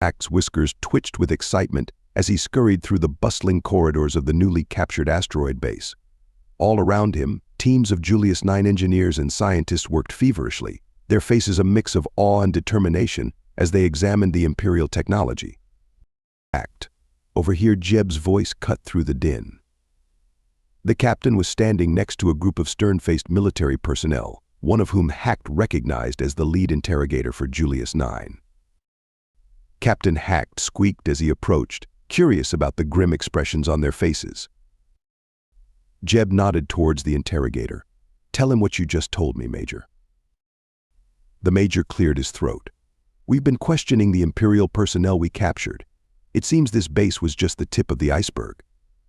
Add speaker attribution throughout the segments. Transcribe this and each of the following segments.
Speaker 1: Hack's whiskers twitched with excitement as he scurried through the bustling corridors of the newly captured asteroid base. All around him, teams of Julius 9 engineers and scientists worked feverishly, their faces a mix of awe and determination as they examined the Imperial technology. Hacked. Overheard Jeb's voice cut through the din. The captain was standing next to a group of stern-faced military personnel, one of whom Hacked recognized as the lead interrogator for Julius 9. Captain Hacked squeaked as he approached, curious about the grim expressions on their faces. Jeb nodded towards the interrogator. "Tell him what you just told me, Major." The Major cleared his throat. "We've been questioning the Imperial personnel we captured. It seems this base was just the tip of the iceberg.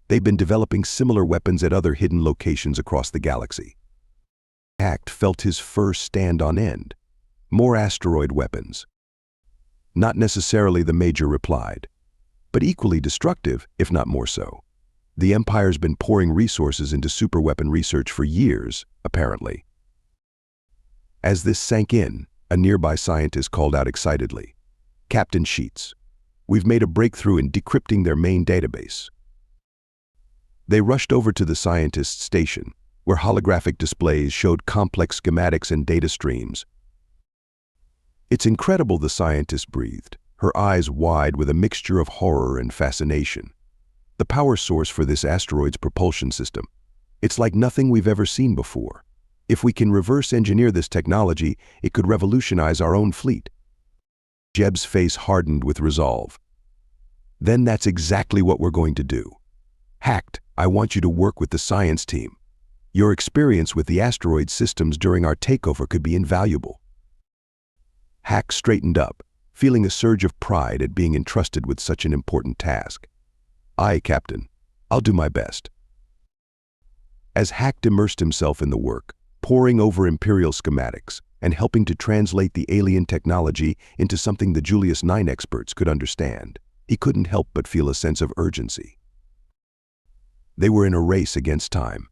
Speaker 1: They've been developing similar weapons at other hidden locations across the galaxy." Hacked felt his fur stand on end. "More asteroid weapons." "Not necessarily," the Major replied, "but equally destructive, if not more so. The Empire's been pouring resources into superweapon research for years, apparently." As this sank in, a nearby scientist called out excitedly, "Captain Sheets, we've made a breakthrough in decrypting their main database." They rushed over to the scientist's station, where holographic displays showed complex schematics and data streams. "It's incredible," the scientist breathed, her eyes wide with a mixture of horror and fascination. "The power source for this asteroid's propulsion system. It's like nothing we've ever seen before. If we can reverse engineer this technology, it could revolutionize our own fleet." Jeb's face hardened with resolve. "Then that's exactly what we're going to do. Hacked, I want you to work with the science team. Your experience with the asteroid systems during our takeover could be invaluable." Hack straightened up, feeling a surge of pride at being entrusted with such an important task. "Aye, Captain. I'll do my best." As Hack immersed himself in the work, poring over Imperial schematics and helping to translate the alien technology into something the Julius 9 experts could understand, he couldn't help but feel a sense of urgency. They were in a race against time.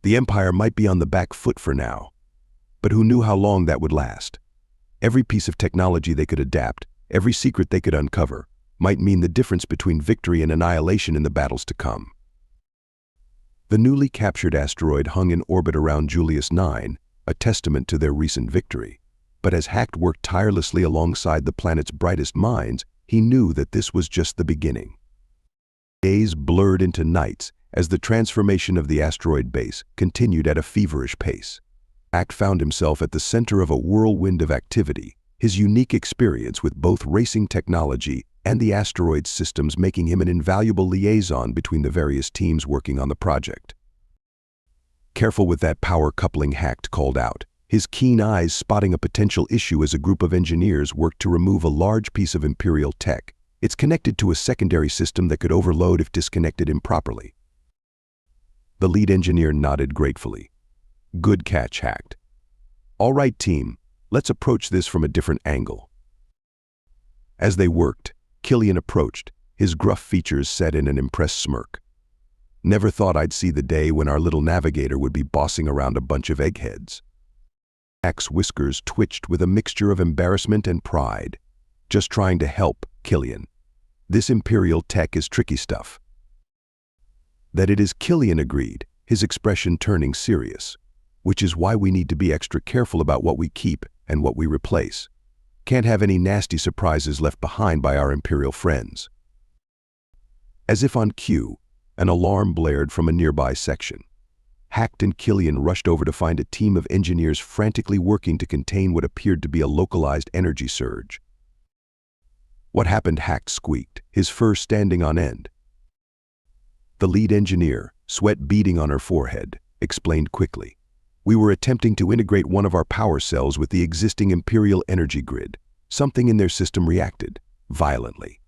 Speaker 1: The Empire might be on the back foot for now, but who knew how long that would last? Every piece of technology they could adapt, every secret they could uncover, might mean the difference between victory and annihilation in the battles to come. The newly captured asteroid hung in orbit around Julius 9, a testament to their recent victory. But as Hacked worked tirelessly alongside the planet's brightest minds, he knew that this was just the beginning. Days blurred into nights as the transformation of the asteroid base continued at a feverish pace. Hacked found himself at the center of a whirlwind of activity, his unique experience with both racing technology and the asteroid systems making him an invaluable liaison between the various teams working on the project. "Careful with that power coupling," Hacked called out, his keen eyes spotting a potential issue as a group of engineers worked to remove a large piece of Imperial tech. "It's connected to a secondary system that could overload if disconnected improperly." The lead engineer nodded gratefully. "Good catch, Hacked. All right, team, let's approach this from a different angle." As they worked, Killian approached, his gruff features set in an impressed smirk. "Never thought I'd see the day when our little navigator would be bossing around a bunch of eggheads." Hack's whiskers twitched with a mixture of embarrassment and pride. "Just trying to help, Killian. This Imperial tech is tricky stuff." "That it is," Killian agreed, his expression turning serious. "Which is why we need to be extra careful about what we keep and what we replace. Can't have any nasty surprises left behind by our Imperial friends." As if on cue, an alarm blared from a nearby section. Hacked and Killian rushed over to find a team of engineers frantically working to contain what appeared to be a localized energy surge. "What happened?" Hacked squeaked, his fur standing on end. The lead engineer, sweat beading on her forehead, explained quickly. "We were attempting to integrate one of our power cells with the existing Imperial energy grid. Something in their system reacted, violently."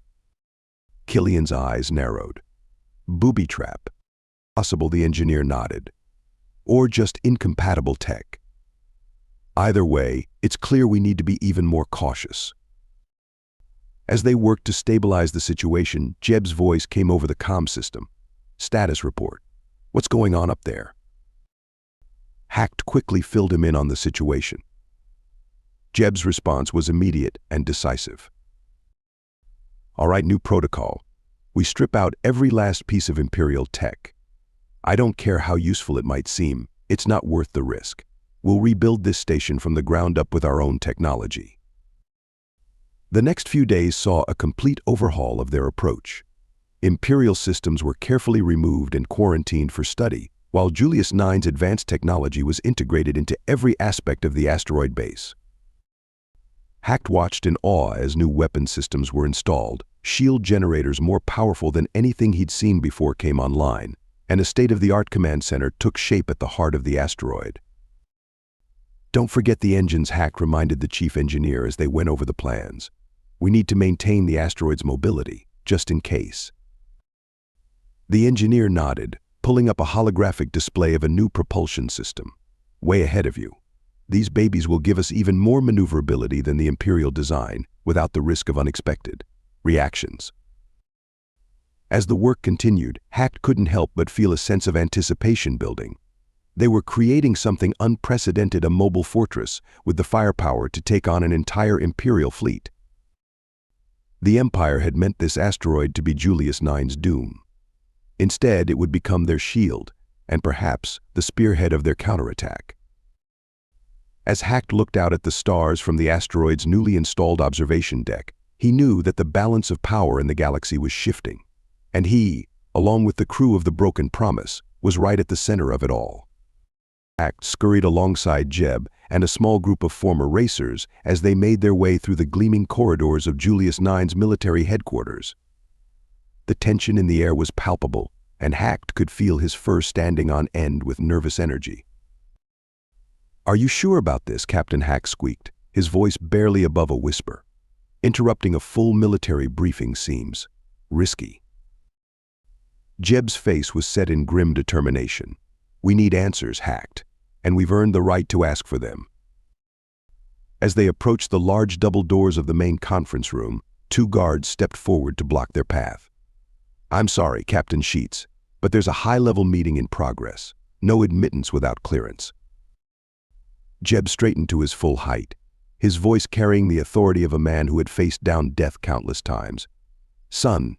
Speaker 1: Killian's eyes narrowed. "Booby trap." "Possible," the engineer nodded. "Or just incompatible tech. Either way, it's clear we need to be even more cautious." As they worked to stabilize the situation, Jeb's voice came over the comm system. "Status report. What's going on up there?" Hacked quickly filled him in on the situation. Jeb's response was immediate and decisive. All right, new protocol. We strip out every last piece of Imperial tech. I don't care how useful it might seem, it's not worth the risk. We'll rebuild this station from the ground up with our own technology. The next few days saw a complete overhaul of their approach. Imperial systems were carefully removed and quarantined for study, while Julius IX's advanced technology was integrated into every aspect of the asteroid base. Hacked watched in awe as new weapon systems were installed, shield generators more powerful than anything he'd seen before came online, and a state-of-the-art command center took shape at the heart of the asteroid. Don't forget the engines, Hack reminded the chief engineer as they went over the plans. We need to maintain the asteroid's mobility, just in case. The engineer nodded, pulling up a holographic display of a new propulsion system. Way ahead of you. These babies will give us even more maneuverability than the Imperial design, without the risk of unexpected reactions. As the work continued, Hack couldn't help but feel a sense of anticipation building. They were creating something unprecedented, a mobile fortress with the firepower to take on an entire Imperial fleet. The Empire had meant this asteroid to be Julius IX's doom. Instead, it would become their shield, and perhaps the spearhead of their counterattack. As Hack looked out at the stars from the asteroid's newly installed observation deck, he knew that the balance of power in the galaxy was shifting, and he, along with the crew of the Broken Promise, was right at the center of it all. Hack scurried alongside Jeb and a small group of former racers as they made their way through the gleaming corridors of Julius IX's military headquarters. The tension in the air was palpable, and Hack could feel his fur standing on end with nervous energy. "Are you sure about this?" Captain Hack squeaked, his voice barely above a whisper. Interrupting a full military briefing seems risky. Jeb's face was set in grim determination. "We need answers, Hacked, and we've earned the right to ask for them." As they approached the large double doors of the main conference room, two guards stepped forward to block their path. "I'm sorry, Captain Sheets, but there's a high-level meeting in progress. No admittance without clearance." Jeb straightened to his full height, his voice carrying the authority of a man who had faced down death countless times. "Son,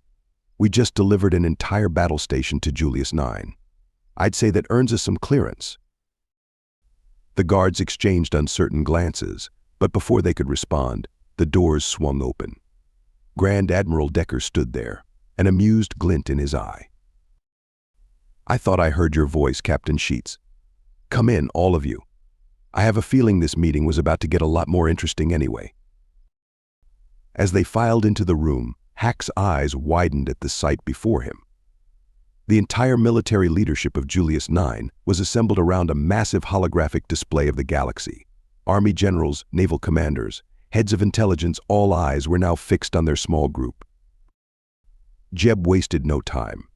Speaker 1: we just delivered an entire battle station to Julius IX. I'd say that earns us some clearance." The guards exchanged uncertain glances, but before they could respond, the doors swung open. Grand Admiral Decker stood there, an amused glint in his eye. "I thought I heard your voice, Captain Sheets. Come in, all of you. I have a feeling this meeting was about to get a lot more interesting anyway." As they filed into the room, Hack's eyes widened at the sight before him. The entire military leadership of Julius IX was assembled around a massive holographic display of the galaxy. Army generals, naval commanders, heads of intelligence, all eyes were now fixed on their small group. Jeb wasted no time.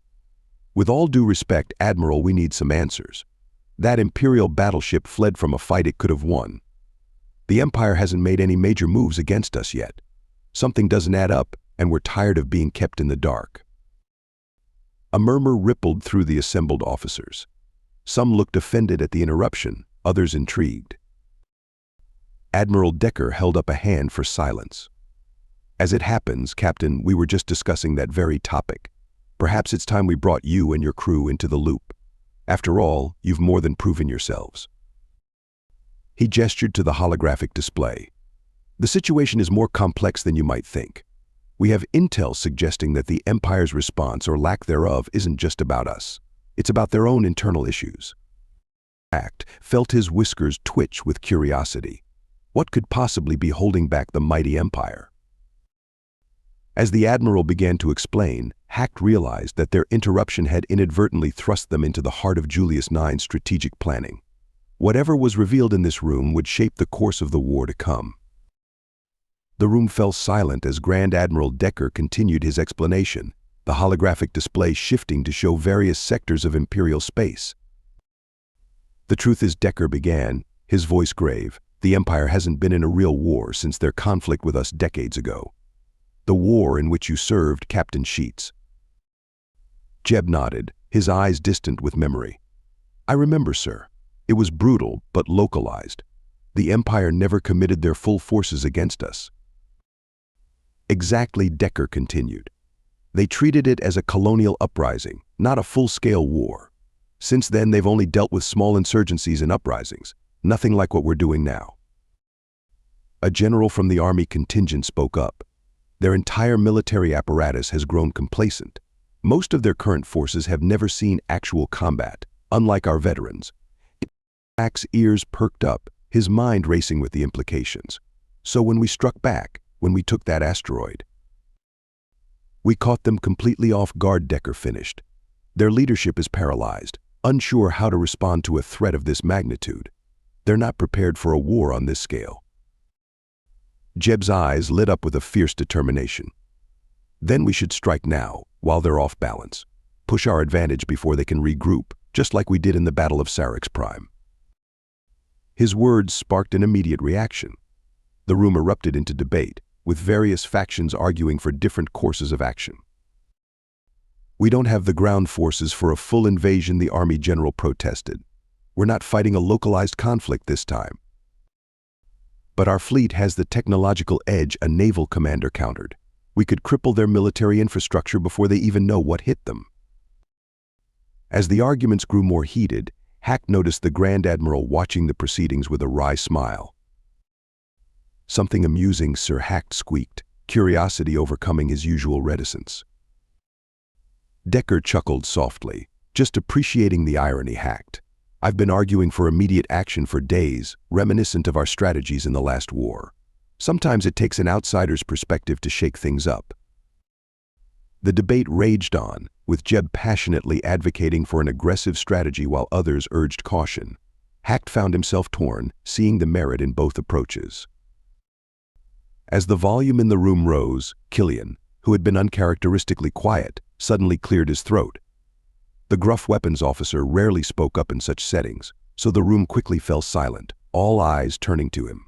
Speaker 1: "With all due respect, Admiral, we need some answers. That Imperial battleship fled from a fight it could have won. The Empire hasn't made any major moves against us yet. Something doesn't add up, and we're tired of being kept in the dark." A murmur rippled through the assembled officers. Some looked offended at the interruption, others intrigued. Admiral Decker held up a hand for silence. "As it happens, Captain, we were just discussing that very topic. Perhaps it's time we brought you and your crew into the loop. After all, you've more than proven yourselves." He gestured to the holographic display. "The situation is more complex than you might think. We have intel suggesting that the Empire's response, or lack thereof, isn't just about us. It's about their own internal issues." Hack felt his whiskers twitch with curiosity. What could possibly be holding back the mighty Empire? As the Admiral began to explain, Hack realized that their interruption had inadvertently thrust them into the heart of Julius IX's strategic planning. Whatever was revealed in this room would shape the course of the war to come. The room fell silent as Grand Admiral Decker continued his explanation, the holographic display shifting to show various sectors of Imperial space. "The truth is," Decker began, his voice grave, "the Empire hasn't been in a real war since their conflict with us decades ago. The war in which you served, Captain Sheets." Jeb nodded, his eyes distant with memory. "I remember, sir. It was brutal, but localized. The Empire never committed their full forces against us." Exactly, Decker continued. They treated it as a colonial uprising, not a full-scale war. Since then, they've only dealt with small insurgencies and uprisings, nothing like what we're doing now. A general from the army contingent spoke up. Their entire military apparatus has grown complacent. Most of their current forces have never seen actual combat, unlike our veterans. Jack's ears perked up, his mind racing with the implications. So when we struck back, when we took that asteroid, we caught them completely off guard, Decker finished. Their leadership is paralyzed, unsure how to respond to a threat of this magnitude. They're not prepared for a war on this scale. Jeb's eyes lit up with a fierce determination. Then we should strike now, while they're off balance. Push our advantage before they can regroup, just like we did in the Battle of Sarex Prime. His words sparked an immediate reaction. The room erupted into debate, with various factions arguing for different courses of action. We don't have the ground forces for a full invasion, the army general protested. We're not fighting a localized conflict this time. But our fleet has the technological edge, a naval commander countered. We could cripple their military infrastructure before they even know what hit them. As the arguments grew more heated, Hack noticed the Grand Admiral watching the proceedings with a wry smile. Something amusing, Sir Hack squeaked, curiosity overcoming his usual reticence. Decker chuckled softly, just appreciating the irony. Hacked. I've been arguing for immediate action for days, reminiscent of our strategies in the last war. Sometimes it takes an outsider's perspective to shake things up. The debate raged on, with Jeb passionately advocating for an aggressive strategy while others urged caution. Hack found himself torn, seeing the merit in both approaches. As the volume in the room rose, Killian, who had been uncharacteristically quiet, suddenly cleared his throat. The gruff weapons officer rarely spoke up in such settings, so the room quickly fell silent, all eyes turning to him.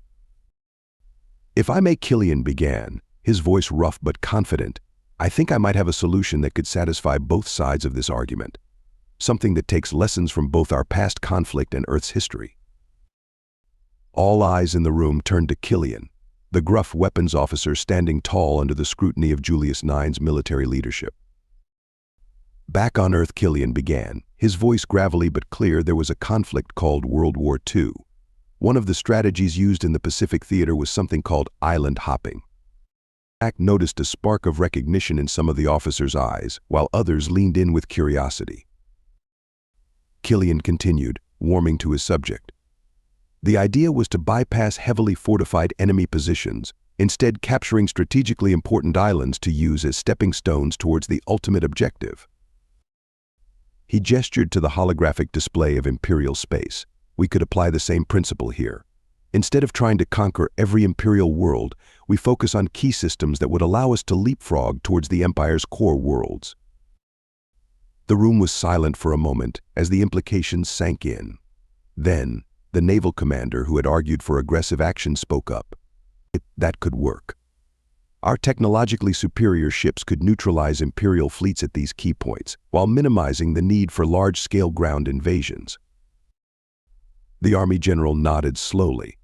Speaker 1: If I may, Killian began, his voice rough but confident, I think I might have a solution that could satisfy both sides of this argument. Something that takes lessons from both our past conflict and Earth's history. All eyes in the room turned to Killian, the gruff weapons officer standing tall under the scrutiny of Julius IX's military leadership. Back on Earth, Killian began, his voice gravelly but clear. There was a conflict called World War II. One of the strategies used in the Pacific theater was something called island hopping. Hack noticed a spark of recognition in some of the officers' eyes, while others leaned in with curiosity. Killian continued, warming to his subject. The idea was to bypass heavily fortified enemy positions, instead capturing strategically important islands to use as stepping stones towards the ultimate objective. He gestured to the holographic display of Imperial space. We could apply the same principle here. Instead of trying to conquer every Imperial world, we focus on key systems that would allow us to leapfrog towards the Empire's core worlds. The room was silent for a moment as the implications sank in. Then, the naval commander who had argued for aggressive action spoke up. That could work. Our technologically superior ships could neutralize Imperial fleets at these key points, while minimizing the need for large-scale ground invasions. The Army General nodded slowly.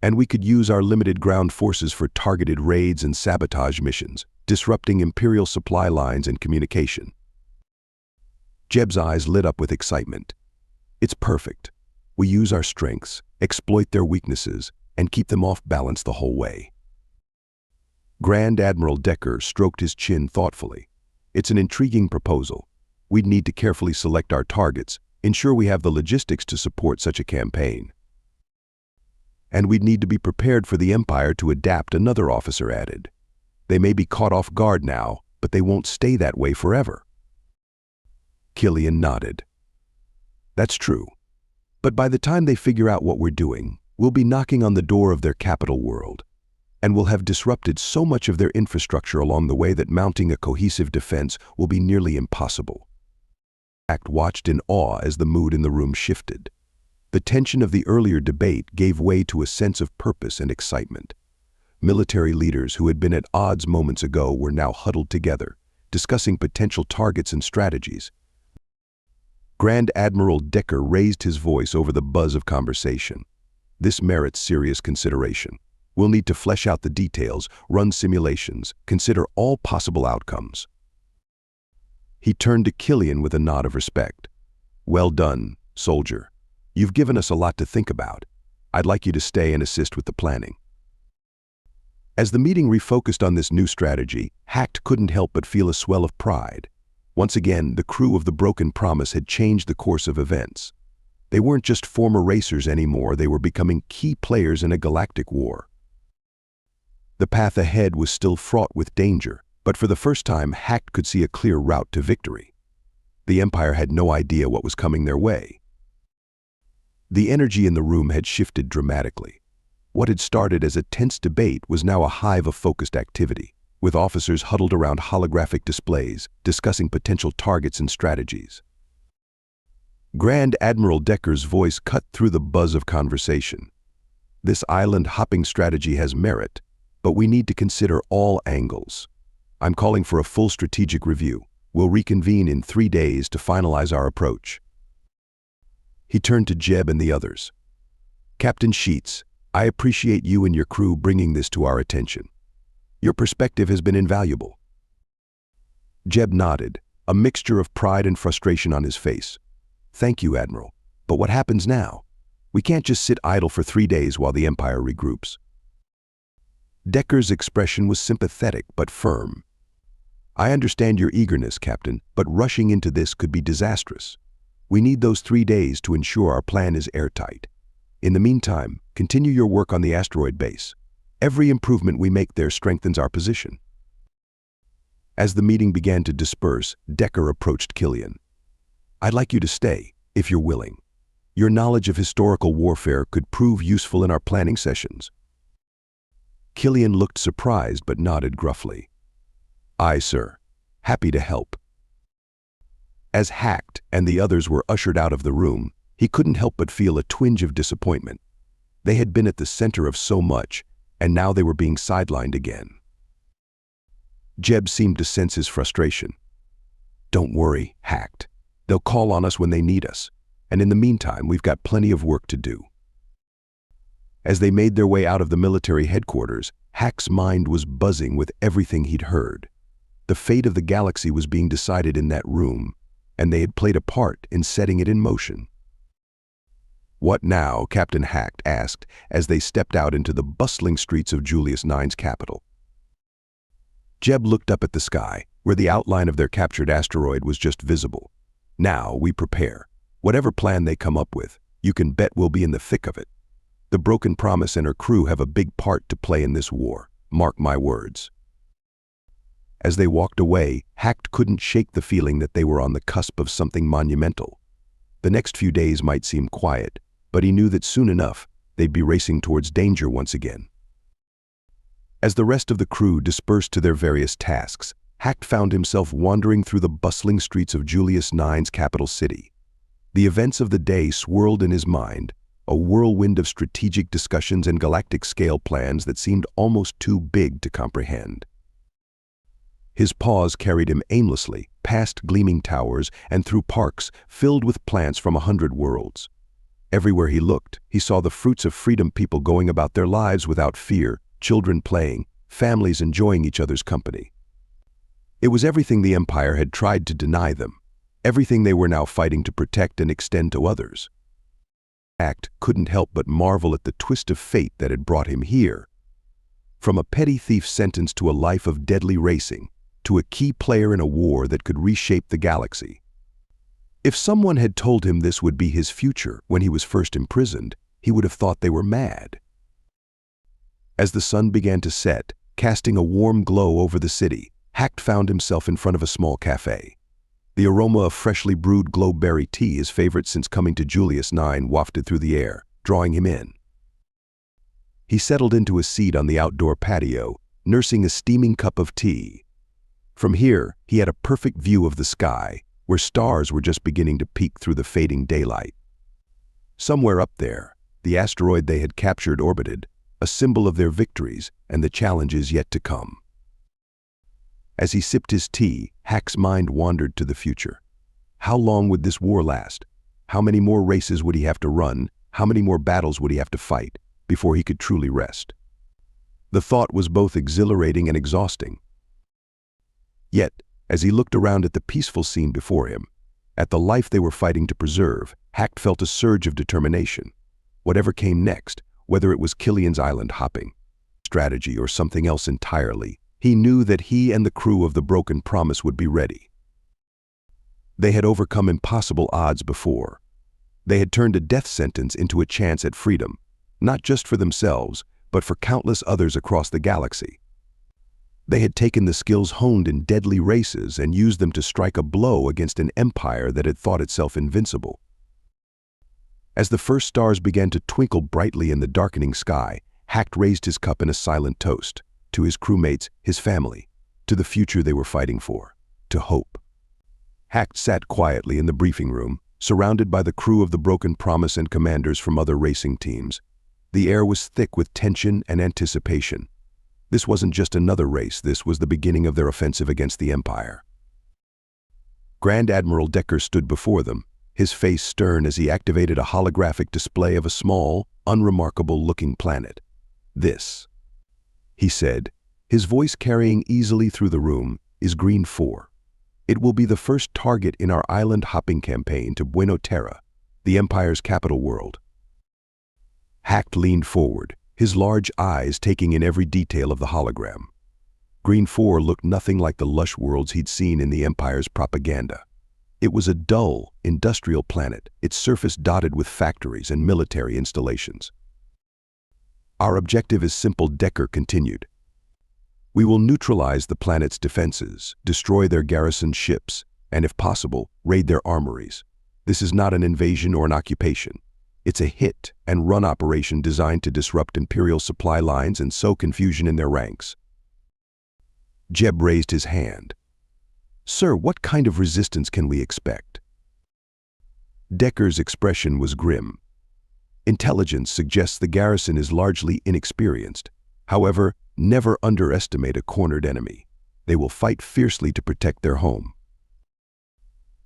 Speaker 1: And we could use our limited ground forces for targeted raids and sabotage missions, disrupting Imperial supply lines and communication. Jeb's eyes lit up with excitement. It's perfect. We use our strengths, exploit their weaknesses, and keep them off balance the whole way. Grand Admiral Decker stroked his chin thoughtfully. It's an intriguing proposal. We'd need to carefully select our targets, ensure we have the logistics to support such a campaign. And we'd need to be prepared for the Empire to adapt, another officer added. They may be caught off guard now, but they won't stay that way forever. Killian nodded. That's true. But by the time they figure out what we're doing, we'll be knocking on the door of their capital world. And we'll have disrupted so much of their infrastructure along the way that mounting a cohesive defense will be nearly impossible. Hack watched in awe as the mood in the room shifted. The tension of the earlier debate gave way to a sense of purpose and excitement. Military leaders who had been at odds moments ago were now huddled together, discussing potential targets and strategies. Grand Admiral Decker raised his voice over the buzz of conversation. This merits serious consideration. We'll need to flesh out the details, run simulations, consider all possible outcomes. He turned to Killian with a nod of respect. Well done, soldier. You've given us a lot to think about. I'd like you to stay and assist with the planning. As the meeting refocused on this new strategy, Hacked couldn't help but feel a swell of pride. Once again, the crew of the Broken Promise had changed the course of events. They weren't just former racers anymore, they were becoming key players in a galactic war. The path ahead was still fraught with danger, but for the first time, Hacked could see a clear route to victory. The Empire had no idea what was coming their way. The energy in the room had shifted dramatically. What had started as a tense debate was now a hive of focused activity, with officers huddled around holographic displays, discussing potential targets and strategies. Grand Admiral Decker's voice cut through the buzz of conversation. This island-hopping strategy has merit, but we need to consider all angles. I'm calling for a full strategic review. We'll reconvene in 3 days to finalize our approach. He turned to Jeb and the others. Captain Sheets, I appreciate you and your crew bringing this to our attention. Your perspective has been invaluable. Jeb nodded, a mixture of pride and frustration on his face. Thank you, Admiral. But what happens now? We can't just sit idle for 3 days while the Empire regroups. Decker's expression was sympathetic but firm. I understand your eagerness, Captain, but rushing into this could be disastrous. We need those 3 days to ensure our plan is airtight. In the meantime, continue your work on the asteroid base. Every improvement we make there strengthens our position. As the meeting began to disperse, Decker approached Killian. I'd like you to stay, if you're willing. Your knowledge of historical warfare could prove useful in our planning sessions. Killian looked surprised but nodded gruffly. Aye, sir. Happy to help. As Hacked and the others were ushered out of the room, he couldn't help but feel a twinge of disappointment. They had been at the center of so much, and now they were being sidelined again. Jeb seemed to sense his frustration. Don't worry, Hacked. They'll call on us when they need us, and in the meantime, we've got plenty of work to do. As they made their way out of the military headquarters, Hack's mind was buzzing with everything he'd heard. The fate of the galaxy was being decided in that room, and they had played a part in setting it in motion. What now? Captain Hacked asked as they stepped out into the bustling streets of Julius IX's capital. Jeb looked up at the sky, where the outline of their captured asteroid was just visible. Now we prepare. Whatever plan they come up with, you can bet we'll be in the thick of it. The Broken Promise and her crew have a big part to play in this war. Mark my words. As they walked away, Hacked couldn't shake the feeling that they were on the cusp of something monumental. The next few days might seem quiet, but he knew that soon enough, they'd be racing towards danger once again. As the rest of the crew dispersed to their various tasks, Hacked found himself wandering through the bustling streets of Julius IX's capital city. The events of the day swirled in his mind, a whirlwind of strategic discussions and galactic-scale plans that seemed almost too big to comprehend. His paws carried him aimlessly, past gleaming towers and through parks filled with plants from 100 worlds. Everywhere he looked, he saw the fruits of freedom, people going about their lives without fear, children playing, families enjoying each other's company. It was everything the Empire had tried to deny them, everything they were now fighting to protect and extend to others. Hacked couldn't help but marvel at the twist of fate that had brought him here. From a petty thief sentenced to a life of deadly racing, to a key player in a war that could reshape the galaxy. If someone had told him this would be his future when he was first imprisoned, he would have thought they were mad. As the sun began to set, casting a warm glow over the city, Hacked found himself in front of a small cafe. The aroma of freshly brewed glowberry tea, his favorite since coming to Julius IX, wafted through the air, drawing him in. He settled into a seat on the outdoor patio, nursing a steaming cup of tea. From here, he had a perfect view of the sky, where stars were just beginning to peek through the fading daylight. Somewhere up there, the asteroid they had captured orbited, a symbol of their victories and the challenges yet to come. As he sipped his tea, Hack's mind wandered to the future. How long would this war last? How many more races would he have to run? How many more battles would he have to fight before he could truly rest? The thought was both exhilarating and exhausting. Yet, as he looked around at the peaceful scene before him, at the life they were fighting to preserve, Hack felt a surge of determination. Whatever came next, whether it was Killian's island hopping, strategy, or something else entirely, he knew that he and the crew of the Broken Promise would be ready. They had overcome impossible odds before. They had turned a death sentence into a chance at freedom, not just for themselves, but for countless others across the galaxy. They had taken the skills honed in deadly races and used them to strike a blow against an empire that had thought itself invincible. As the first stars began to twinkle brightly in the darkening sky, Hack raised his cup in a silent toast, to his crewmates, his family, to the future they were fighting for, to hope. Hack sat quietly in the briefing room, surrounded by the crew of the Broken Promise and commanders from other racing teams. The air was thick with tension and anticipation. This wasn't just another race, this was the beginning of their offensive against the Empire. Grand Admiral Decker stood before them, his face stern as he activated a holographic display of a small, unremarkable-looking planet. "This," he said, his voice carrying easily through the room, "is Green 4. It will be the first target in our island hopping campaign to Buena Terra, the Empire's capital world." Hack leaned forward, his large eyes taking in every detail of the hologram. Green 4 looked nothing like the lush worlds he'd seen in the Empire's propaganda. It was a dull, industrial planet, its surface dotted with factories and military installations. "Our objective is simple," Decker continued. "We will neutralize the planet's defenses, destroy their garrison ships, and if possible, raid their armories. This is not an invasion or an occupation. It's a hit-and-run operation designed to disrupt Imperial supply lines and sow confusion in their ranks." Jeb raised his hand. "Sir, what kind of resistance can we expect?" Decker's expression was grim. "Intelligence suggests the garrison is largely inexperienced. However, never underestimate a cornered enemy. They will fight fiercely to protect their home."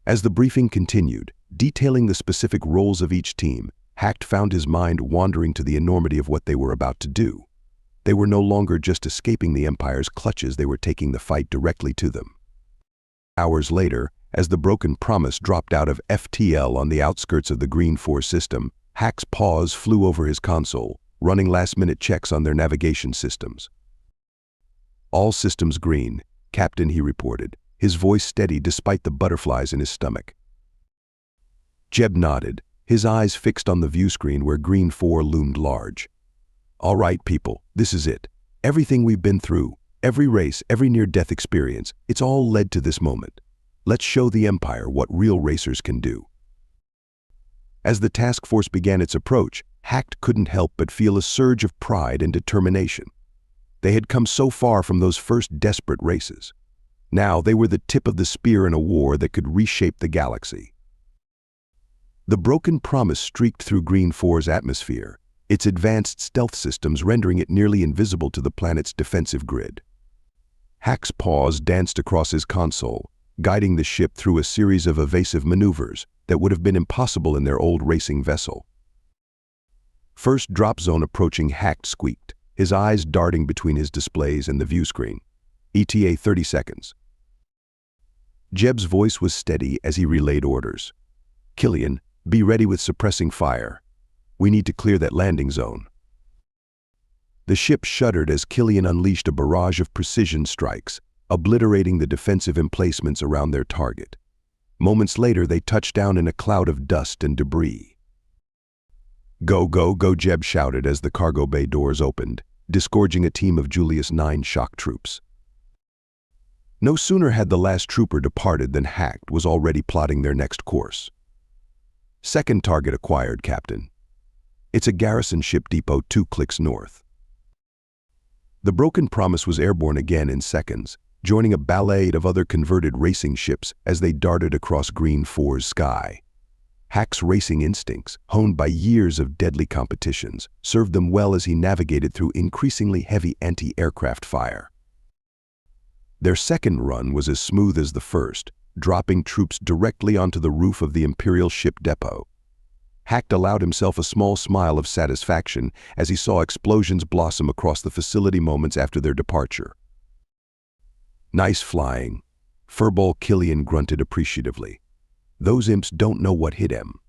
Speaker 1: As the briefing continued, detailing the specific roles of each team, Hack found his mind wandering to the enormity of what they were about to do. They were no longer just escaping the Empire's clutches, they were taking the fight directly to them. Hours later, as the Broken Promise dropped out of FTL on the outskirts of the Green 4 system, Hack's paws flew over his console, running last-minute checks on their navigation systems. "All systems green, Captain," he reported, his voice steady despite the butterflies in his stomach. Jeb nodded, his eyes fixed on the view screen where Green 4 loomed large. "All right, people, this is it. Everything we've been through, every race, every near-death experience, it's all led to this moment. Let's show the Empire what real racers can do." As the task force began its approach, Hack couldn't help but feel a surge of pride and determination. They had come so far from those first desperate races. Now they were the tip of the spear in a war that could reshape the galaxy. The Broken Promise streaked through Green 4's atmosphere, its advanced stealth systems rendering it nearly invisible to the planet's defensive grid. Hack's paws danced across his console, guiding the ship through a series of evasive maneuvers that would have been impossible in their old racing vessel. First drop zone approaching, Hack squeaked, his eyes darting between his displays and the view screen. "ETA 30 seconds. Jeb's voice was steady as he relayed orders. "Killian, be ready with suppressing fire. We need to clear that landing zone." The ship shuddered as Killian unleashed a barrage of precision strikes, obliterating the defensive emplacements around their target. Moments later, they touched down in a cloud of dust and debris. "Go, go, go," Jeb shouted as the cargo bay doors opened, disgorging a team of Julius 9 shock troops. No sooner had the last trooper departed than Hack was already plotting their next course. "Second target acquired, Captain. It's a garrison ship depot 2 clicks north." The Broken Promise was airborne again in seconds, joining a ballet of other converted racing ships as they darted across Green 4's sky. Hack's racing instincts, honed by years of deadly competitions, served them well as he navigated through increasingly heavy anti-aircraft fire. Their second run was as smooth as the first, dropping troops directly onto the roof of the Imperial ship depot. Hacked allowed himself a small smile of satisfaction as he saw explosions blossom across the facility moments after their departure. Nice flying, Furball Killian grunted appreciatively. Those imps don't know what hit him.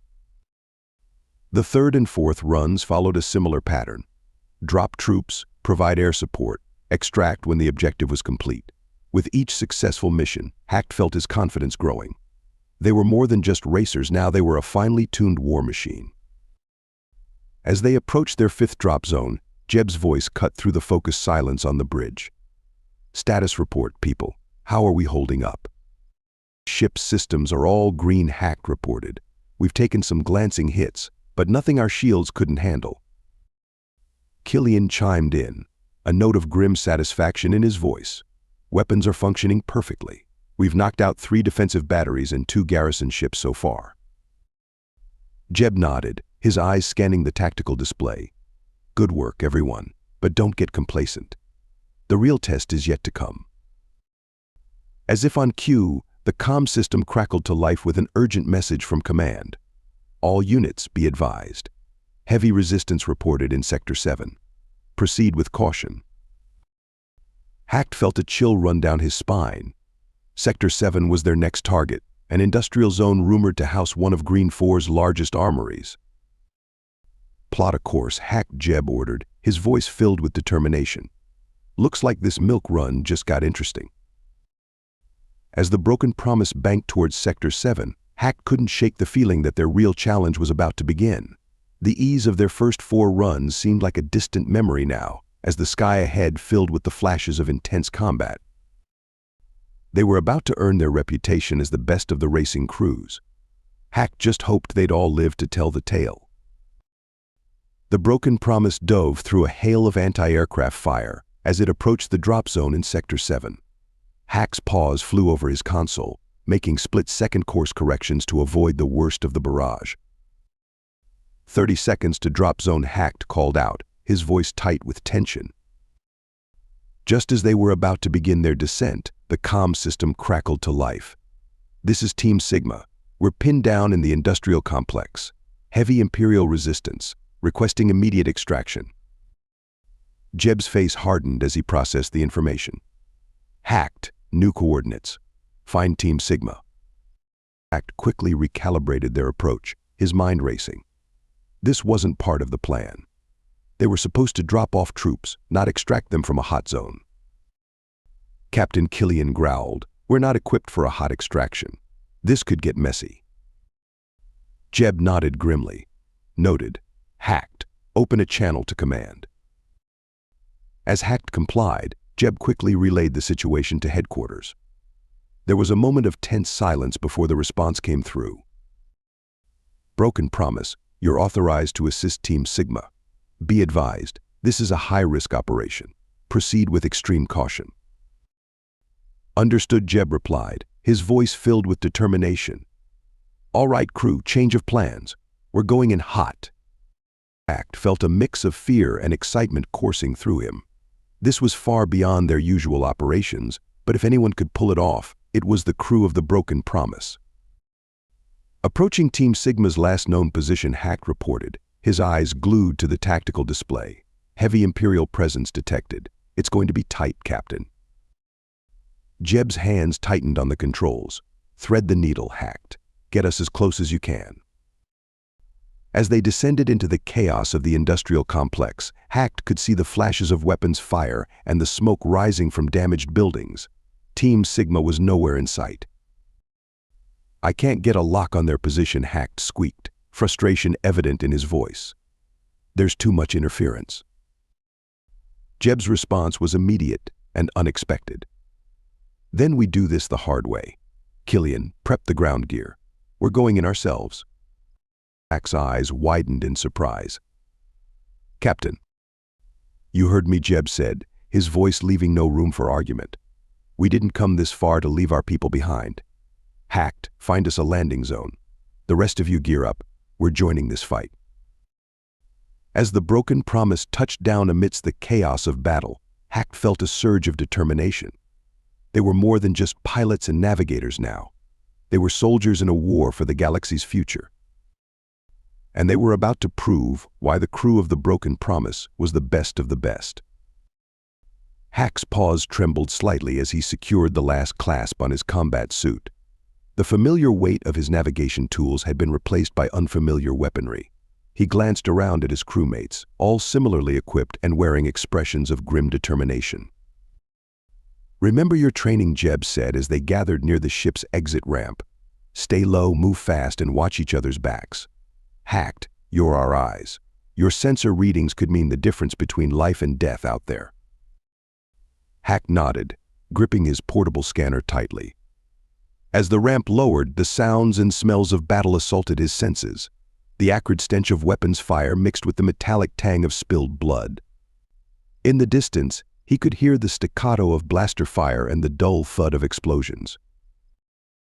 Speaker 1: The third and fourth runs followed a similar pattern. Drop troops, provide air support, extract when the objective was complete. With each successful mission, Hacked felt his confidence growing. They were more than just racers now, they were a finely tuned war machine. As they approached their fifth drop zone, Jeb's voice cut through the focused silence on the bridge. Status report, people. How are we holding up? Ship's systems are all green, Hacked reported. We've taken some glancing hits, but nothing our shields couldn't handle. Killian chimed in, a note of grim satisfaction in his voice. Weapons are functioning perfectly. We've knocked out 3 defensive batteries and 2 garrison ships so far. Jeb nodded, his eyes scanning the tactical display. Good work, everyone, but don't get complacent. The real test is yet to come. As if on cue, the comm system crackled to life with an urgent message from command. All units, be advised. Heavy resistance reported in Sector 7. Proceed with caution. Hacked felt a chill run down his spine. Sector 7 was their next target, an industrial zone rumored to house one of Green 4's largest armories. Plot a course, Hacked, Jeb ordered, his voice filled with determination. Looks like this milk run just got interesting. As the Broken Promise banked towards Sector 7, Hacked couldn't shake the feeling that their real challenge was about to begin. The ease of their first 4 runs seemed like a distant memory now, as the sky ahead filled with the flashes of intense combat. They were about to earn their reputation as the best of the racing crews. Hacked just hoped they'd all live to tell the tale. The Broken Promise dove through a hail of anti-aircraft fire as it approached the drop zone in Sector 7. Hack's paws flew over his console, making split-second course corrections to avoid the worst of the barrage. 30 seconds to drop zone, Hacked called out, his voice tight with tension. Just as they were about to begin their descent, the comm system crackled to life. This is Team Sigma. We're pinned down in the industrial complex. Heavy Imperial resistance, requesting immediate extraction. Jeb's face hardened as he processed the information. Hacked, new coordinates. Find Team Sigma. Hacked quickly recalibrated their approach, his mind racing. This wasn't part of the plan. They were supposed to drop off troops, not extract them from a hot zone. Captain Killian growled, we're not equipped for a hot extraction. This could get messy. Jeb nodded grimly. Noted. Hacked, open a channel to command. As Hacked complied, Jeb quickly relayed the situation to headquarters. There was a moment of tense silence before the response came through. Broken Promise, you're authorized to assist Team Sigma. Be advised, this is a high-risk operation. Proceed with extreme caution. Understood, Jeb replied, his voice filled with determination. All right, crew, change of plans. We're going in hot. Hacked felt a mix of fear and excitement coursing through him. This was far beyond their usual operations, but if anyone could pull it off, it was the crew of the Broken Promise. Approaching Team Sigma's last known position, Hacked reported, his eyes glued to the tactical display. Heavy Imperial presence detected. It's going to be tight, Captain. Jeb's hands tightened on the controls. Thread the needle, Hacked. Get us as close as you can. As they descended into the chaos of the industrial complex, Hacked could see the flashes of weapons fire and the smoke rising from damaged buildings. Team Sigma was nowhere in sight. I can't get a lock on their position, Hacked squeaked, frustration evident in his voice. There's too much interference. Jeb's response was immediate and unexpected. Then we do this the hard way. Killian, prep the ground gear. We're going in ourselves. Hack's eyes widened in surprise. Captain. You heard me, Jeb said, his voice leaving no room for argument. We didn't come this far to leave our people behind. Hacked, find us a landing zone. The rest of you gear up. We're joining this fight. As the Broken Promise touched down amidst the chaos of battle, Hacked felt a surge of determination. They were more than just pilots and navigators now. They were soldiers in a war for the galaxy's future. and they were about to prove why the crew of the Broken Promise was the best of the best. Hack's paws trembled slightly as he secured the last clasp on his combat suit. The familiar weight of his navigation tools had been replaced by unfamiliar weaponry. He glanced around at his crewmates, all similarly equipped and wearing expressions of grim determination. "Remember your training," Jeb said as they gathered near the ship's exit ramp. "Stay low, move fast, and watch each other's backs. Hacked, you're our eyes. Your sensor readings could mean the difference between life and death out there." Hack nodded, gripping his portable scanner tightly. As the ramp lowered, the sounds and smells of battle assaulted his senses. The acrid stench of weapons fire mixed with the metallic tang of spilled blood. In the distance, he could hear the staccato of blaster fire and the dull thud of explosions.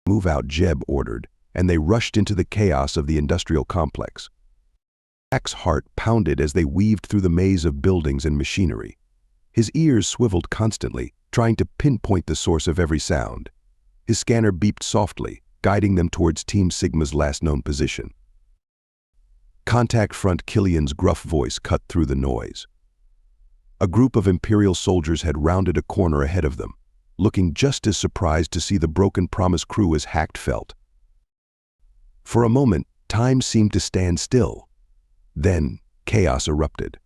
Speaker 1: "Move out," Jeb ordered, and they rushed into the chaos of the industrial complex. Hack's heart pounded as they weaved through the maze of buildings and machinery. His ears swiveled constantly, trying to pinpoint the source of every sound. His scanner beeped softly, guiding them towards Team Sigma's last known position. "Contact front," Killian's gruff voice cut through the noise. A group of Imperial soldiers had rounded a corner ahead of them, looking just as surprised to see the Broken Promise crew as Hack felt. For a moment, time seemed to stand still. Then, chaos erupted.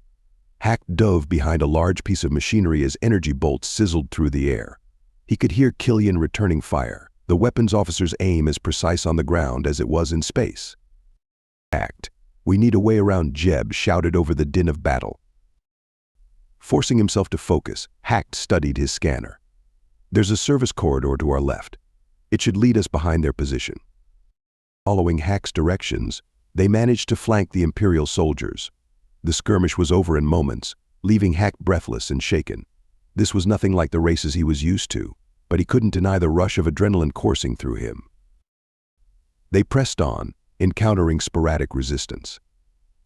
Speaker 1: Hack dove behind a large piece of machinery as energy bolts sizzled through the air. He could hear Killian returning fire, the weapons officer's aim as precise on the ground as it was in space. "Act. We need a way around," Jeb shouted over the din of battle. Forcing himself to focus, Hack studied his scanner. "There's a service corridor to our left. It should lead us behind their position." Following Hack's directions, they managed to flank the Imperial soldiers. The skirmish was over in moments, leaving Hack breathless and shaken. This was nothing like the races he was used to, but he couldn't deny the rush of adrenaline coursing through him. They pressed on, encountering sporadic resistance.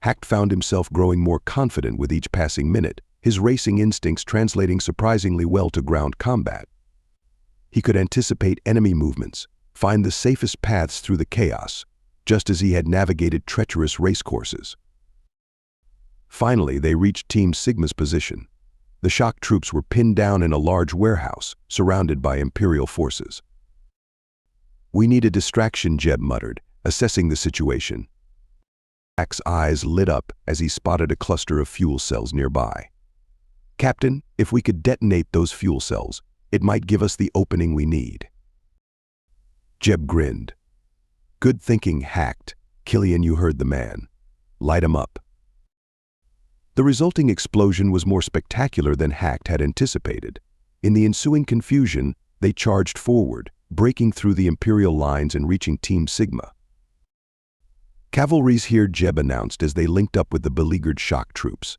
Speaker 1: Hack found himself growing more confident with each passing minute, his racing instincts translating surprisingly well to ground combat. He could anticipate enemy movements, find the safest paths through the chaos, just as he had navigated treacherous race courses. Finally, they reached Team Sigma's position. The shock troops were pinned down in a large warehouse, surrounded by Imperial forces. "We need a distraction," Jeb muttered, assessing the situation. Hack's eyes lit up as he spotted a cluster of fuel cells nearby. "Captain, if we could detonate those fuel cells, it might give us the opening we need." Jeb grinned. "Good thinking, Hacked. Killian, you heard the man. Light 'em up." The resulting explosion was more spectacular than Hacked had anticipated. In the ensuing confusion, they charged forward, breaking through the Imperial lines and reaching Team Sigma. "Cavalry's here," Jeb announced as they linked up with the beleaguered shock troops.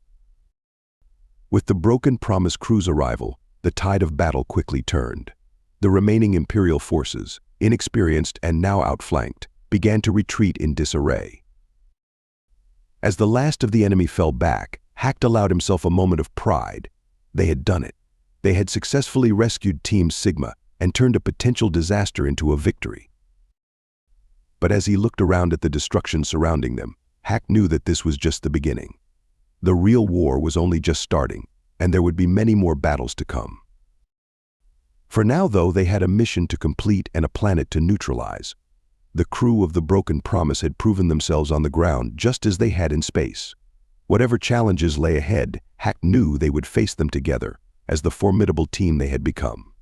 Speaker 1: With the Broken Promise crew's arrival, the tide of battle quickly turned. The remaining Imperial forces, inexperienced and now outflanked, began to retreat in disarray. As the last of the enemy fell back, Hacked allowed himself a moment of pride. They had done it. They had successfully rescued Team Sigma and turned a potential disaster into a victory. But as he looked around at the destruction surrounding them, Hack knew that this was just the beginning. The real war was only just starting, and there would be many more battles to come. For now, though, they had a mission to complete and a planet to neutralize. The crew of the Broken Promise had proven themselves on the ground just as they had in space. Whatever challenges lay ahead, Hack knew they would face them together as the formidable team they had become.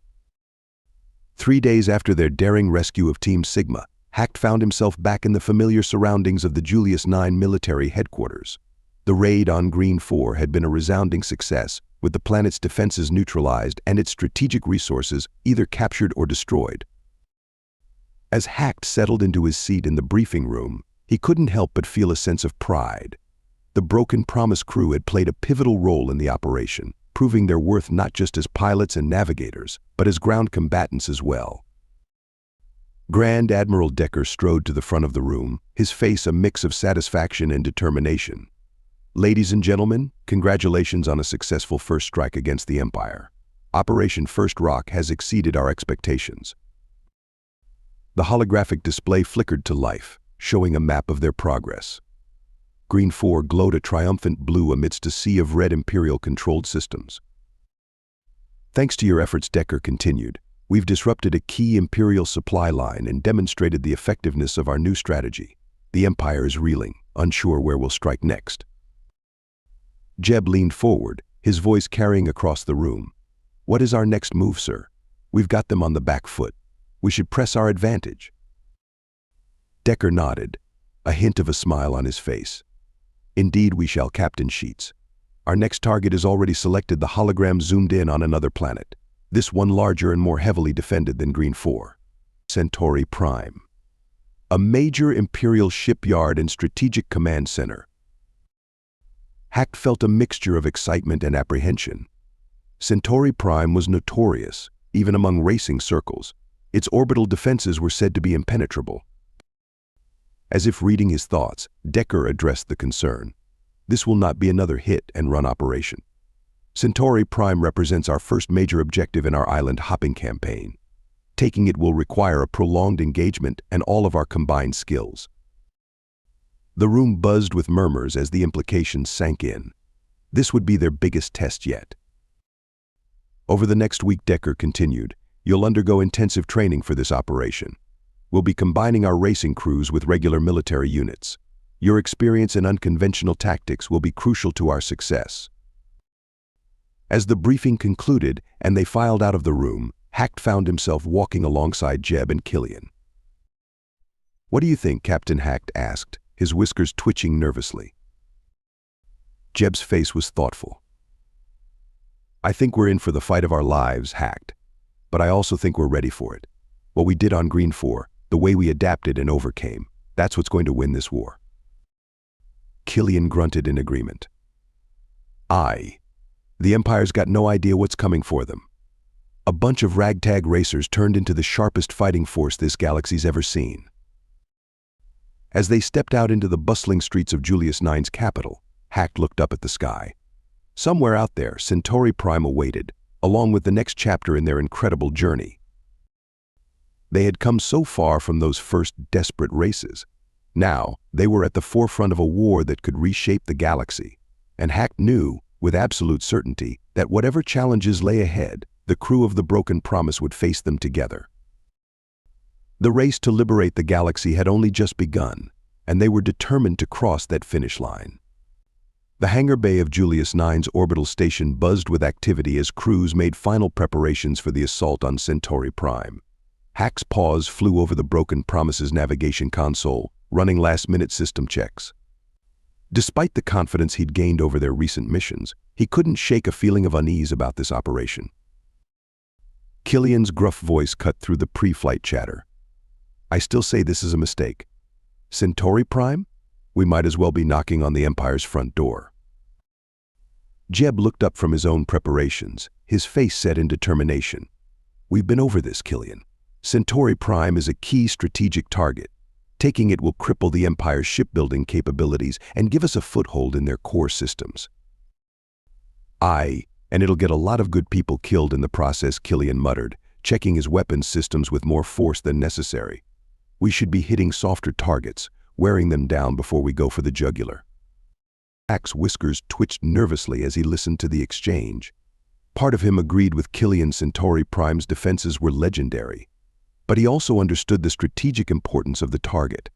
Speaker 1: 3 days after their daring rescue of Team Sigma, Hack found himself back in the familiar surroundings of the Julius 9 military headquarters. The raid on Green 4 had been a resounding success, with the planet's defenses neutralized and its strategic resources either captured or destroyed. As Hack settled into his seat in the briefing room, he couldn't help but feel a sense of pride. The Broken Promise crew had played a pivotal role in the operation, proving their worth not just as pilots and navigators, but as ground combatants as well. Grand Admiral Decker strode to the front of the room, his face a mix of satisfaction and determination. "Ladies and gentlemen, congratulations on a successful first strike against the Empire. Operation First Rock has exceeded our expectations." The holographic display flickered to life, showing a map of their progress. Green 4 glowed a triumphant blue amidst a sea of red Imperial-controlled systems. Thanks to your efforts, Decker continued, we've disrupted a key Imperial supply line and demonstrated the effectiveness of our new strategy. The Empire is reeling, unsure where we'll strike next. Jeb leaned forward, his voice carrying across the room. What is our next move, sir? We've got them on the back foot. We should press our advantage. Decker nodded, a hint of a smile on his face. Indeed we shall, Captain Sheets. Our next target is already selected. The hologram zoomed in on another planet. This one larger and more heavily defended than Green 4. Centauri Prime. A major Imperial shipyard and strategic command center. Hacked felt a mixture of excitement and apprehension. Centauri Prime was notorious, even among racing circles. Its orbital defenses were said to be impenetrable. As if reading his thoughts, Decker addressed the concern. This will not be another hit-and-run operation. Centauri Prime represents our first major objective in our island-hopping campaign. Taking it will require a prolonged engagement and all of our combined skills. The room buzzed with murmurs as the implications sank in. This would be their biggest test yet. Over the next week, Decker continued, you'll undergo intensive training for this operation. We'll be combining our racing crews with regular military units. Your experience in unconventional tactics will be crucial to our success. As the briefing concluded and they filed out of the room, Hacked found himself walking alongside Jeb and Killian. What do you think, Captain Hacked asked, his whiskers twitching nervously. Jeb's face was thoughtful. I think we're in for the fight of our lives, Hacked, but I also think we're ready for it. What we did on Green 4, the way we adapted and overcame, that's what's going to win this war. Killian grunted in agreement. Aye. The Empire's got no idea what's coming for them. A bunch of ragtag racers turned into the sharpest fighting force this galaxy's ever seen. As they stepped out into the bustling streets of Julius IX's capital, Hacked looked up at the sky. Somewhere out there, Centauri Prime awaited, along with the next chapter in their incredible journey. They had come so far from those first desperate races. Now, they were at the forefront of a war that could reshape the galaxy, and Hacked knew, with absolute certainty, that whatever challenges lay ahead, the crew of the Broken Promise would face them together. The race to liberate the galaxy had only just begun, and they were determined to cross that finish line. The hangar bay of Julius IX's orbital station buzzed with activity as crews made final preparations for the assault on Centauri Prime. Hack's paws flew over the Broken Promise's navigation console, running last-minute system checks. Despite the confidence he'd gained over their recent missions, he couldn't shake a feeling of unease about this operation. Killian's gruff voice cut through the pre-flight chatter. I still say this is a mistake. Centauri Prime? We might as well be knocking on the Empire's front door. Jeb looked up from his own preparations, his face set in determination. We've been over this, Killian. Centauri Prime is a key strategic target. Taking it will cripple the Empire's shipbuilding capabilities and give us a foothold in their core systems. Aye, and it'll get a lot of good people killed in the process, Killian muttered, checking his weapons systems with more force than necessary. We should be hitting softer targets, wearing them down before we go for the jugular. Hack's whiskers twitched nervously as he listened to the exchange. Part of him agreed with Killian. Centauri Prime's defenses were legendary, but he also understood the strategic importance of the target.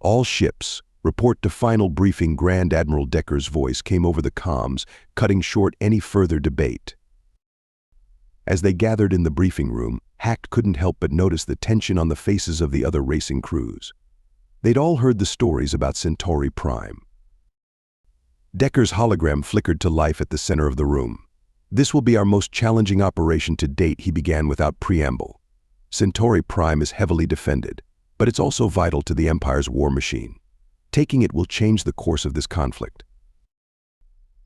Speaker 1: All ships, report to final briefing. Grand Admiral Decker's voice came over the comms, cutting short any further debate. As they gathered in the briefing room, Hacked couldn't help but notice the tension on the faces of the other racing crews. They'd all heard the stories about Centauri Prime. Decker's hologram flickered to life at the center of the room. This will be our most challenging operation to date, he began without preamble. Centauri Prime is heavily defended, but it's also vital to the Empire's war machine. Taking it will change the course of this conflict.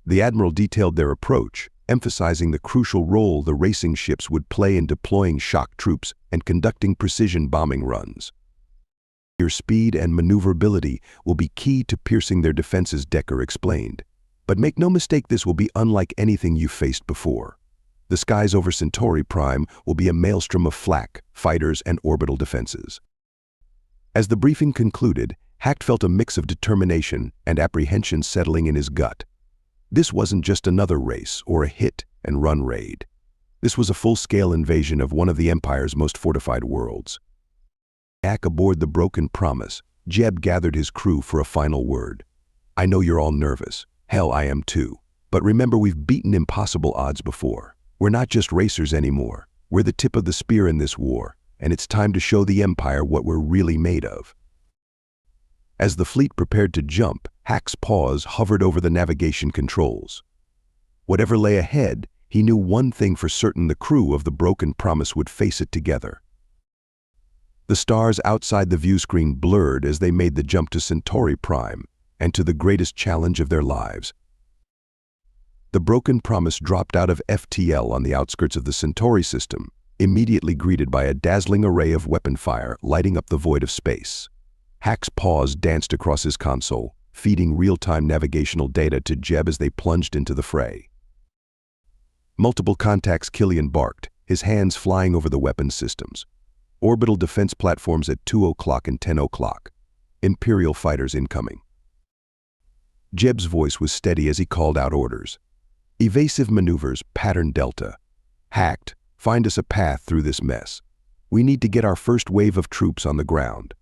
Speaker 1: The Admiral detailed their approach, emphasizing the crucial role the racing ships would play in deploying shock troops and conducting precision bombing runs. Your speed and maneuverability will be key to piercing their defenses, Decker explained. But make no mistake, this will be unlike anything you've faced before. The skies over Centauri Prime will be a maelstrom of flak, fighters, and orbital defenses. As the briefing concluded, Hack felt a mix of determination and apprehension settling in his gut. This wasn't just another race or a hit-and-run raid. This was a full-scale invasion of one of the Empire's most fortified worlds. Back aboard the Broken Promise, Jeb gathered his crew for a final word. "I know you're all nervous. Hell, I am too. But remember, we've beaten impossible odds before. We're not just racers anymore. We're the tip of the spear in this war, and it's time to show the Empire what we're really made of." As the fleet prepared to jump, Hack's paws hovered over the navigation controls. Whatever lay ahead, he knew one thing for certain: the crew of the Broken Promise would face it together. The stars outside the viewscreen blurred as they made the jump to Centauri Prime, and to the greatest challenge of their lives. The Broken Promise dropped out of FTL on the outskirts of the Centauri system, immediately greeted by a dazzling array of weapon fire lighting up the void of space. Hack's paws danced across his console, feeding real-time navigational data to Jeb as they plunged into the fray. "Multiple contacts," Killian barked, his hands flying over the weapons systems. "Orbital defense platforms at 2 o'clock and 10 o'clock. Imperial fighters incoming." Jeb's voice was steady as he called out orders. "Evasive maneuvers, pattern Delta. Hacked, find us a path through this mess. We need to get our first wave of troops on the ground."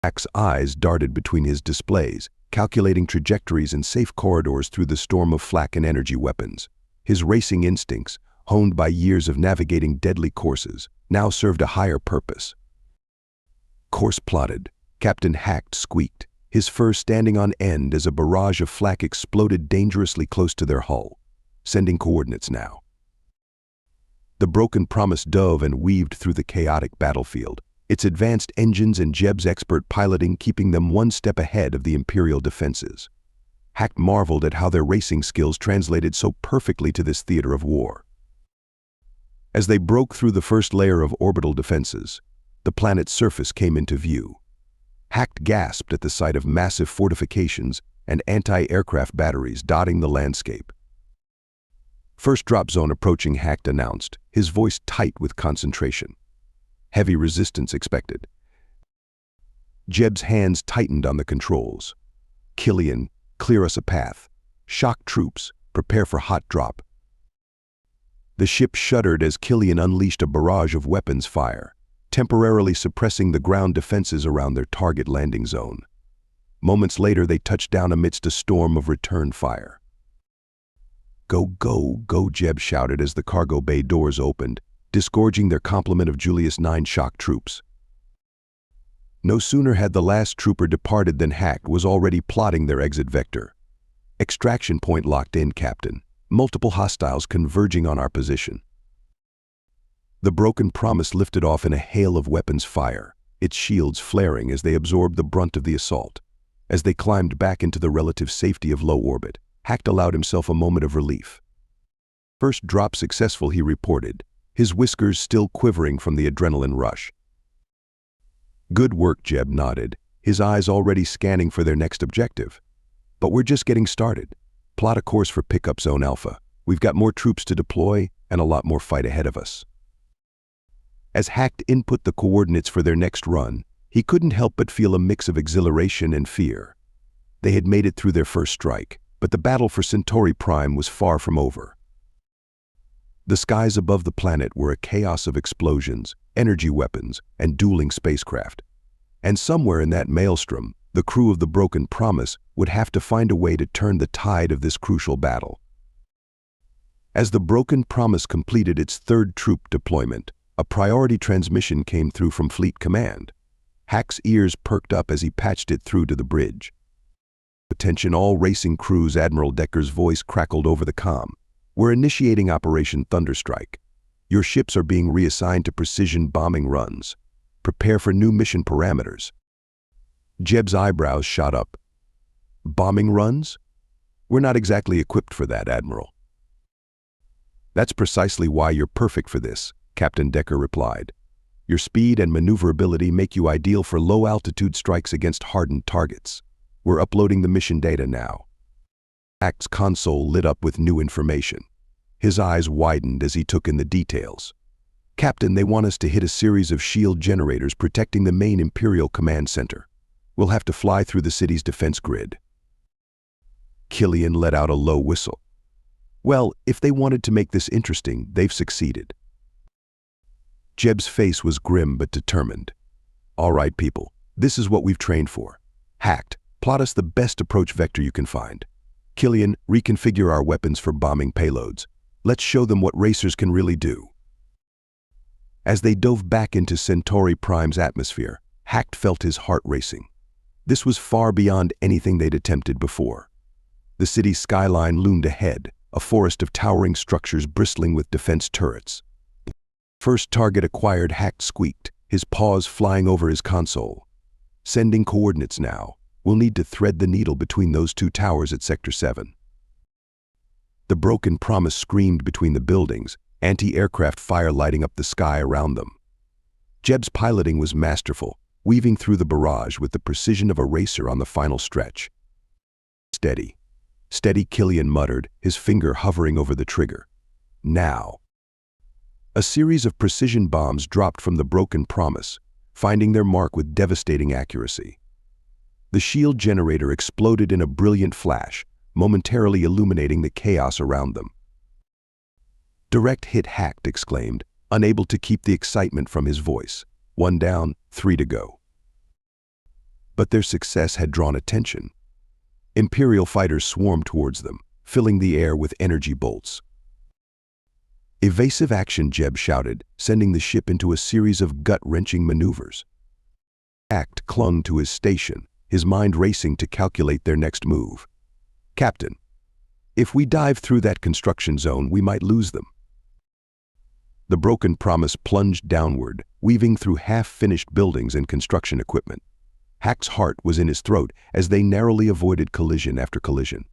Speaker 1: Hack's eyes darted between his displays, calculating trajectories and safe corridors through the storm of flak and energy weapons. His racing instincts, honed by years of navigating deadly courses, now served a higher purpose. "Course plotted," Captain Hacked squeaked, his fur standing on end as a barrage of flak exploded dangerously close to their hull. "Sending coordinates now." The Broken Promise dove and weaved through the chaotic battlefield, its advanced engines and Jeb's expert piloting keeping them one step ahead of the Imperial defenses. Hack marveled at how their racing skills translated so perfectly to this theater of war. As they broke through the first layer of orbital defenses, the planet's surface came into view. Hack gasped at the sight of massive fortifications and anti-aircraft batteries dotting the landscape. "First drop zone approaching," Hack announced, his voice tight with concentration. "Heavy resistance expected." Jeb's hands tightened on the controls. "Killian, clear us a path. Shock troops, prepare for hot drop." The ship shuddered as Killian unleashed a barrage of weapons fire, temporarily suppressing the ground defenses around their target landing zone. Moments later, they touched down amidst a storm of return fire. "Go, go, go," Jeb shouted as the cargo bay doors opened, disgorging their complement of Julius 9 shock troops. No sooner had the last trooper departed than Hack was already plotting their exit vector. "Extraction point locked in, Captain. Multiple hostiles converging on our position." The Broken Promise lifted off in a hail of weapons fire, its shields flaring as they absorbed the brunt of the assault. As they climbed back into the relative safety of low orbit, Hack allowed himself a moment of relief. "First drop successful," he reported, his whiskers still quivering from the adrenaline rush. "Good work," Jeb nodded, his eyes already scanning for their next objective. "But we're just getting started. Plot a course for Pickup Zone Alpha. We've got more troops to deploy and a lot more fight ahead of us." As Hacked input the coordinates for their next run, he couldn't help but feel a mix of exhilaration and fear. They had made it through their first strike, but the battle for Centauri Prime was far from over. The skies above the planet were a chaos of explosions, energy weapons, and dueling spacecraft. And somewhere in that maelstrom, the crew of the Broken Promise would have to find a way to turn the tide of this crucial battle. As the Broken Promise completed its third troop deployment, a priority transmission came through from Fleet Command. Hack's ears perked up as he patched it through to the bridge. "Attention all racing crews," Admiral Decker's voice crackled over the comm. "We're initiating Operation Thunderstrike. Your ships are being reassigned to precision bombing runs. Prepare for new mission parameters." Jeb's eyebrows shot up. "Bombing runs? We're not exactly equipped for that, Admiral." "That's precisely why you're perfect for this," Captain Decker replied. "Your speed and maneuverability make you ideal for low-altitude strikes against hardened targets. We're uploading the mission data now." Hack's console lit up with new information. His eyes widened as he took in the details. "Captain, they want us to hit a series of shield generators protecting the main Imperial command center. We'll have to fly through the city's defense grid. Killian let out a low whistle. Well, if they wanted to make this interesting, they've succeeded. Jeb's face was grim but determined. All right, people, this is what we've trained for. Hacked, plot us the best approach vector you can find. Killian, reconfigure our weapons for bombing payloads. Let's show them what racers can really do. As they dove back into Centauri Prime's atmosphere, Hacked felt his heart racing. This was far beyond anything they'd attempted before. The city's skyline loomed ahead, a forest of towering structures bristling with defense turrets. First target acquired, Hacked squeaked, his paws flying over his console. Sending coordinates now. We'll need to thread the needle between those two towers at Sector 7. The broken promise screamed between the buildings, anti-aircraft fire lighting up the sky around them. Jeb's piloting was masterful, weaving through the barrage with the precision of a racer on the final stretch. Steady. Steady, Killian muttered, his finger hovering over the trigger. Now. A series of precision bombs dropped from the broken promise, finding their mark with devastating accuracy. The shield generator exploded in a brilliant flash, momentarily illuminating the chaos around them. Direct hit, Hacked exclaimed, unable to keep the excitement from his voice. 1 down, 3 to go. But their success had drawn attention. Imperial fighters swarmed towards them, filling the air with energy bolts. Evasive action, Jeb shouted, sending the ship into a series of gut-wrenching maneuvers. Hacked clung to his station, his mind racing to calculate their next move. Captain, if we dive through that construction zone, we might lose them. The broken promise plunged downward, weaving through half-finished buildings and construction equipment. Hack's heart was in his throat as they narrowly avoided collision after collision.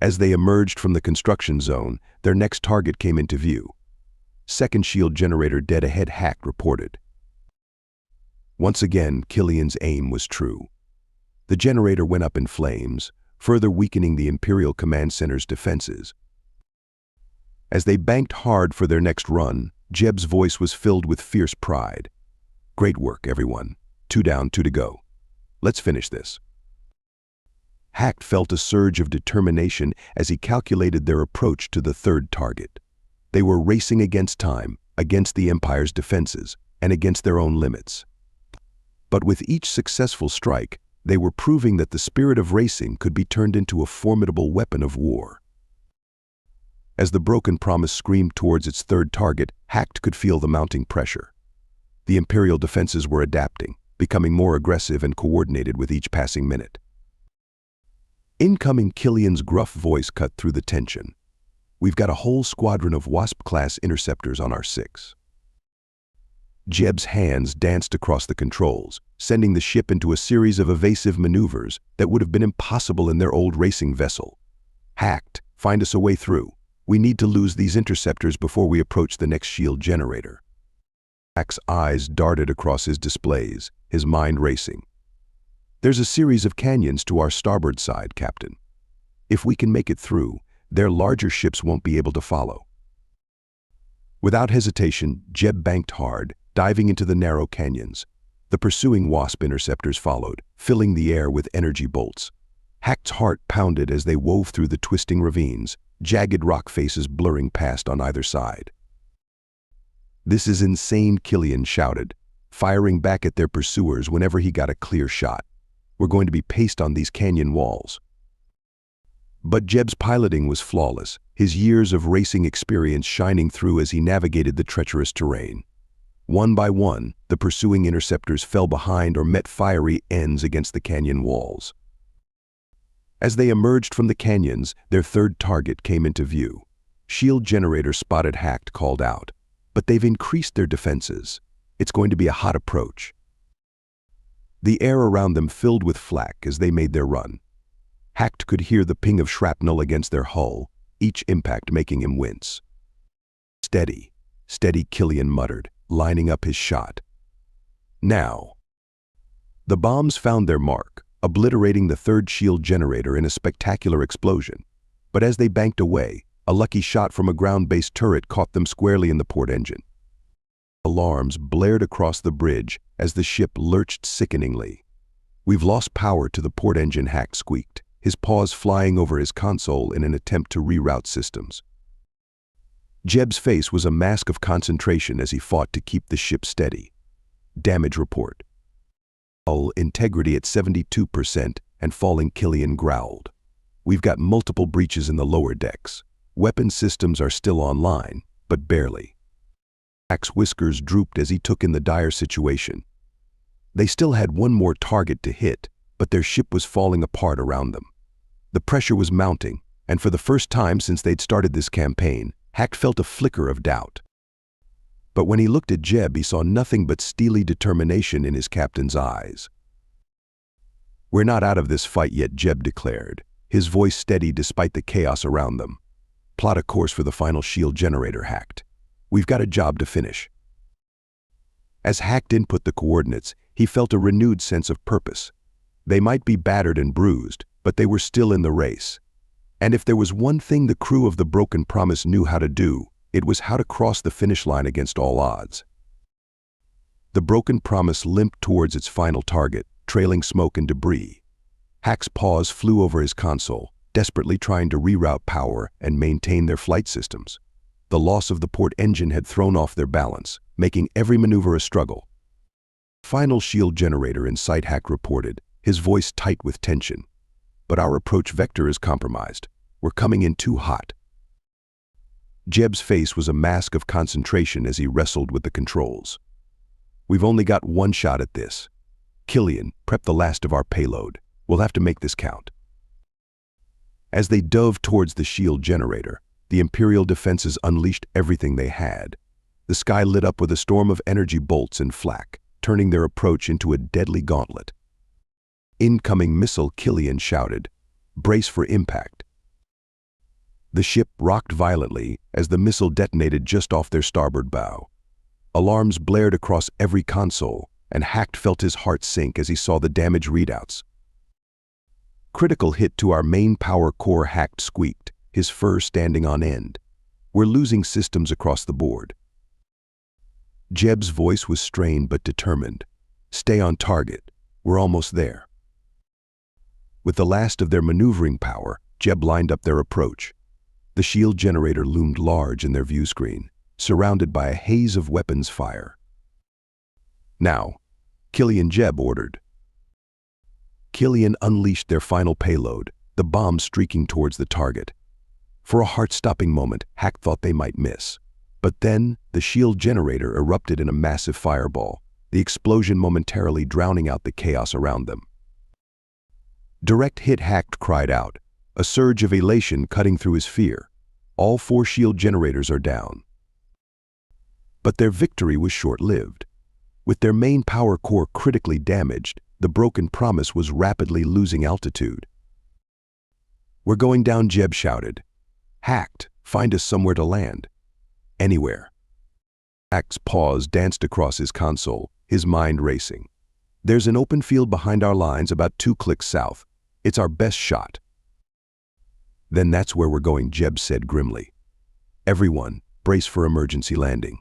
Speaker 1: As they emerged from the construction zone, their next target came into view. Second shield generator dead ahead, Hacked reported. Once again, Killian's aim was true. The generator went up in flames, further weakening the Imperial Command Center's defenses. As they banked hard for their next run, Jeb's voice was filled with fierce pride. Great work, everyone. 2 down, 2 to go. Let's finish this. Hacked felt a surge of determination as he calculated their approach to the third target. They were racing against time, against the Empire's defenses, and against their own limits. But with each successful strike, they were proving that the spirit of racing could be turned into a formidable weapon of war. As the broken promise screamed towards its third target, Hacked could feel the mounting pressure. The Imperial defenses were adapting, becoming more aggressive and coordinated with each passing minute. Incoming, Killian's gruff voice cut through the tension. We've got a whole squadron of Wasp-class interceptors on our 6. Jeb's hands danced across the controls, sending the ship into a series of evasive maneuvers that would have been impossible in their old racing vessel. Hacked, find us a way through. We need to lose these interceptors before we approach the next shield generator. Hack's eyes darted across his displays, his mind racing. There's a series of canyons to our starboard side, Captain. If we can make it through, their larger ships won't be able to follow. Without hesitation, Jeb banked hard, diving into the narrow canyons. The pursuing Wasp interceptors followed, filling the air with energy bolts. Hacked's heart pounded as they wove through the twisting ravines, jagged rock faces blurring past on either side. This is insane, Killian shouted, firing back at their pursuers whenever he got a clear shot. We're going to be paced on these canyon walls. But Jeb's piloting was flawless, his years of racing experience shining through as he navigated the treacherous terrain. One by one, the pursuing interceptors fell behind or met fiery ends against the canyon walls. As they emerged from the canyons, their third target came into view. Shield generator spotted, Hacked called out. But they've increased their defenses. It's going to be a hot approach. The air around them filled with flak as they made their run. Hacked could hear the ping of shrapnel against their hull, each impact making him wince. Steady, steady, Killian muttered, lining up his shot. Now. The bombs found their mark, obliterating the third shield generator in a spectacular explosion. But as they banked away, a lucky shot from a ground-based turret caught them squarely in the port engine. Alarms blared across the bridge as the ship lurched sickeningly. "We've lost power to the port engine," Hack squeaked, his paws flying over his console in an attempt to reroute systems. Jeb's face was a mask of concentration as he fought to keep the ship steady. Damage report. Hull integrity at 72% and falling. Killian growled. "We've got multiple breaches in the lower decks. Weapon systems are still online, but barely." Hack's whiskers drooped as he took in the dire situation. They still had one more target to hit, but their ship was falling apart around them. The pressure was mounting, and for the first time since they'd started this campaign, Hack felt a flicker of doubt. But when he looked at Jeb, he saw nothing but steely determination in his captain's eyes. "We're not out of this fight yet," Jeb declared, his voice steady despite the chaos around them. "Plot a course for the final shield generator, Hack. We've got a job to finish." As Hack input the coordinates, he felt a renewed sense of purpose. They might be battered and bruised, but they were still in the race. And if there was one thing the crew of the Broken Promise knew how to do, it was how to cross the finish line against all odds. The Broken Promise limped towards its final target, trailing smoke and debris. Hack's paws flew over his console, desperately trying to reroute power and maintain their flight systems. The loss of the port engine had thrown off their balance, making every maneuver a struggle. "Final shield generator in sight," Hack reported, his voice tight with tension. "But our approach vector is compromised. We're coming in too hot." Jeb's face was a mask of concentration as he wrestled with the controls. "We've only got one shot at this. Killian, prep the last of our payload. We'll have to make this count." As they dove towards the shield generator, the Imperial defenses unleashed everything they had. The sky lit up with a storm of energy bolts and flak, turning their approach into a deadly gauntlet. "Incoming missile," Killian shouted. "Brace for impact." The ship rocked violently as the missile detonated just off their starboard bow. Alarms blared across every console, and Hack felt his heart sink as he saw the damage readouts. "Critical hit to our main power core," Hack squeaked, his fur standing on end. "We're losing systems across the board." Jeb's voice was strained but determined. "Stay on target. We're almost there." With the last of their maneuvering power, Jeb lined up their approach. The shield generator loomed large in their view screen, surrounded by a haze of weapons fire. "Now," Killian Jeb ordered. Killian unleashed their final payload, the bomb streaking towards the target. For a heart-stopping moment, Hack thought they might miss. But then, the shield generator erupted in a massive fireball, the explosion momentarily drowning out the chaos around them. "Direct hit," Hack cried out, a surge of elation cutting through his fear. "All 4 shield generators are down." But their victory was short-lived. With their main power core critically damaged, the Broken Promise was rapidly losing altitude. "We're going down," Jeb shouted. "Hack, find us somewhere to land." "Anywhere." Hack's paws danced across his console, his mind racing. "There's an open field behind our lines about 2 clicks south. It's our best shot." "Then that's where we're going," Jeb said grimly. "Everyone, brace for emergency landing."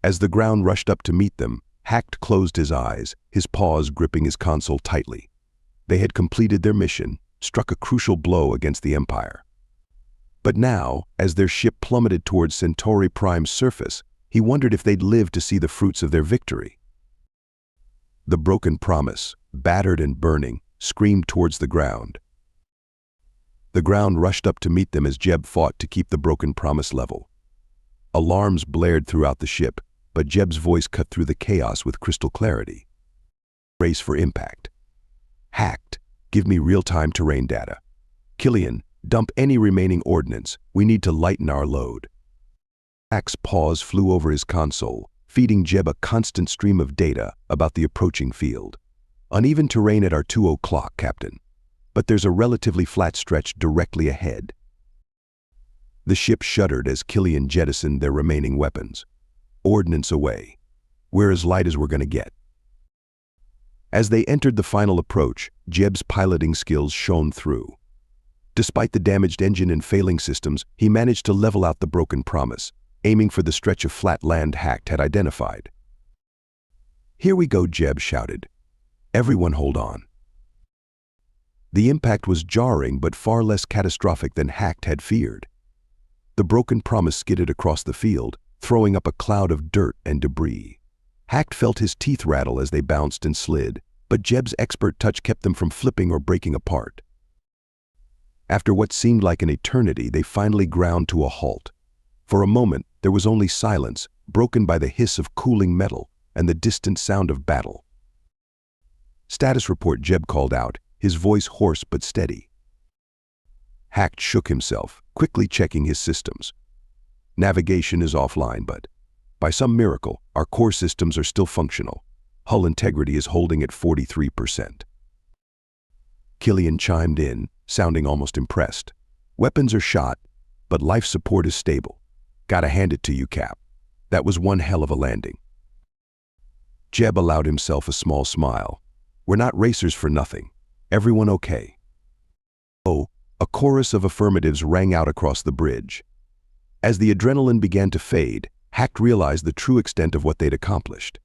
Speaker 1: As the ground rushed up to meet them, Hack closed his eyes, his paws gripping his console tightly. They had completed their mission, struck a crucial blow against the Empire. But now, as their ship plummeted towards Centauri Prime's surface, he wondered if they'd live to see the fruits of their victory. The Broken Promise, battered and burning, screamed towards the ground. The ground rushed up to meet them as Jeb fought to keep the Broken Promise level. Alarms blared throughout the ship, but Jeb's voice cut through the chaos with crystal clarity. "Brace for impact. Hacked, give me real-time terrain data. Killian, dump any remaining ordnance. We need to lighten our load." Hack's paws flew over his console, feeding Jeb a constant stream of data about the approaching field. "Uneven terrain at our 2 o'clock, Captain. But there's a relatively flat stretch directly ahead." The ship shuddered as Killian jettisoned their remaining weapons. "Ordnance away. We're as light as we're going to get." As they entered the final approach, Jeb's piloting skills shone through. Despite the damaged engine and failing systems, he managed to level out the Broken Promise, aiming for the stretch of flat land Hack had identified. "Here we go," Jeb shouted. Everyone hold on. The impact was jarring but far less catastrophic than Hacked had feared. The broken promise skidded across the field, throwing up a cloud of dirt and debris. Hacked felt his teeth rattle as they bounced and slid, but Jeb's expert touch kept them from flipping or breaking apart. After what seemed like an eternity, they finally ground to a halt. For a moment, there was only silence, broken by the hiss of cooling metal and the distant sound of battle. "Status report," Jeb called out, his voice hoarse but steady. Hacked shook himself, quickly checking his systems. "Navigation is offline, but by some miracle, our core systems are still functional. Hull integrity is holding at 43%. Killian chimed in, sounding almost impressed. "Weapons are shot, but life support is stable. Gotta hand it to you, Cap. That was one hell of a landing." Jeb allowed himself a small smile. "We're not racers for nothing. Everyone okay?" "Oh," a chorus of affirmatives rang out across the bridge. As the adrenaline began to fade, Hacked realized the true extent of what they'd accomplished.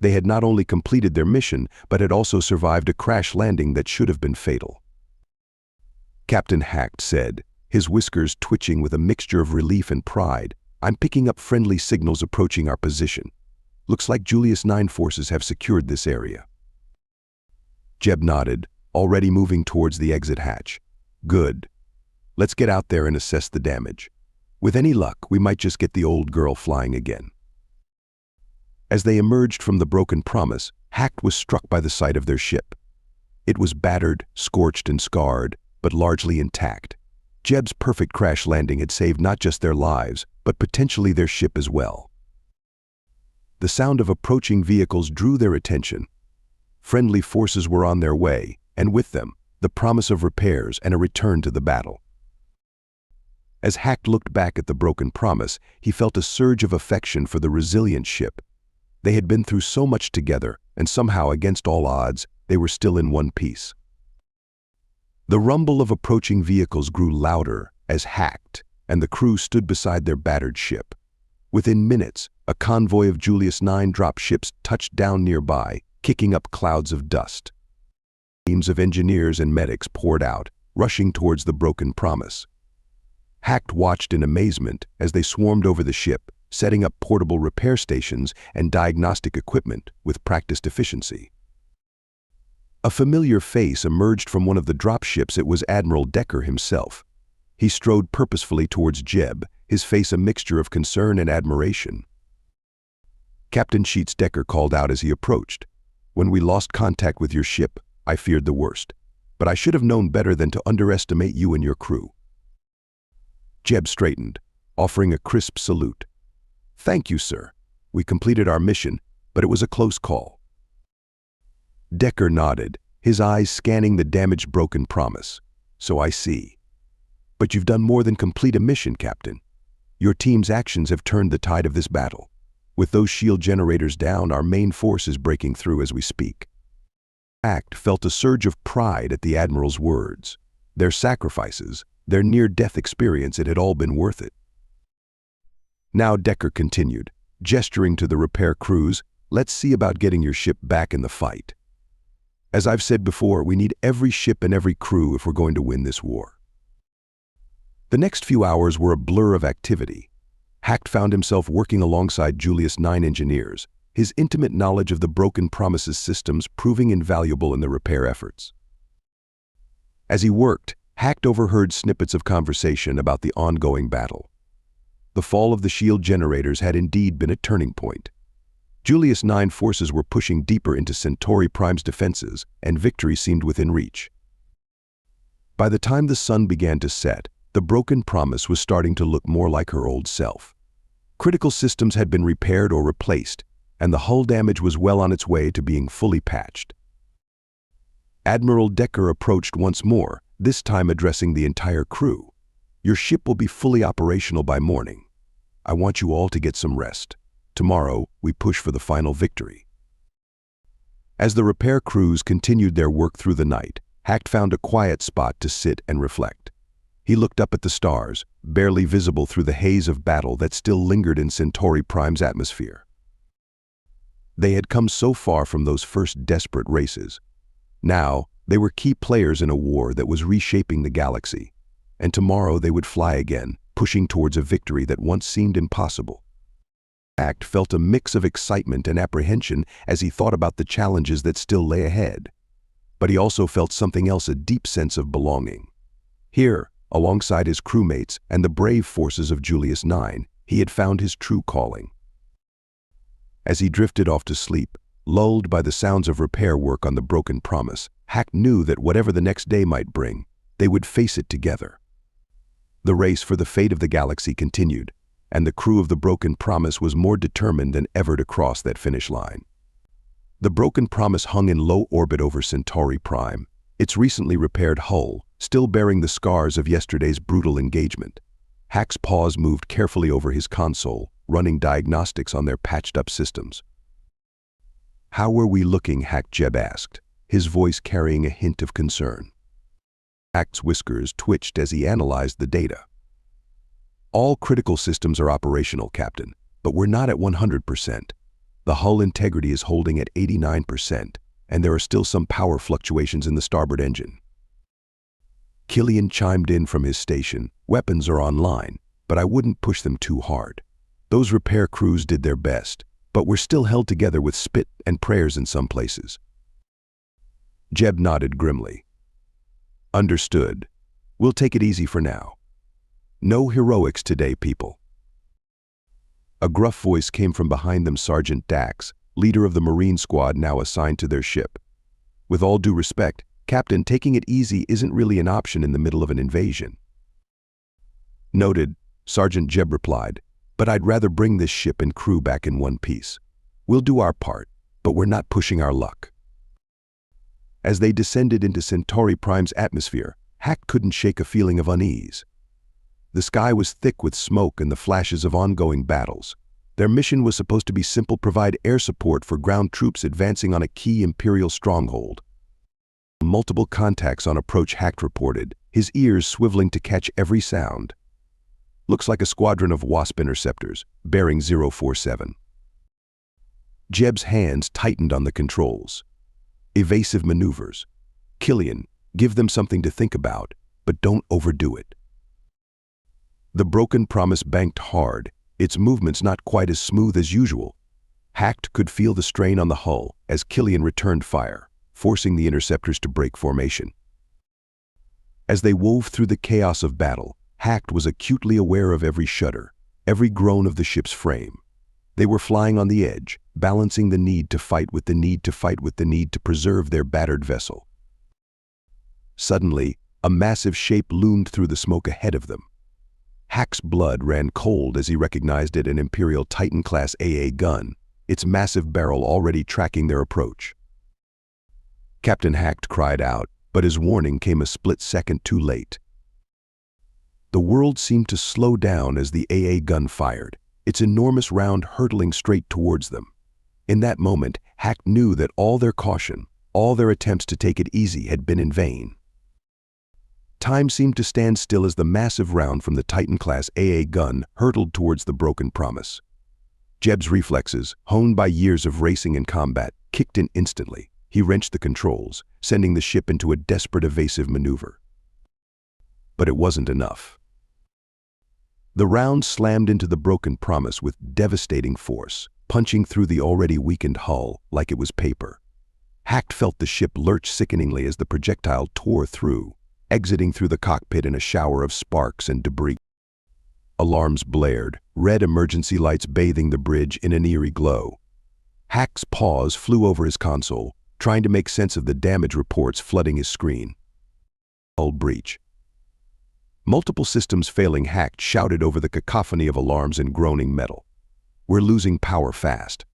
Speaker 1: They had not only completed their mission, but had also survived a crash landing that should have been fatal. Captain Hacked said, his whiskers twitching with a mixture of relief and pride, "I'm picking up friendly signals approaching our position. Looks like Julius 9 forces have secured this area." Jeb nodded, already moving towards the exit hatch. "Good. Let's get out there and assess the damage. With any luck, we might just get the old girl flying again." As they emerged from the broken promise, Hacked was struck by the sight of their ship. It was battered, scorched, and scarred, but largely intact. Jeb's perfect crash landing had saved not just their lives, but potentially their ship as well. The sound of approaching vehicles drew their attention. Friendly forces were on their way, and with them, the promise of repairs and a return to the battle. As Hacked looked back at the broken promise, he felt a surge of affection for the resilient ship. They had been through so much together, and somehow, against all odds, they were still in one piece. The rumble of approaching vehicles grew louder as Hacked and the crew stood beside their battered ship. Within minutes, a convoy of Julius 9 drop ships touched down nearby, kicking up clouds of dust. Teams of engineers and medics poured out, rushing towards the broken promise. Hacked watched in amazement as they swarmed over the ship, setting up portable repair stations and diagnostic equipment with practiced efficiency. A familiar face emerged from one of the dropships. It was Admiral Decker himself. He strode purposefully towards Jeb, his face a mixture of concern and admiration. "Captain Sheets," Decker called out as he approached. "When we lost contact with your ship, I feared the worst, but I should have known better than to underestimate you and your crew." Jeb straightened, offering a crisp salute. "Thank you, sir. We completed our mission, but it was a close call." Decker nodded, his eyes scanning the damaged broken promise. "So I see. But you've done more than complete a mission, Captain. Your team's actions have turned the tide of this battle. With those shield generators down, our main force is breaking through as we speak." Hacked felt a surge of pride at the Admiral's words. Their sacrifices, their near-death experience, it had all been worth it. "Now," Decker continued, gesturing to the repair crews, "let's see about getting your ship back in the fight. As I've said before, we need every ship and every crew if we're going to win this war." The next few hours were a blur of activity. Hacked found himself working alongside Julius 9 engineers, his intimate knowledge of the broken promises systems proving invaluable in the repair efforts. As he worked, Hacked overheard snippets of conversation about the ongoing battle. The fall of the shield generators had indeed been a turning point. Julius 9 forces were pushing deeper into Centauri Prime's defenses, and victory seemed within reach. By the time the sun began to set, the broken promise was starting to look more like her old self. Critical systems had been repaired or replaced, and the hull damage was well on its way to being fully patched. Admiral Decker approached once more, this time addressing the entire crew. "Your ship will be fully operational by morning. I want you all to get some rest. Tomorrow, we push for the final victory." As the repair crews continued their work through the night, Hacked found a quiet spot to sit and reflect. He looked up at the stars, barely visible through the haze of battle that still lingered in Centauri Prime's atmosphere. They had come so far from those first desperate races. Now, they were key players in a war that was reshaping the galaxy. And tomorrow they would fly again, pushing towards a victory that once seemed impossible. Hack felt a mix of excitement and apprehension as he thought about the challenges that still lay ahead. But he also felt something else, a deep sense of belonging. Here, alongside his crewmates and the brave forces of Julius 9, he had found his true calling. As he drifted off to sleep, lulled by the sounds of repair work on the Broken Promise, Hack knew that whatever the next day might bring, they would face it together. The race for the fate of the galaxy continued, and the crew of the Broken Promise was more determined than ever to cross that finish line. The Broken Promise hung in low orbit over Centauri Prime, its recently repaired hull still bearing the scars of yesterday's brutal engagement. Hack's paws moved carefully over his console, running diagnostics on their patched-up systems. "How were we looking?" Jeb asked, his voice carrying a hint of concern. Hack's whiskers twitched as he analyzed the data. "All critical systems are operational, Captain, but we're not at 100%. The hull integrity is holding at 89%, and there are still some power fluctuations in the starboard engine." Killian chimed in from his station. "Weapons are online, but I wouldn't push them too hard. Those repair crews did their best, but we're still held together with spit and prayers in some places." Jeb nodded grimly. "Understood. We'll take it easy for now. No heroics today, people." A gruff voice came from behind them, Sergeant Dax, leader of the Marine squad now assigned to their ship. "With all due respect, Captain, taking it easy isn't really an option in the middle of an invasion." "Noted," Sergeant Jeb replied, "but I'd rather bring this ship and crew back in one piece. We'll do our part, but we're not pushing our luck." As they descended into Centauri Prime's atmosphere, Hack couldn't shake a feeling of unease. The sky was thick with smoke and the flashes of ongoing battles. Their mission was supposed to be simple: provide air support for ground troops advancing on a key Imperial stronghold. Multiple contacts on approach, Hack reported, his ears swiveling to catch every sound. "Looks like a squadron of WASP interceptors, bearing 047. Jeb's hands tightened on the controls. "Evasive maneuvers. Killian, give them something to think about, but don't overdo it." The Broken Promise banked hard, its movements not quite as smooth as usual. Hack could feel the strain on the hull as Killian returned fire, forcing the interceptors to break formation. As they wove through the chaos of battle, Hack was acutely aware of every shudder, every groan of the ship's frame. They were flying on the edge, balancing the need to fight with the need to fight with the need to preserve their battered vessel. Suddenly, a massive shape loomed through the smoke ahead of them. Hack's blood ran cold as he recognized it, an Imperial Titan-class AA gun, its massive barrel already tracking their approach. Captain Hack cried out, but his warning came a split second too late. The world seemed to slow down as the AA gun fired, its enormous round hurtling straight towards them. In that moment, Hack knew that all their caution, all their attempts to take it easy had been in vain. Time seemed to stand still as the massive round from the Titan-class AA gun hurtled towards the Broken Promise. Jeb's reflexes, honed by years of racing and combat, kicked in instantly. He wrenched the controls, sending the ship into a desperate evasive maneuver. But it wasn't enough. The round slammed into the Broken Promise with devastating force, punching through the already weakened hull like it was paper. Hack felt the ship lurch sickeningly as the projectile tore through, exiting through the cockpit in a shower of sparks and debris. Alarms blared, red emergency lights bathing the bridge in an eerie glow. Hack's paws flew over his console, trying to make sense of the damage reports flooding his screen. Hull breach. Multiple systems failing. Hack shouted over the cacophony of alarms and groaning metal. "We're losing power fast."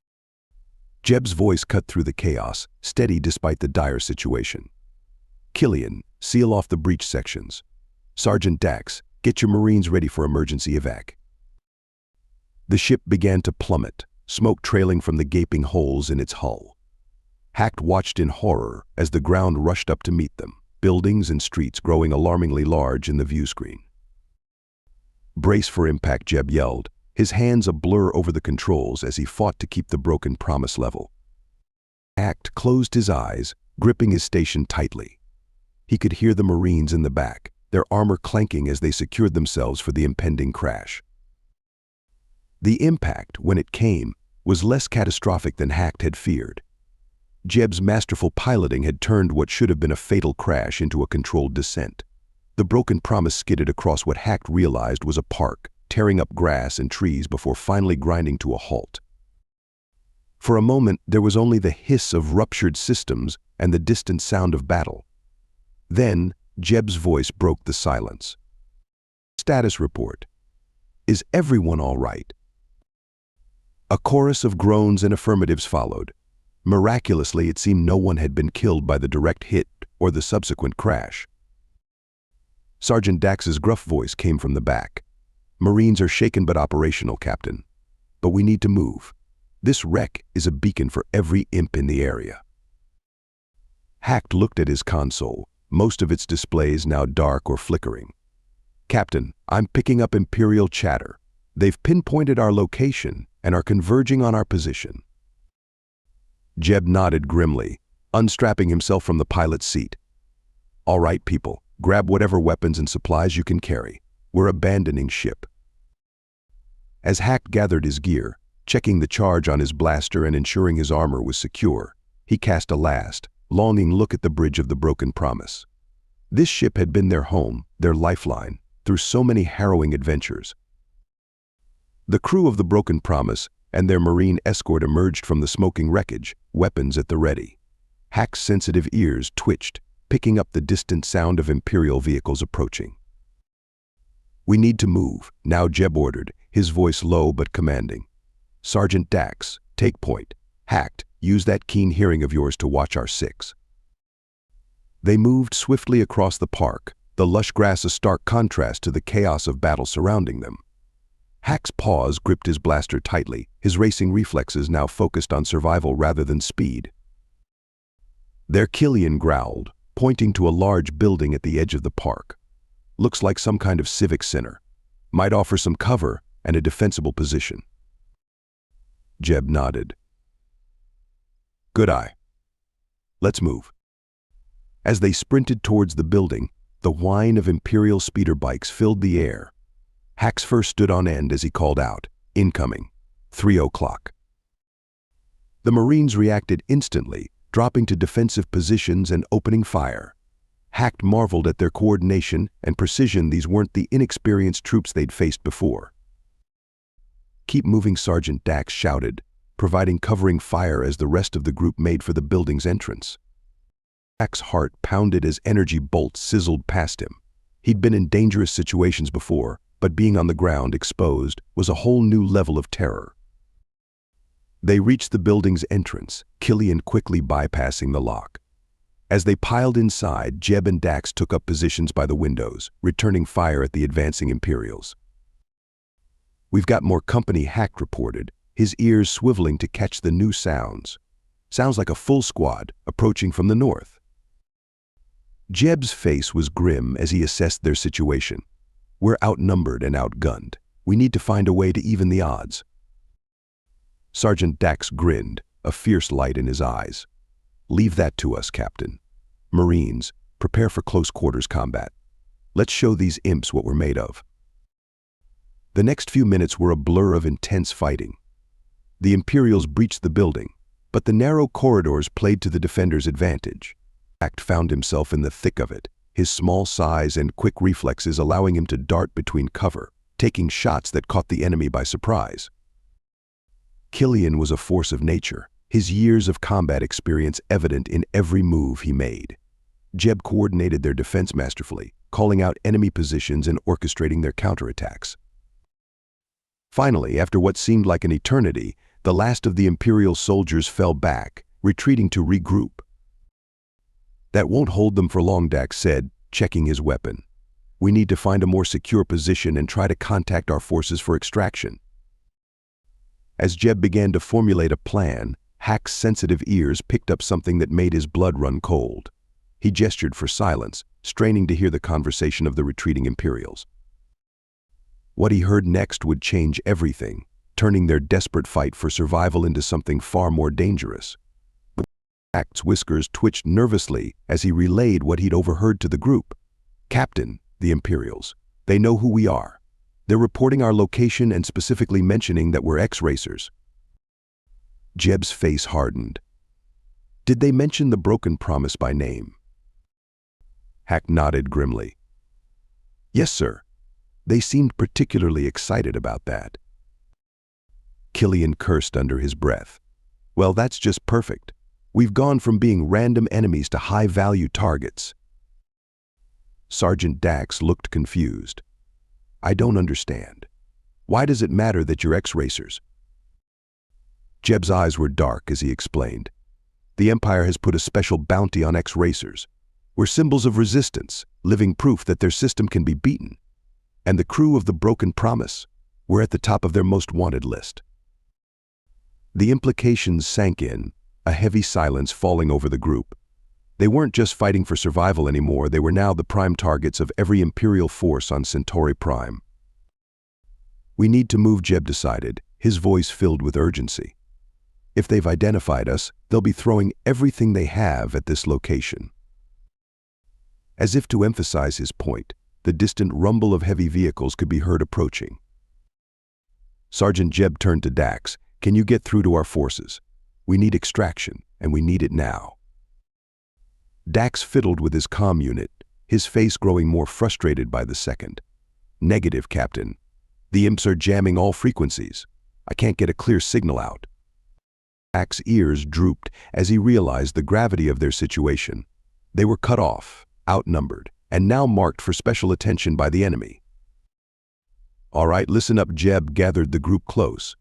Speaker 1: Jeb's voice cut through the chaos, steady despite the dire situation. "Killian, seal off the breach sections. Sergeant Dax, get your Marines ready for emergency evac." The ship began to plummet, smoke trailing from the gaping holes in its hull. Hack watched in horror as the ground rushed up to meet them, buildings and streets growing alarmingly large in the view screen. "Brace for impact," Jeb yelled, his hands a blur over the controls as he fought to keep the broken promise level. Hack closed his eyes, gripping his station tightly. He could hear the Marines in the back, their armor clanking as they secured themselves for the impending crash. The impact, when it came, was less catastrophic than Hack had feared. Jeb's masterful piloting had turned what should have been a fatal crash into a controlled descent. The broken promise skidded across what Hack realized was a park, tearing up grass and trees before finally grinding to a halt. For a moment, there was only the hiss of ruptured systems and the distant sound of battle. Then, Jeb's voice broke the silence. Status report. Is everyone all right? A chorus of groans and affirmatives followed. Miraculously, it seemed no one had been killed by the direct hit or the subsequent crash. Sergeant Dax's gruff voice came from the back. Marines are shaken but operational, Captain. But we need to move. This wreck is a beacon for every imp in the area. Hack looked at his console, most of its displays now dark or flickering. Captain, I'm picking up Imperial chatter. They've pinpointed our location and are converging on our position. Jeb nodded grimly, unstrapping himself from the pilot's seat. All right, people, grab whatever weapons and supplies you can carry. We're abandoning ship. As Hack gathered his gear, checking the charge on his blaster and ensuring his armor was secure, he cast a last, longing look at the bridge of the broken promise. This ship had been their home, their lifeline, through so many harrowing adventures. The crew of the broken promise and their Marine escort emerged from the smoking wreckage, weapons at the ready. Hack's sensitive ears twitched, picking up the distant sound of Imperial vehicles approaching. We need to move, now Jeb ordered, his voice low but commanding. Sergeant Dax, take point. Hacked, use that keen hearing of yours to watch our six. They moved swiftly across the park, the lush grass a stark contrast to the chaos of battle surrounding them. Hack's paws gripped his blaster tightly, his racing reflexes now focused on survival rather than speed. There Killian growled, pointing to a large building at the edge of the park. Looks like some kind of civic center. Might offer some cover and a defensible position. Jeb nodded. Good eye. Let's move. As they sprinted towards the building, the whine of Imperial speeder bikes filled the air. Hack's fur stood on end as he called out, incoming, 3 o'clock. The Marines reacted instantly, dropping to defensive positions and opening fire. Hack marveled at their coordination and precision. These weren't the inexperienced troops they'd faced before. Keep moving, Sergeant Dax shouted, providing covering fire as the rest of the group made for the building's entrance. Hack's heart pounded as energy bolts sizzled past him. He'd been in dangerous situations before, but being on the ground exposed was a whole new level of terror. They reached the building's entrance, Killian quickly bypassing the lock. As they piled inside, Jeb and Dax took up positions by the windows, returning fire at the advancing Imperials. We've got more company, Hack reported, his ears swiveling to catch the new sounds. Sounds like a full squad approaching from the north. Jeb's face was grim as he assessed their situation. We're outnumbered and outgunned. We need to find a way to even the odds. Sergeant Dax grinned, a fierce light in his eyes. Leave that to us, Captain. Marines, prepare for close quarters combat. Let's show these imps what we're made of. The next few minutes were a blur of intense fighting. The Imperials breached the building, but the narrow corridors played to the defenders' advantage. Hack found himself in the thick of it, his small size and quick reflexes allowing him to dart between cover, taking shots that caught the enemy by surprise. Killian was a force of nature, his years of combat experience evident in every move he made. Jeb coordinated their defense masterfully, calling out enemy positions and orchestrating their counterattacks. Finally, after what seemed like an eternity, the last of the Imperial soldiers fell back, retreating to regroup. That won't hold them for long, Dax said, checking his weapon. We need to find a more secure position and try to contact our forces for extraction. As Jeb began to formulate a plan, Hack's sensitive ears picked up something that made his blood run cold. He gestured for silence, straining to hear the conversation of the retreating Imperials. What he heard next would change everything, turning their desperate fight for survival into something far more dangerous. Jack's whiskers twitched nervously as he relayed what he'd overheard to the group. "Captain, the Imperials. They know who we are. They're reporting our location and specifically mentioning that we're X-racers." Jeb's face hardened. "Did they mention the broken promise by name?" Hack nodded grimly. "Yes, sir. They seemed particularly excited about that." Killian cursed under his breath. "Well, that's just perfect. We've gone from being random enemies to high-value targets." Sergeant Dax looked confused. "I don't understand. Why does it matter that you're X-racers?" Jeb's eyes were dark as he explained. "The Empire has put a special bounty on X-racers. We're symbols of resistance, living proof that their system can be beaten. And the crew of the Broken Promise, we're at the top of their most wanted list." The implications sank in, a heavy silence falling over the group. They weren't just fighting for survival anymore, they were now the prime targets of every Imperial force on Centauri Prime. "We need to move," Jeb decided, his voice filled with urgency. "If they've identified us, they'll be throwing everything they have at this location." As if to emphasize his point, the distant rumble of heavy vehicles could be heard approaching. Sergeant Jeb turned to Dax. "Can you get through to our forces? We need extraction, and we need it now." Dax fiddled with his comm unit, his face growing more frustrated by the second. "Negative, Captain. The imps are jamming all frequencies. I can't get a clear signal out." Dax's ears drooped as he realized the gravity of their situation. They were cut off, outnumbered, and now marked for special attention by the enemy. "All right, listen up," Jeb gathered the group close.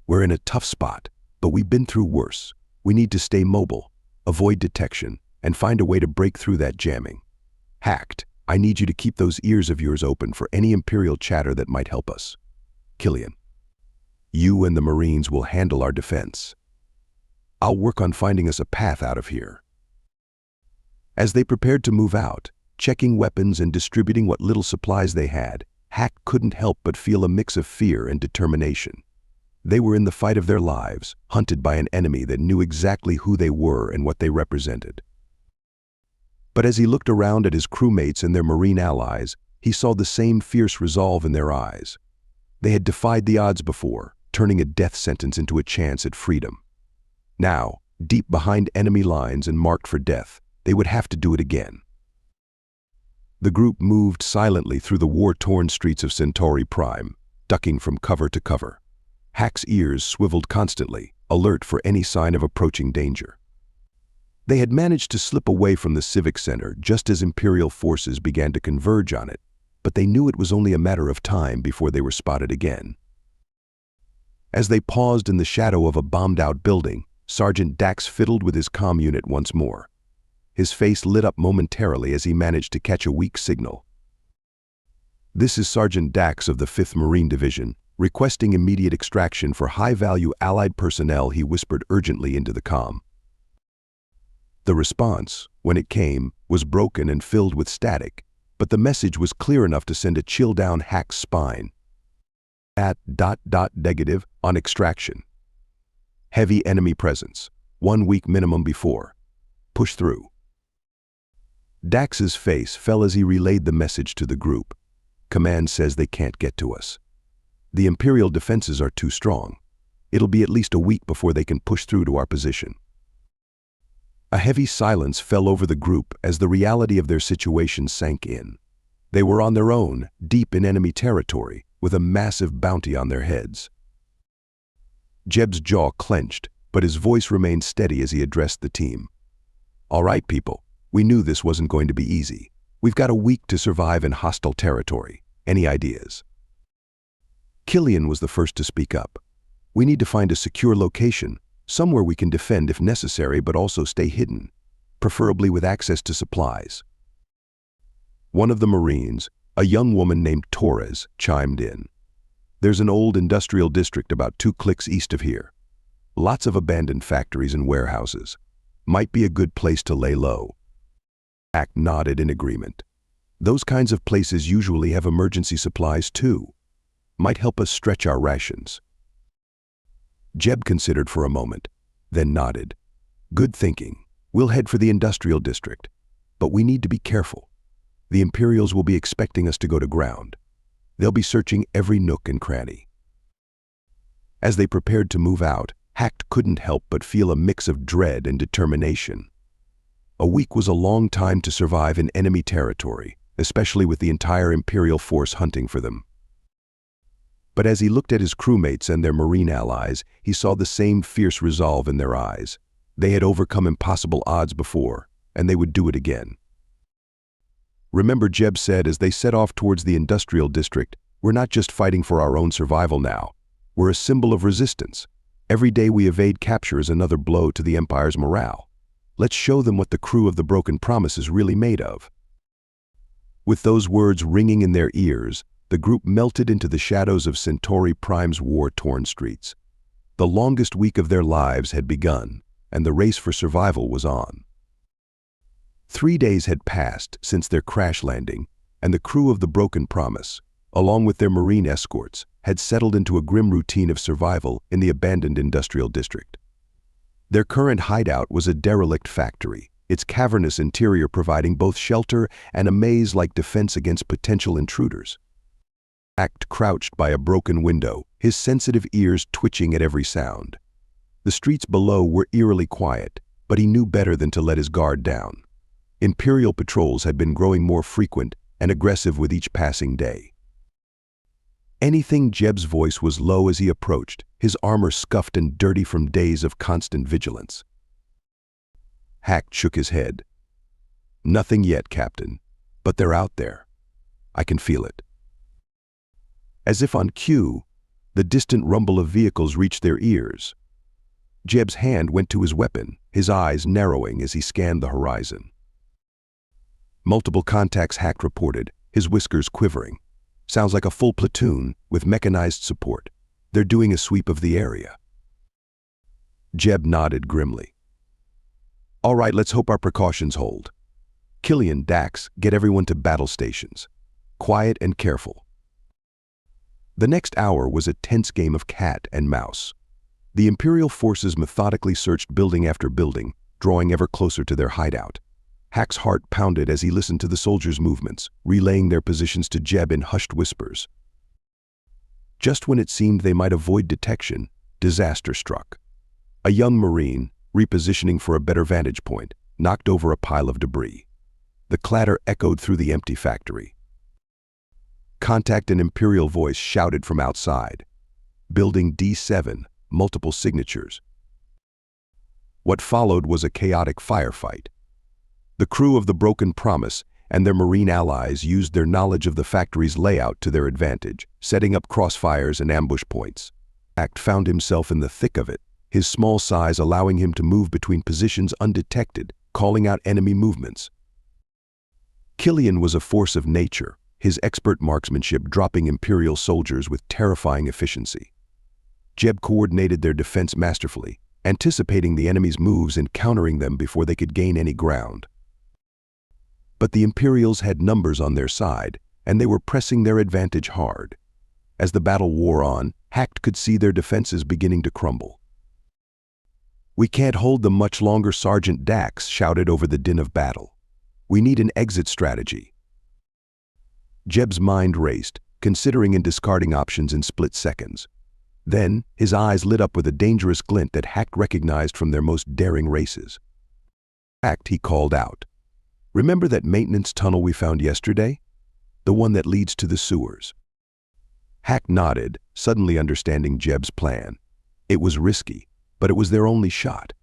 Speaker 1: "We're in a tough spot, but we've been through worse. We need to stay mobile, avoid detection, and find a way to break through that jamming. Hacked, I need you to keep those ears of yours open for any Imperial chatter that might help us. Killian, you and the Marines will handle our defense. I'll work on finding us a path out of here." As they prepared to move out, checking weapons and distributing what little supplies they had, Hack couldn't help but feel a mix of fear and determination. They were in the fight of their lives, hunted by an enemy that knew exactly who they were and what they represented. But as he looked around at his crewmates and their Marine allies, he saw the same fierce resolve in their eyes. They had defied the odds before, turning a death sentence into a chance at freedom. Now, deep behind enemy lines and marked for death, they would have to do it again. The group moved silently through the war-torn streets of Centauri Prime, ducking from cover to cover. Hack's ears swiveled constantly, alert for any sign of approaching danger. They had managed to slip away from the Civic Center just as Imperial forces began to converge on it, but they knew it was only a matter of time before they were spotted again. As they paused in the shadow of a bombed-out building, Sergeant Dax fiddled with his comm unit once more. His face lit up momentarily as he managed to catch a weak signal. "This is Sergeant Dax of the 5th Marine Division, requesting immediate extraction for high-value Allied personnel," he whispered urgently into the comm. The response, when it came, was broken and filled with static, but the message was clear enough to send a chill down Hack's spine. Negative on extraction. Heavy enemy presence. 1 week minimum before. Push through. Dax's face fell as he relayed the message to the group. "Command says they can't get to us. The Imperial defenses are too strong. It'll be at least a week before they can push through to our position." A heavy silence fell over the group as the reality of their situation sank in. They were on their own, deep in enemy territory, with a massive bounty on their heads. Jeb's jaw clenched, but his voice remained steady as he addressed the team. "All right, people, we knew this wasn't going to be easy. We've got a week to survive in hostile territory. Any ideas?" Killian was the first to speak up. "We need to find a secure location, somewhere we can defend if necessary but also stay hidden, preferably with access to supplies." One of the Marines, a young woman named Torres, chimed in. "There's an old industrial district about 2 clicks east of here. Lots of abandoned factories and warehouses. Might be a good place to lay low." Hack nodded in agreement. "Those kinds of places usually have emergency supplies too. might help us stretch our rations. Jeb considered for a moment, then nodded. Good thinking. We'll head for the industrial district. But we need to be careful. The Imperials will be expecting us to go to ground. They'll be searching every nook and cranny. As they prepared to move out, Hacked couldn't help but feel a mix of dread and determination. A week was a long time to survive in enemy territory, especially with the entire Imperial force hunting for them. But as he looked at his crewmates and their Marine allies, he saw the same fierce resolve in their eyes. They had overcome impossible odds before, and they would do it again. Remember, Jeb said as they set off towards the industrial district, we're not just fighting for our own survival now. We're a symbol of resistance. Every day we evade capture is another blow to the Empire's morale. Let's show them what the crew of the Broken Promise is really made of. With those words ringing in their ears, the group melted into the shadows of Centauri Prime's war-torn streets. The longest week of their lives had begun, and the race for survival was on. 3 days had passed since their crash landing, and the crew of the Broken Promise, along with their Marine escorts, had settled into a grim routine of survival in the abandoned industrial district. Their current hideout was a derelict factory, its cavernous interior providing both shelter and a maze-like defense against potential intruders. Hacked crouched by a broken window, his sensitive ears twitching at every sound. The streets below were eerily quiet, but he knew better than to let his guard down. Imperial patrols had been growing more frequent and aggressive with each passing day. Jeb's voice was low as he approached, his armor scuffed and dirty from days of constant vigilance. Hacked shook his head. Nothing yet, Captain, but they're out there. I can feel it. As if on cue, the distant rumble of vehicles reached their ears. Jeb's hand went to his weapon, his eyes narrowing as he scanned the horizon. Multiple contacts, Hacked reported, his whiskers quivering. Sounds like a full platoon with mechanized support. They're doing a sweep of the area. Jeb nodded grimly. All right, let's hope our precautions hold. Killian, Dax, get everyone to battle stations. Quiet and careful. The next hour was a tense game of cat and mouse. The Imperial forces methodically searched building after building, drawing ever closer to their hideout. Hack's heart pounded as he listened to the soldiers' movements, relaying their positions to Jeb in hushed whispers. Just when it seemed they might avoid detection, disaster struck. A young Marine, repositioning for a better vantage point, knocked over a pile of debris. The clatter echoed through the empty factory. Contact, an Imperial voice shouted from outside. Building D7, multiple signatures. What followed was a chaotic firefight. The crew of the Broken Promise and their Marine allies used their knowledge of the factory's layout to their advantage, setting up crossfires and ambush points. Hacked found himself in the thick of it, his small size allowing him to move between positions undetected, calling out enemy movements. Killian was a force of nature, his expert marksmanship dropping Imperial soldiers with terrifying efficiency. Jeb coordinated their defense masterfully, anticipating the enemy's moves and countering them before they could gain any ground. But the Imperials had numbers on their side, and they were pressing their advantage hard. As the battle wore on, Hacked could see their defenses beginning to crumble. We can't hold them much longer, Sergeant Dax shouted over the din of battle. We need an exit strategy. Jeb's mind raced, considering and discarding options in split seconds. Then, his eyes lit up with a dangerous glint that Hacked recognized from their most daring races. Hacked, he called out. Remember that maintenance tunnel we found yesterday? The one that leads to the sewers. Hacked nodded, suddenly understanding Jeb's plan. It was risky, but it was their only shot.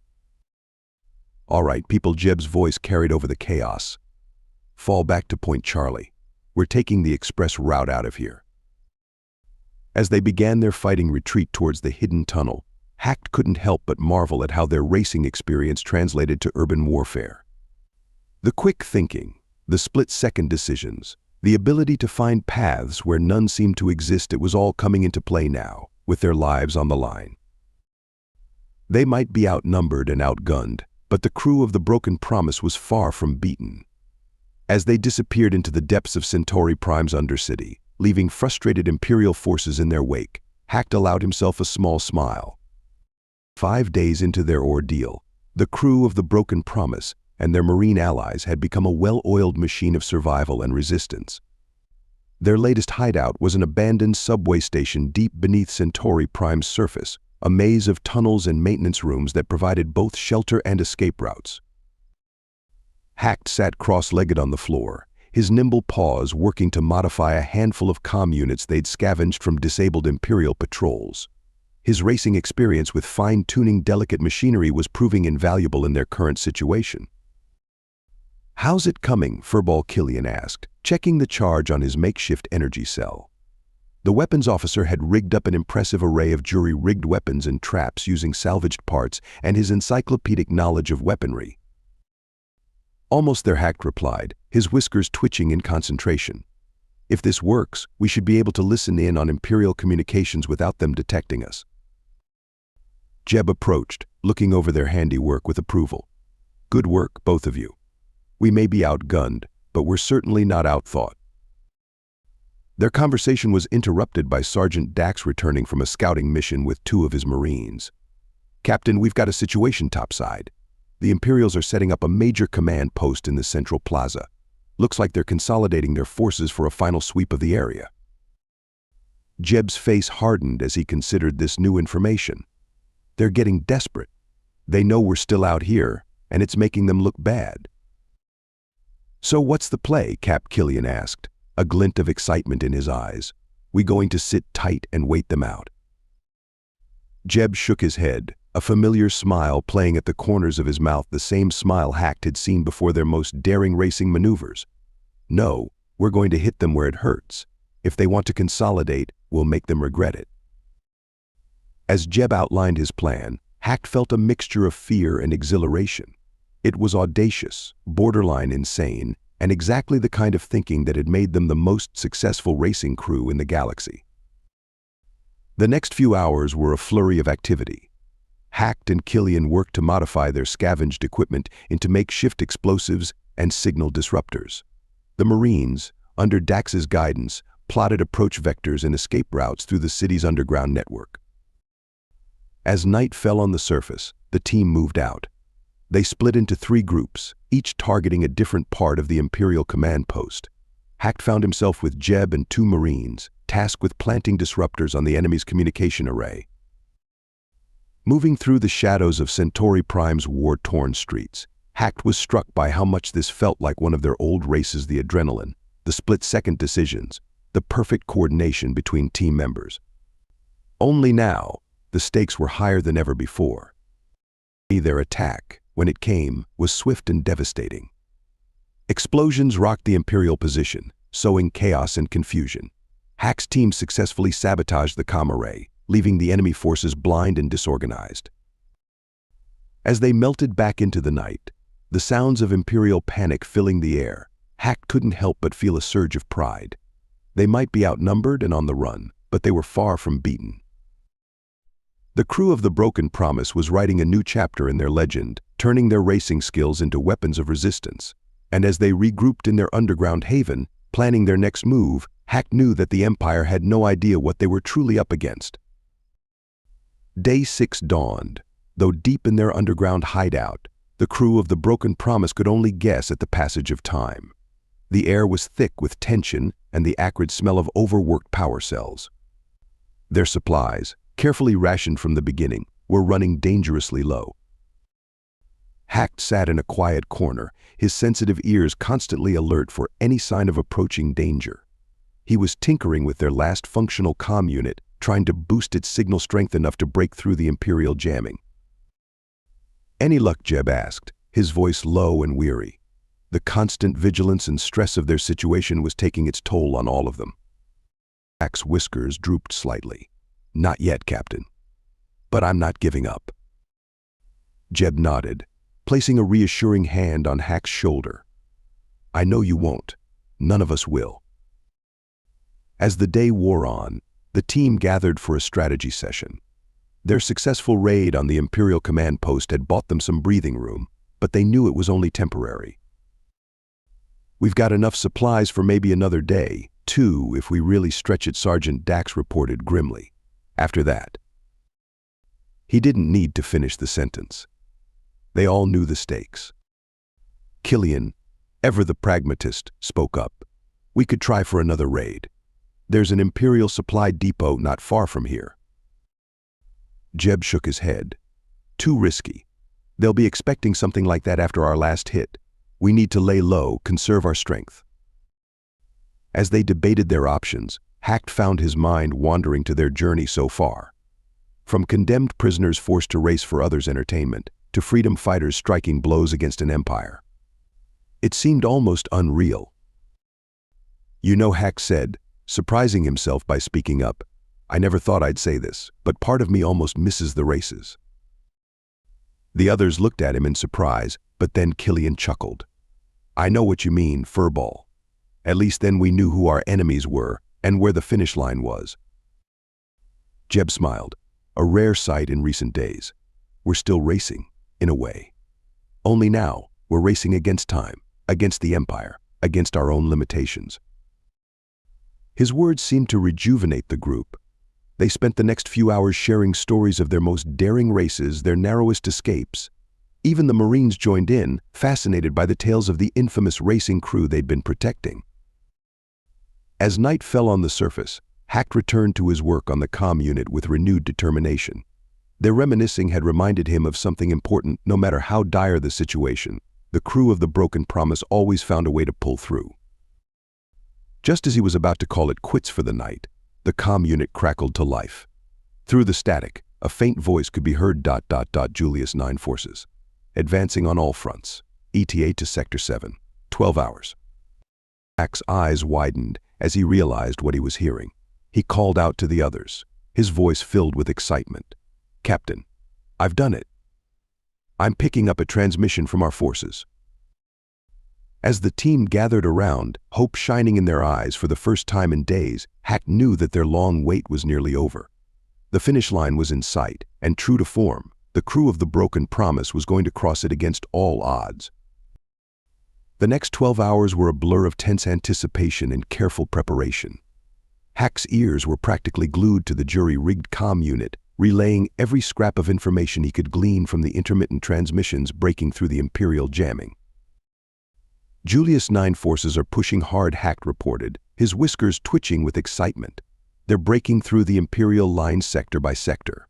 Speaker 1: All right, people, Jeb's voice carried over the chaos. Fall back to Point Charlie. We're taking the express route out of here. As they began their fighting retreat towards the hidden tunnel, Hacked couldn't help but marvel at how their racing experience translated to urban warfare. The quick thinking, the split-second decisions, the ability to find paths where none seemed to exist, it was all coming into play now, with their lives on the line. They might be outnumbered and outgunned, but the crew of the Broken Promise was far from beaten. As they disappeared into the depths of Centauri Prime's undercity, leaving frustrated Imperial forces in their wake. Hacked allowed himself a small smile. 5 days into their ordeal, the crew of the Broken Promise and their Marine allies had become a well-oiled machine of survival and resistance. Their latest hideout was an abandoned subway station deep beneath Centauri Prime's surface, a maze of tunnels and maintenance rooms that provided both shelter and escape routes. Hacked sat cross-legged on the floor, his nimble paws working to modify a handful of comm units they'd scavenged from disabled Imperial patrols. His racing experience with fine-tuning delicate machinery was proving invaluable in their current situation. "How's it coming?" Furball Killian asked, checking the charge on his makeshift energy cell. The weapons officer had rigged up an impressive array of jury-rigged weapons and traps using salvaged parts and his encyclopedic knowledge of weaponry. "Almost there," Hacked replied, his whiskers twitching in concentration. "If this works, we should be able to listen in on Imperial communications without them detecting us." Jeb approached, looking over their handiwork with approval. "Good work, both of you. We may be outgunned, but we're certainly not outthought." Their conversation was interrupted by Sergeant Dax returning from a scouting mission with 2 of his Marines. "Captain, we've got a situation topside. The Imperials are setting up a major command post in the central plaza. Looks like they're consolidating their forces for a final sweep of the area." Jeb's face hardened as he considered this new information. They're getting desperate. They know we're still out here, and it's making them look bad. "So what's the play?" Cap Killian asked, a glint of excitement in his eyes. "We going to sit tight and wait them out?" Jeb shook his head, a familiar smile playing at the corners of his mouth, the same smile Hacked had seen before their most daring racing maneuvers. "No, we're going to hit them where it hurts. If they want to consolidate, we'll make them regret it." As Jeb outlined his plan, Hacked felt a mixture of fear and exhilaration. It was audacious, borderline insane, and exactly the kind of thinking that had made them the most successful racing crew in the galaxy. The next few hours were a flurry of activity. Hacked and Killian worked to modify their scavenged equipment into makeshift explosives and signal disruptors. The Marines, under Dax's guidance, plotted approach vectors and escape routes through the city's underground network. As night fell on the surface, the team moved out. They split into 3 groups, each targeting a different part of the Imperial command post. Hacked found himself with Jeb and 2 Marines, tasked with planting disruptors on the enemy's communication array. Moving through the shadows of Centauri Prime's war-torn streets, Hacked was struck by how much this felt like one of their old races: the adrenaline, the split-second decisions, the perfect coordination between team members. Only now, the stakes were higher than ever before. Their attack, when it came, was swift and devastating. Explosions rocked the Imperial position, sowing chaos and confusion. Hack's team successfully sabotaged the comm array, leaving the enemy forces blind and disorganized. As they melted back into the night, the sounds of Imperial panic filling the air, Hack couldn't help but feel a surge of pride. They might be outnumbered and on the run, but they were far from beaten. The crew of the Broken Promise was writing a new chapter in their legend, turning their racing skills into weapons of resistance. And as they regrouped in their underground haven, planning their next move, Hack knew that the Empire had no idea what they were truly up against. Day 6 dawned. Though deep in their underground hideout, the crew of the Broken Promise could only guess at the passage of time. The air was thick with tension and the acrid smell of overworked power cells. Their supplies, carefully rationed from the beginning, were running dangerously low. Hacked sat in a quiet corner, his sensitive ears constantly alert for any sign of approaching danger. He was tinkering with their last functional comm unit, trying to boost its signal strength enough to break through the Imperial jamming. "Any luck?" Jeb asked, his voice low and weary. The constant vigilance and stress of their situation was taking its toll on all of them. Hack's whiskers drooped slightly. "Not yet, Captain. But I'm not giving up." Jeb nodded, placing a reassuring hand on Hack's shoulder. "I know you won't. None of us will." As the day wore on, the team gathered for a strategy session. Their successful raid on the Imperial command post had bought them some breathing room, but they knew it was only temporary. "We've got enough supplies for maybe another day," 2 if we really stretch it, Sergeant Dax reported grimly. After that. He didn't need to finish the sentence. They all knew the stakes. Killian, ever the pragmatist, spoke up. We could try for another raid. There's an Imperial supply depot not far from here. Jeb shook his head. Too risky. They'll be expecting something like that after our last hit. We need to lay low, conserve our strength. As they debated their options, Hacked found his mind wandering to their journey so far. From condemned prisoners forced to race for others' entertainment, to freedom fighters striking blows against an empire. It seemed almost unreal. You know, Hack said, surprising himself by speaking up, I never thought I'd say this, but part of me almost misses the races. The others looked at him in surprise, but then Killian chuckled. I know what you mean, furball. At least then we knew who our enemies were and where the finish line was. Jeb smiled, a rare sight in recent days. We're still racing, in a way. Only now, we're racing against time, against the Empire, against our own limitations. His words seemed to rejuvenate the group. They spent the next few hours sharing stories of their most daring races, their narrowest escapes. Even the Marines joined in, fascinated by the tales of the infamous racing crew they'd been protecting. As night fell on the surface, Hack returned to his work on the comm unit with renewed determination. Their reminiscing had reminded him of something important. No matter how dire the situation, the crew of the Broken Promise always found a way to pull through. Just as he was about to call it quits for the night, the comm unit crackled to life. Through the static, a faint voice could be heard. Julius 9 forces. Advancing on all fronts. ETA to Sector 7. 12 hours. Hack's eyes widened as he realized what he was hearing. He called out to the others, his voice filled with excitement. Captain, I've done it. I'm picking up a transmission from our forces. As the team gathered around, hope shining in their eyes for the first time in days, Hack knew that their long wait was nearly over. The finish line was in sight, and true to form, the crew of the Broken Promise was going to cross it against all odds. The next 12 hours were a blur of tense anticipation and careful preparation. Hack's ears were practically glued to the jury-rigged comm unit, relaying every scrap of information he could glean from the intermittent transmissions breaking through the Imperial jamming. Julius 9 forces are pushing hard, Hack reported, his whiskers twitching with excitement. They're breaking through the Imperial line sector by sector.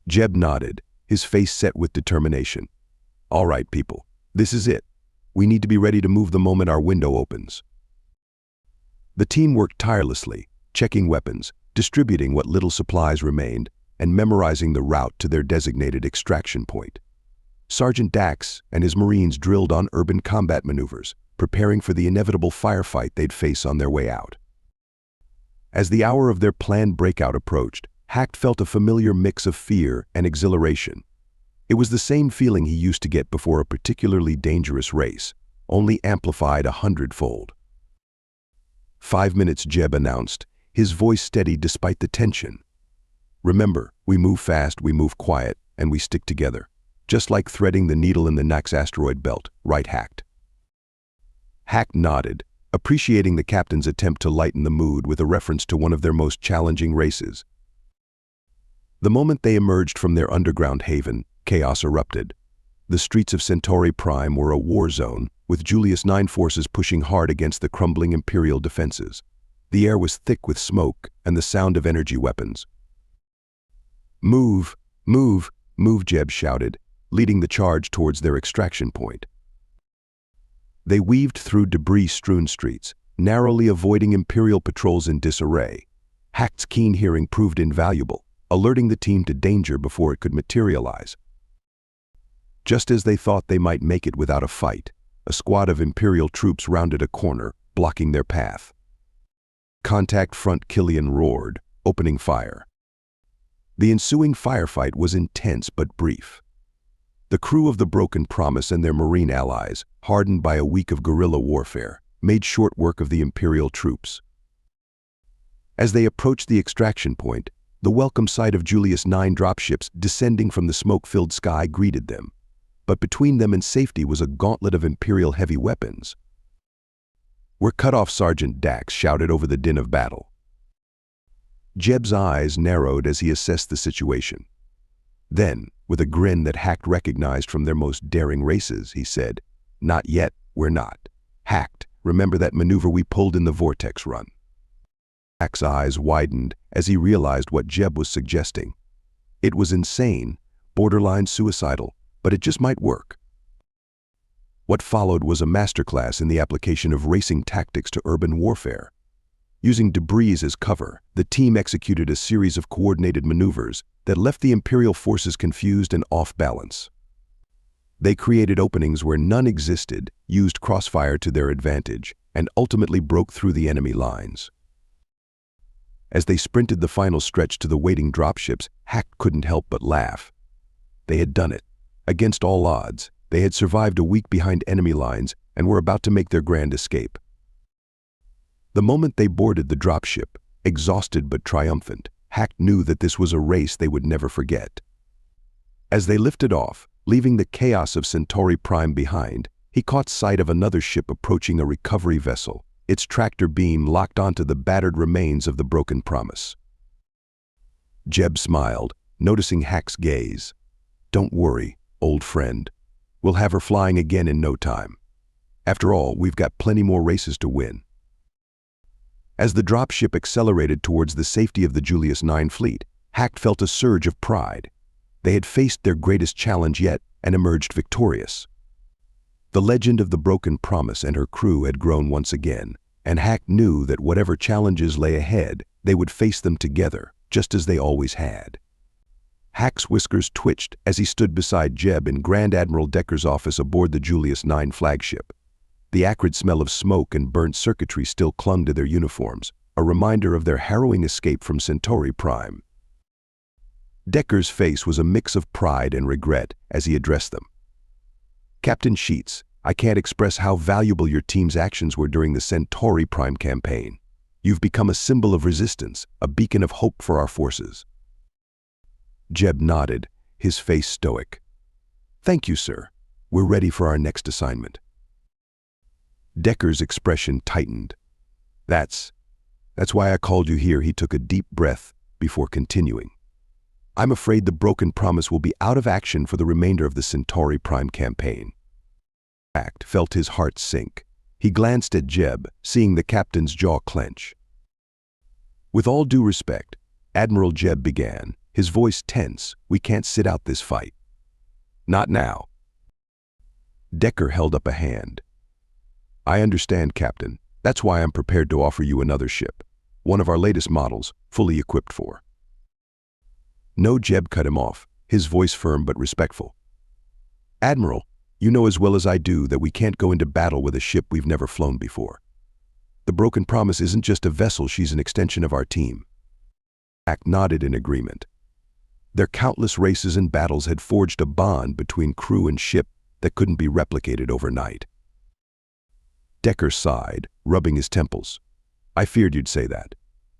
Speaker 1: Jeb nodded, his face set with determination. All right, people, this is it. We need to be ready to move the moment our window opens. The team worked tirelessly, checking weapons, distributing what little supplies remained, and memorizing the route to their designated extraction point. Sergeant Dax and his Marines drilled on urban combat maneuvers, preparing for the inevitable firefight they'd face on their way out. As the hour of their planned breakout approached, Hack felt a familiar mix of fear and exhilaration. It was the same feeling he used to get before a particularly dangerous race, only amplified 100-fold. 5 minutes, Jeb announced, his voice steady despite the tension. Remember, we move fast, we move quiet, and we stick together. Just like threading the needle in the Nax asteroid belt, right, Hacked? Hack nodded, appreciating the captain's attempt to lighten the mood with a reference to one of their most challenging races. The moment they emerged from their underground haven, chaos erupted. The streets of Centauri Prime were a war zone, with Julius 9 forces pushing hard against the crumbling Imperial defenses. The air was thick with smoke and the sound of energy weapons. Move, move, move, Jeb shouted, leading the charge towards their extraction point. They weaved through debris-strewn streets, narrowly avoiding Imperial patrols in disarray. Hacked's keen hearing proved invaluable, alerting the team to danger before it could materialize. Just as they thought they might make it without a fight, a squad of Imperial troops rounded a corner, blocking their path. Contact front, Killian roared, opening fire. The ensuing firefight was intense but brief. The crew of the Broken Promise and their Marine allies, hardened by a week of guerrilla warfare, made short work of the Imperial troops. As they approached the extraction point, the welcome sight of Julius 9 dropships descending from the smoke-filled sky greeted them. But between them and safety was a gauntlet of Imperial heavy weapons. "We're cut off," Sergeant Dax shouted over the din of battle. Jeb's eyes narrowed as he assessed the situation. Then, with a grin that Hacked recognized from their most daring races, he said, "Not yet, we're not. Hacked, remember that maneuver we pulled in the Vortex run?" Hack's eyes widened as he realized what Jeb was suggesting. It was insane, borderline suicidal, but it just might work. What followed was a masterclass in the application of racing tactics to urban warfare. Using debris as cover, the team executed a series of coordinated maneuvers that left the Imperial forces confused and off balance. They created openings where none existed, used crossfire to their advantage, and ultimately broke through the enemy lines. As they sprinted the final stretch to the waiting dropships, Hacked couldn't help but laugh. They had done it. Against all odds, they had survived a week behind enemy lines and were about to make their grand escape. The moment they boarded the dropship, exhausted but triumphant, Hacked knew that this was a race they would never forget. As they lifted off, leaving the chaos of Centauri Prime behind, he caught sight of another ship approaching a recovery vessel, its tractor beam locked onto the battered remains of the Broken Promise. Jeb smiled, noticing Hack's gaze. "Don't worry, old friend. We'll have her flying again in no time. After all, we've got plenty more races to win." As the dropship accelerated towards the safety of the Julius 9 fleet, Hacked felt a surge of pride. They had faced their greatest challenge yet and emerged victorious. The legend of the Broken Promise and her crew had grown once again, and Hacked knew that whatever challenges lay ahead, they would face them together, just as they always had. Hack's whiskers twitched as he stood beside Jeb in Grand Admiral Decker's office aboard the Julius 9 flagship. The acrid smell of smoke and burnt circuitry still clung to their uniforms, a reminder of their harrowing escape from Centauri Prime. Decker's face was a mix of pride and regret as he addressed them. "Captain Sheets, I can't express how valuable your team's actions were during the Centauri Prime campaign. You've become a symbol of resistance, a beacon of hope for our forces." Jeb nodded, his face stoic. "Thank you, sir. We're ready for our next assignment." Decker's expression tightened. That's why I called you here." He took a deep breath before continuing. "I'm afraid the Broken Promise will be out of action for the remainder of the Centauri Prime campaign." Hacked felt his heart sink. He glanced at Jeb, seeing the captain's jaw clench. "With all due respect," Admiral Jeb began, his voice tense, "we can't sit out this fight." "Not now." Decker held up a hand. "I understand, Captain. That's why I'm prepared to offer you another ship. One of our latest models, fully equipped for." "No," Jeb cut him off, his voice firm but respectful. "Admiral, you know as well as I do that we can't go into battle with a ship we've never flown before. The Broken Promise isn't just a vessel, she's an extension of our team." Hack nodded in agreement. Their countless races and battles had forged a bond between crew and ship that couldn't be replicated overnight. Decker sighed, rubbing his temples. "I feared you'd say that.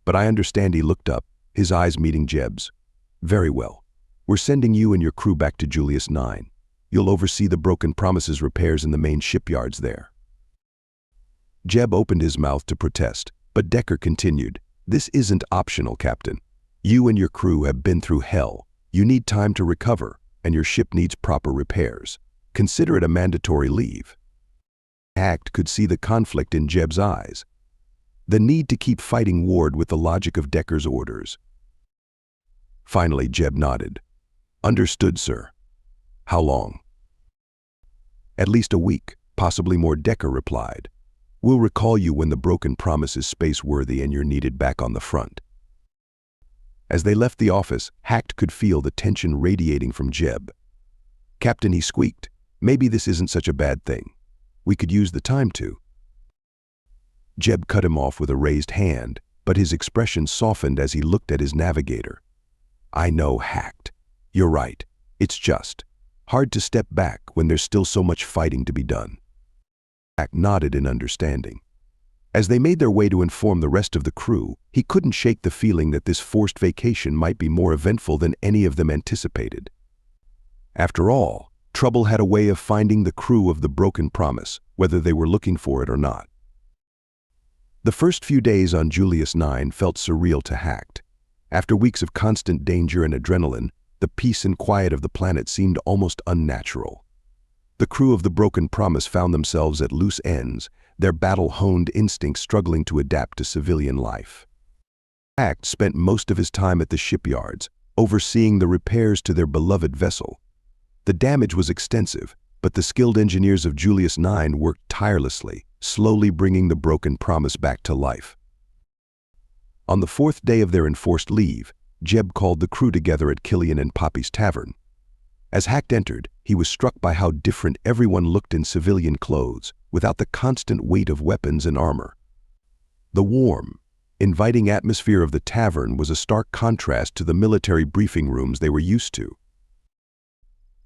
Speaker 1: But I understand." He looked up, his eyes meeting Jeb's. "Very well. We're sending you and your crew back to Julius 9. You'll oversee the Broken Promise's repairs in the main shipyards there." Jeb opened his mouth to protest, but Decker continued, "This isn't optional, Captain. You and your crew have been through hell. You need time to recover, and your ship needs proper repairs. Consider it a mandatory leave." Hacked could see the conflict in Jeb's eyes. The need to keep fighting warred with the logic of Decker's orders. Finally, Jeb nodded. "Understood, sir. How long?" "At least a week, possibly more," Decker replied. "We'll recall you when the Broken Promise is space-worthy and you're needed back on the front." As they left the office, Hacked could feel the tension radiating from Jeb. "Captain," he squeaked, "maybe this isn't such a bad thing. We could use the time to." Jeb cut him off with a raised hand, but his expression softened as he looked at his navigator. "I know, Hacked. You're right. It's just hard to step back when there's still so much fighting to be done." Hacked nodded in understanding. As they made their way to inform the rest of the crew, he couldn't shake the feeling that this forced vacation might be more eventful than any of them anticipated. After all, trouble had a way of finding the crew of the Broken Promise, whether they were looking for it or not. The first few days on Julius 9 felt surreal to Hacked. After weeks of constant danger and adrenaline, the peace and quiet of the planet seemed almost unnatural. The crew of the Broken Promise found themselves at loose ends, their battle-honed instincts struggling to adapt to civilian life. Hacked spent most of his time at the shipyards, overseeing the repairs to their beloved vessel. The damage was extensive, but the skilled engineers of Julius 9 worked tirelessly, slowly bringing the Broken Promise back to life. On the fourth day of their enforced leave, Jeb called the crew together at Killian and Poppy's tavern. As Hacked entered, he was struck by how different everyone looked in civilian clothes, without the constant weight of weapons and armor. The warm, inviting atmosphere of the tavern was a stark contrast to the military briefing rooms they were used to.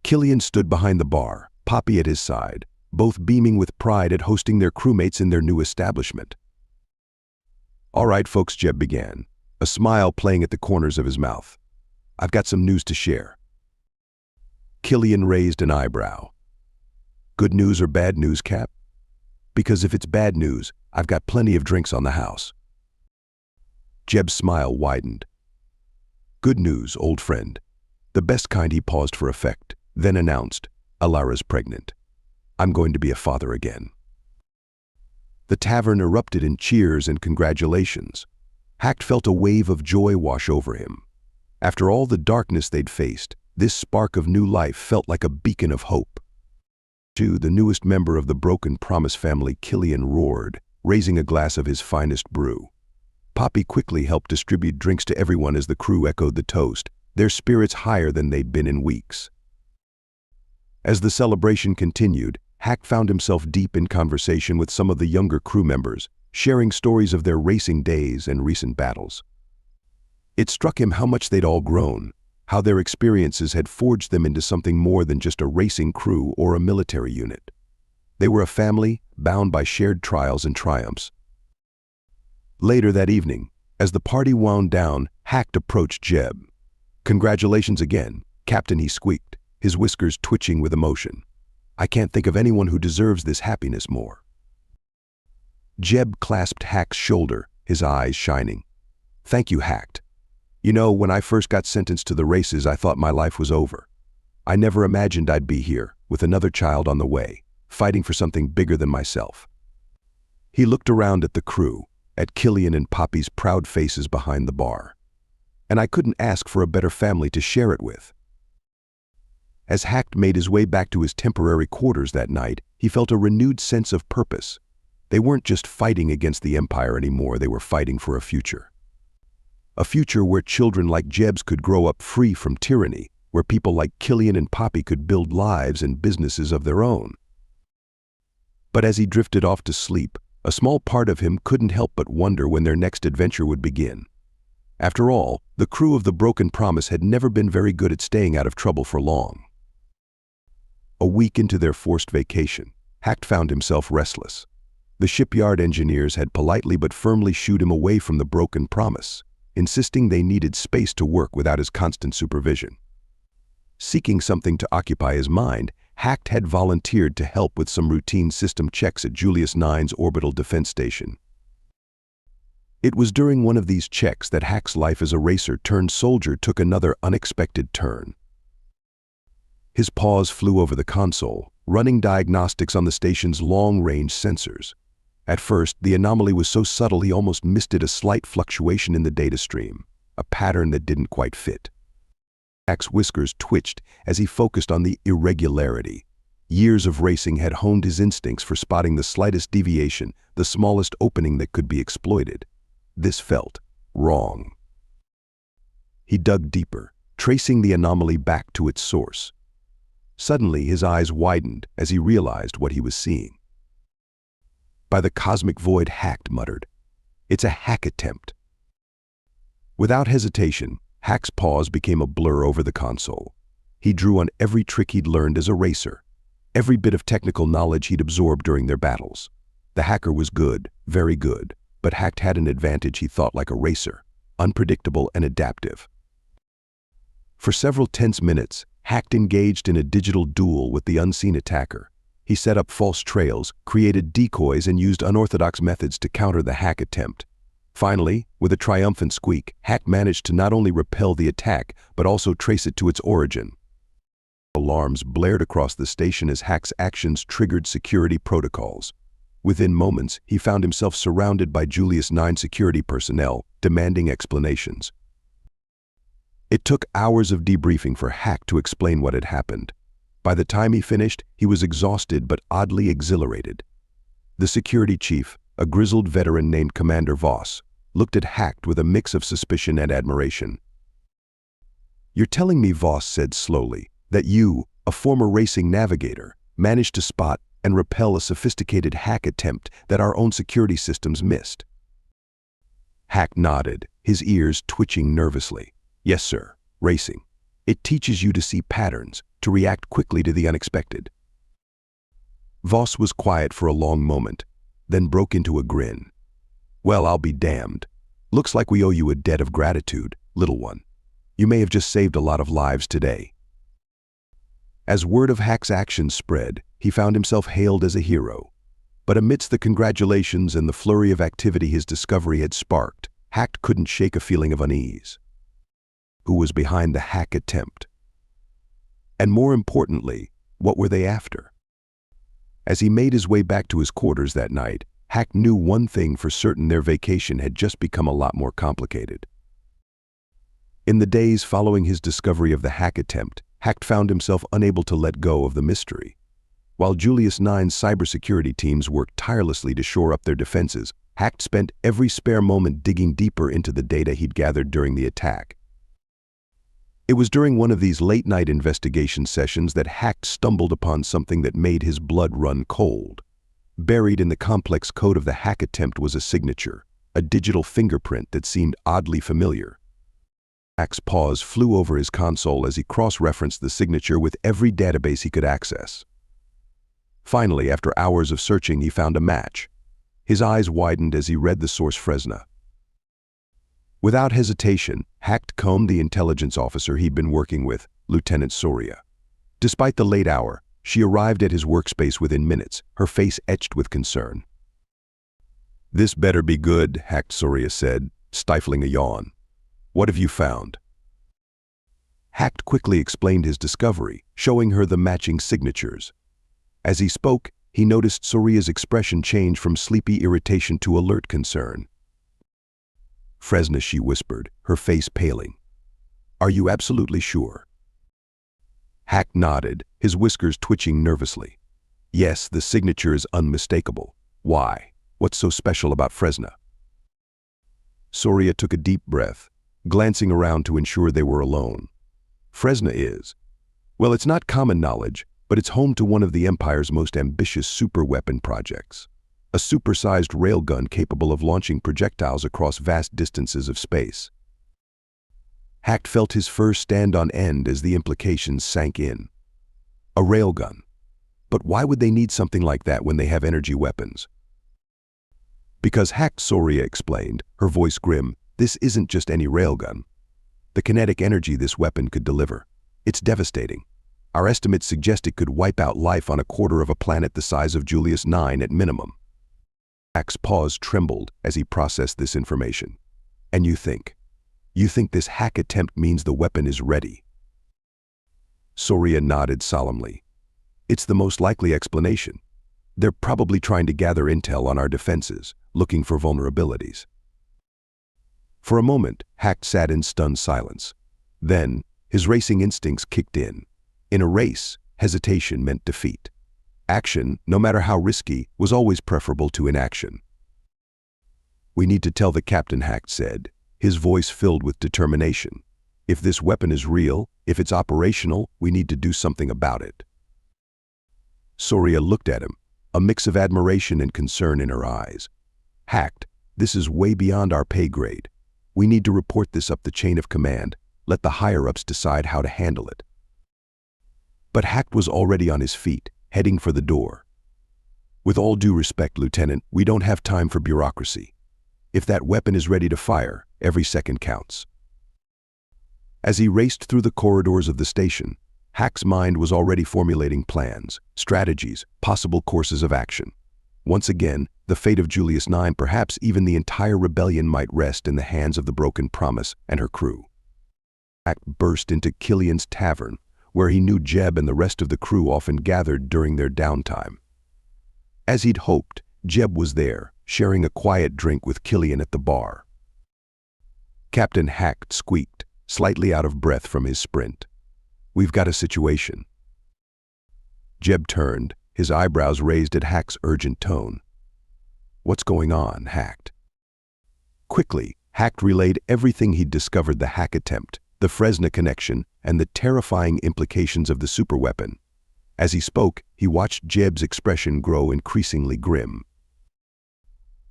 Speaker 1: Killian stood behind the bar, Poppy at his side, both beaming with pride at hosting their crewmates in their new establishment. "All right, folks," Jeb began, a smile playing at the corners of his mouth. "I've got some news to share." Killian raised an eyebrow. "Good news or bad news, Cap? Because if it's bad news, I've got plenty of drinks on the house." Jeb's smile widened. "Good news, old friend. The best kind." He paused for effect, then announced, "Alara's pregnant. I'm going to be a father again." The tavern erupted in cheers and congratulations. Hacked felt a wave of joy wash over him. After all the darkness they'd faced, this spark of new life felt like a beacon of hope. The newest member of the Broken Promise family, Killian, roared, raising a glass of his finest brew. Poppy quickly helped distribute drinks to everyone as the crew echoed the toast, their spirits higher than they'd been in weeks. As the celebration continued, Hack found himself deep in conversation with some of the younger crew members, sharing stories of their racing days and recent battles. It struck him how much they'd all grown, how their experiences had forged them into something more than just a racing crew or a military unit. They were a family, bound by shared trials and triumphs. Later that evening, as the party wound down, Hacked approached Jeb. "Congratulations again, Captain," he squeaked, his whiskers twitching with emotion. "I can't think of anyone who deserves this happiness more." Jeb clasped Hack's shoulder, his eyes shining. "Thank you, Hacked. You know, when I first got sentenced to the races, I thought my life was over. I never imagined I'd be here, with another child on the way, fighting for something bigger than myself." He looked around at the crew, at Killian and Poppy's proud faces behind the bar. "And I couldn't ask for a better family to share it with." As Hacked made his way back to his temporary quarters that night, he felt a renewed sense of purpose. They weren't just fighting against the Empire anymore, they were fighting for a future. A future where children like Jeb's could grow up free from tyranny, where people like Killian and Poppy could build lives and businesses of their own. But as he drifted off to sleep, a small part of him couldn't help but wonder when their next adventure would begin. After all, the crew of the Broken Promise had never been very good at staying out of trouble for long. A week into their forced vacation, Hacked found himself restless. The shipyard engineers had politely but firmly shooed him away from the Broken Promise, insisting they needed space to work without his constant supervision. Seeking something to occupy his mind, Hacked had volunteered to help with some routine system checks at Julius 9's orbital defense station. It was during one of these checks that Hack's life as a racer turned soldier took another unexpected turn. His paws flew over the console, running diagnostics on the station's long-range sensors. At first, the anomaly was so subtle he almost misted a slight fluctuation in the data stream, a pattern that didn't quite fit. Hack's whiskers twitched as he focused on the irregularity. Years of racing had honed his instincts for spotting the slightest deviation, the smallest opening that could be exploited. This felt wrong. He dug deeper, tracing the anomaly back to its source. Suddenly, his eyes widened as he realized what he was seeing. "By the cosmic void," Hacked muttered. "It's a hack attempt." Without hesitation, Hack's paws became a blur over the console. He drew on every trick he'd learned as a racer, every bit of technical knowledge he'd absorbed during their battles. The hacker was good, very good, but Hacked had an advantage. He thought like a racer, unpredictable and adaptive. For several tense minutes, Hacked engaged in a digital duel with the unseen attacker. He set up false trails, created decoys, and used unorthodox methods to counter the hack attempt. Finally, with a triumphant squeak, Hack managed to not only repel the attack, but also trace it to its origin. Alarms blared across the station as Hack's actions triggered security protocols. Within moments, he found himself surrounded by Julius 9 security personnel, demanding explanations. It took hours of debriefing for Hack to explain what had happened. By the time he finished, he was exhausted but oddly exhilarated. The security chief, a grizzled veteran named Commander Voss, looked at Hack with a mix of suspicion and admiration. "You're telling me," Voss said slowly, "that you, a former racing navigator, managed to spot and repel a sophisticated hack attempt that our own security systems missed?" Hack nodded, his ears twitching nervously. "Yes, sir. Racing. It teaches you to see patterns, to react quickly to the unexpected." Voss was quiet for a long moment, then broke into a grin. "Well, I'll be damned. Looks like we owe you a debt of gratitude, little one. You may have just saved a lot of lives today." As word of Hack's actions spread, he found himself hailed as a hero. But amidst the congratulations and the flurry of activity his discovery had sparked, Hack couldn't shake a feeling of unease. Who was behind the hack attempt? And more importantly, what were they after? As he made his way back to his quarters that night, Hack knew one thing for certain: their vacation had just become a lot more complicated. In the days following his discovery of the hack attempt, Hack found himself unable to let go of the mystery. While Julius 9's cybersecurity teams worked tirelessly to shore up their defenses, Hack spent every spare moment digging deeper into the data he'd gathered during the attack. It was during one of these late-night investigation sessions that Hack stumbled upon something that made his blood run cold. Buried in the complex code of the hack attempt was a signature, a digital fingerprint that seemed oddly familiar. Hack's paws flew over his console as he cross-referenced the signature with every database he could access. Finally, after hours of searching, he found a match. His eyes widened as he read the source: Fresna. Without hesitation, Hack combed the intelligence officer he'd been working with, Lieutenant Soria. Despite the late hour, she arrived at his workspace within minutes, her face etched with concern. "This better be good," Hack Soria said, stifling a yawn. "What have you found?" Hack quickly explained his discovery, showing her the matching signatures. As he spoke, he noticed Soria's expression change from sleepy irritation to alert concern. "Fresna," she whispered, her face paling. "Are you absolutely sure?" Hack nodded, his whiskers twitching nervously. "Yes, the signature is unmistakable. Why? What's so special about Fresna?" Soria took a deep breath, glancing around to ensure they were alone. "Fresna is, well, it's not common knowledge, but it's home to one of the Empire's most ambitious superweapon projects. A supersized railgun capable of launching projectiles across vast distances of space." Hack felt his fur stand on end as the implications sank in. A railgun. But why would they need something like that when they have energy weapons? "Because," Hack Soria explained, her voice grim, "this isn't just any railgun. The kinetic energy this weapon could deliver, it's devastating. Our estimates suggest it could wipe out life on a quarter of a planet the size of Julius 9 at minimum." Hack's paws trembled as he processed this information. "And you think this hack attempt means the weapon is ready?" Soria nodded solemnly. "It's the most likely explanation. They're probably trying to gather intel on our defenses, looking for vulnerabilities." For a moment, Hack sat in stunned silence. Then, his racing instincts kicked in. In a race, hesitation meant defeat. Action, no matter how risky, was always preferable to inaction. "We need to tell the captain," Hack said, his voice filled with determination. "If this weapon is real, if it's operational, we need to do something about it." Soria looked at him, a mix of admiration and concern in her eyes. "Hack, this is way beyond our pay grade. We need to report this up the chain of command, let the higher-ups decide how to handle it." But Hack was already on his feet, heading for the door. "With all due respect, Lieutenant, we don't have time for bureaucracy. If that weapon is ready to fire, every second counts." As he raced through the corridors of the station, Hack's mind was already formulating plans, strategies, possible courses of action. Once again, the fate of Julius 9, perhaps even the entire rebellion, might rest in the hands of the Broken Promise and her crew. Hack burst into Killian's tavern, where he knew Jeb and the rest of the crew often gathered during their downtime. As he'd hoped, Jeb was there, sharing a quiet drink with Killian at the bar. Captain Hack squeaked, slightly out of breath from his sprint. "We've got a situation." Jeb turned, his eyebrows raised at Hack's urgent tone. "What's going on, Hack?" Quickly, Hack relayed everything he'd discovered: the hack attempt, the Fresna connection, and the terrifying implications of the superweapon. As he spoke, he watched Jeb's expression grow increasingly grim.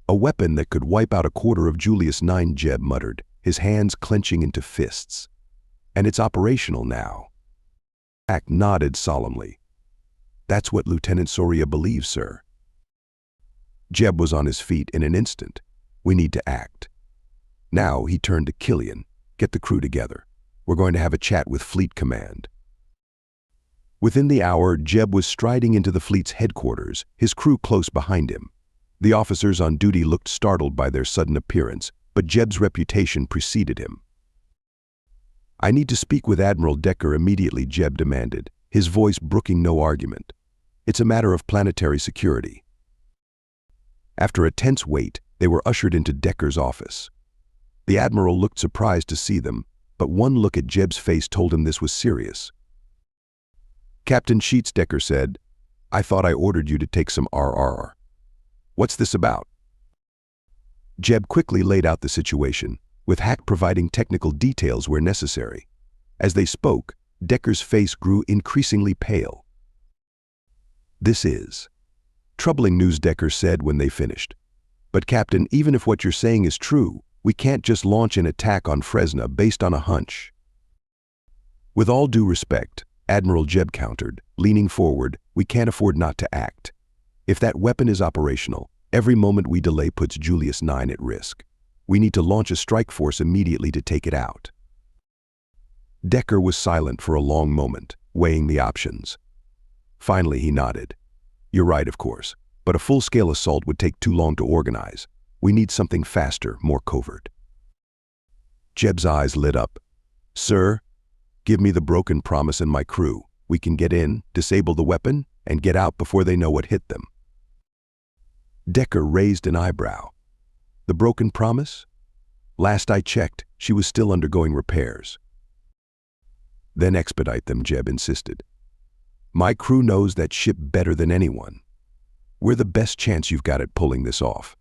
Speaker 1: "A weapon that could wipe out a quarter of Julius 9, Jeb muttered, his hands clenching into fists. "And it's operational now." Hack nodded solemnly. "That's what Lieutenant Soria believes, sir." Jeb was on his feet in an instant. "We need to act." Now he turned to Killian. "Get the crew together. We're going to have a chat with Fleet Command." Within the hour, Jeb was striding into the fleet's headquarters, his crew close behind him. The officers on duty looked startled by their sudden appearance, but Jeb's reputation preceded him. "I need to speak with Admiral Decker immediately," Jeb demanded, his voice brooking no argument. "It's a matter of planetary security." After a tense wait, they were ushered into Decker's office. The Admiral looked surprised to see them, but one look at Jeb's face told him this was serious. "Captain Sheets," Decker said, "I thought I ordered you to take some RR. What's this about?" Jeb quickly laid out the situation, with Hack providing technical details where necessary. As they spoke, Decker's face grew increasingly pale. "This is troubling news," Decker said when they finished. "But Captain, even if what you're saying is true, we can't just launch an attack on Fresna based on a hunch." "With all due respect," Admiral Jeb countered, leaning forward, "we can't afford not to act. If that weapon is operational, every moment we delay puts Julius 9 at risk. We need to launch a strike force immediately to take it out." Decker was silent for a long moment, weighing the options. Finally, he nodded. "You're right, of course, but a full-scale assault would take too long to organize. We need something faster, more covert." Jeb's eyes lit up. "Sir, give me the Broken Promise and my crew. We can get in, disable the weapon, and get out before they know what hit them." Decker raised an eyebrow. "The Broken Promise? Last I checked, she was still undergoing repairs." "Then expedite them," Jeb insisted. "My crew knows that ship better than anyone. We're the best chance you've got at pulling this off."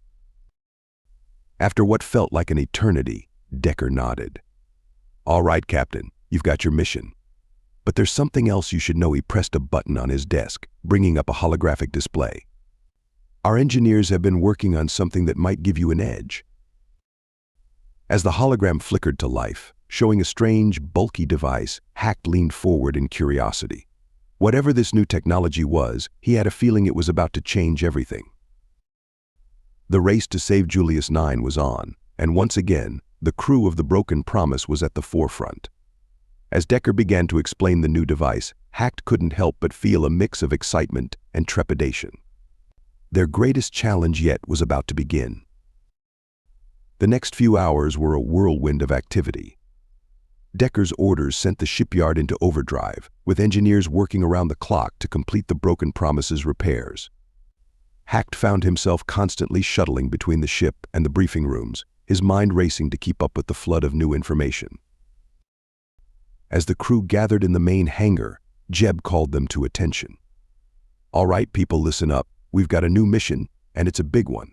Speaker 1: After what felt like an eternity, Decker nodded. "All right, Captain, you've got your mission. But there's something else you should know." He pressed a button on his desk, bringing up a holographic display. "Our engineers have been working on something that might give you an edge." As the hologram flickered to life, showing a strange, bulky device, Hack leaned forward in curiosity. Whatever this new technology was, he had a feeling it was about to change everything. The race to save Julius 9 was on, and once again, the crew of the Broken Promise was at the forefront. As Decker began to explain the new device, Hack couldn't help but feel a mix of excitement and trepidation. Their greatest challenge yet was about to begin. The next few hours were a whirlwind of activity. Decker's orders sent the shipyard into overdrive, with engineers working around the clock to complete the Broken Promise's repairs. Hack found himself constantly shuttling between the ship and the briefing rooms, his mind racing to keep up with the flood of new information. As the crew gathered in the main hangar, Jeb called them to attention. "All right, people, listen up. We've got a new mission, and it's a big one."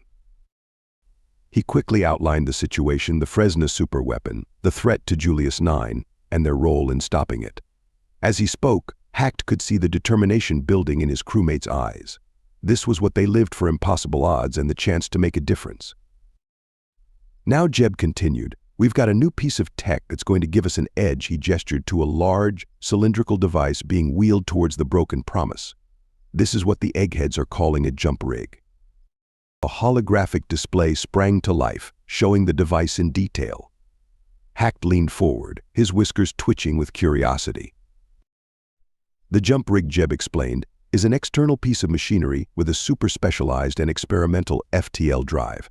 Speaker 1: He quickly outlined the situation: the Fresna superweapon, the threat to Julius 9, and their role in stopping it. As he spoke, Hack could see the determination building in his crewmates' eyes. This was what they lived for: impossible odds and the chance to make a difference. Now Jeb continued, "We've got a new piece of tech that's going to give us an edge." He gestured to a large, cylindrical device being wheeled towards the Broken Promise. "This is what the eggheads are calling a jump rig." A holographic display sprang to life, showing the device in detail. Hack leaned forward, his whiskers twitching with curiosity. The jump rig, Jeb explained, is an external piece of machinery with a super specialized and experimental FTL drive.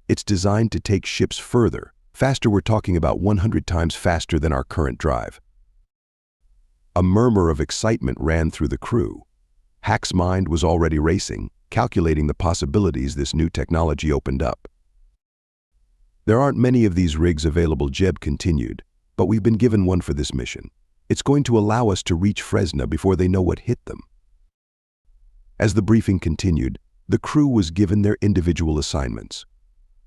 Speaker 1: It's designed to take ships further, faster. We're talking about 100 times faster than our current drive. A murmur of excitement ran through the crew. Hack's mind was already racing, calculating the possibilities this new technology opened up. There aren't many of these rigs available, Jeb continued, but we've been given one for this mission. It's going to allow us to reach Fresna before they know what hit them. As the briefing continued, the crew was given their individual assignments.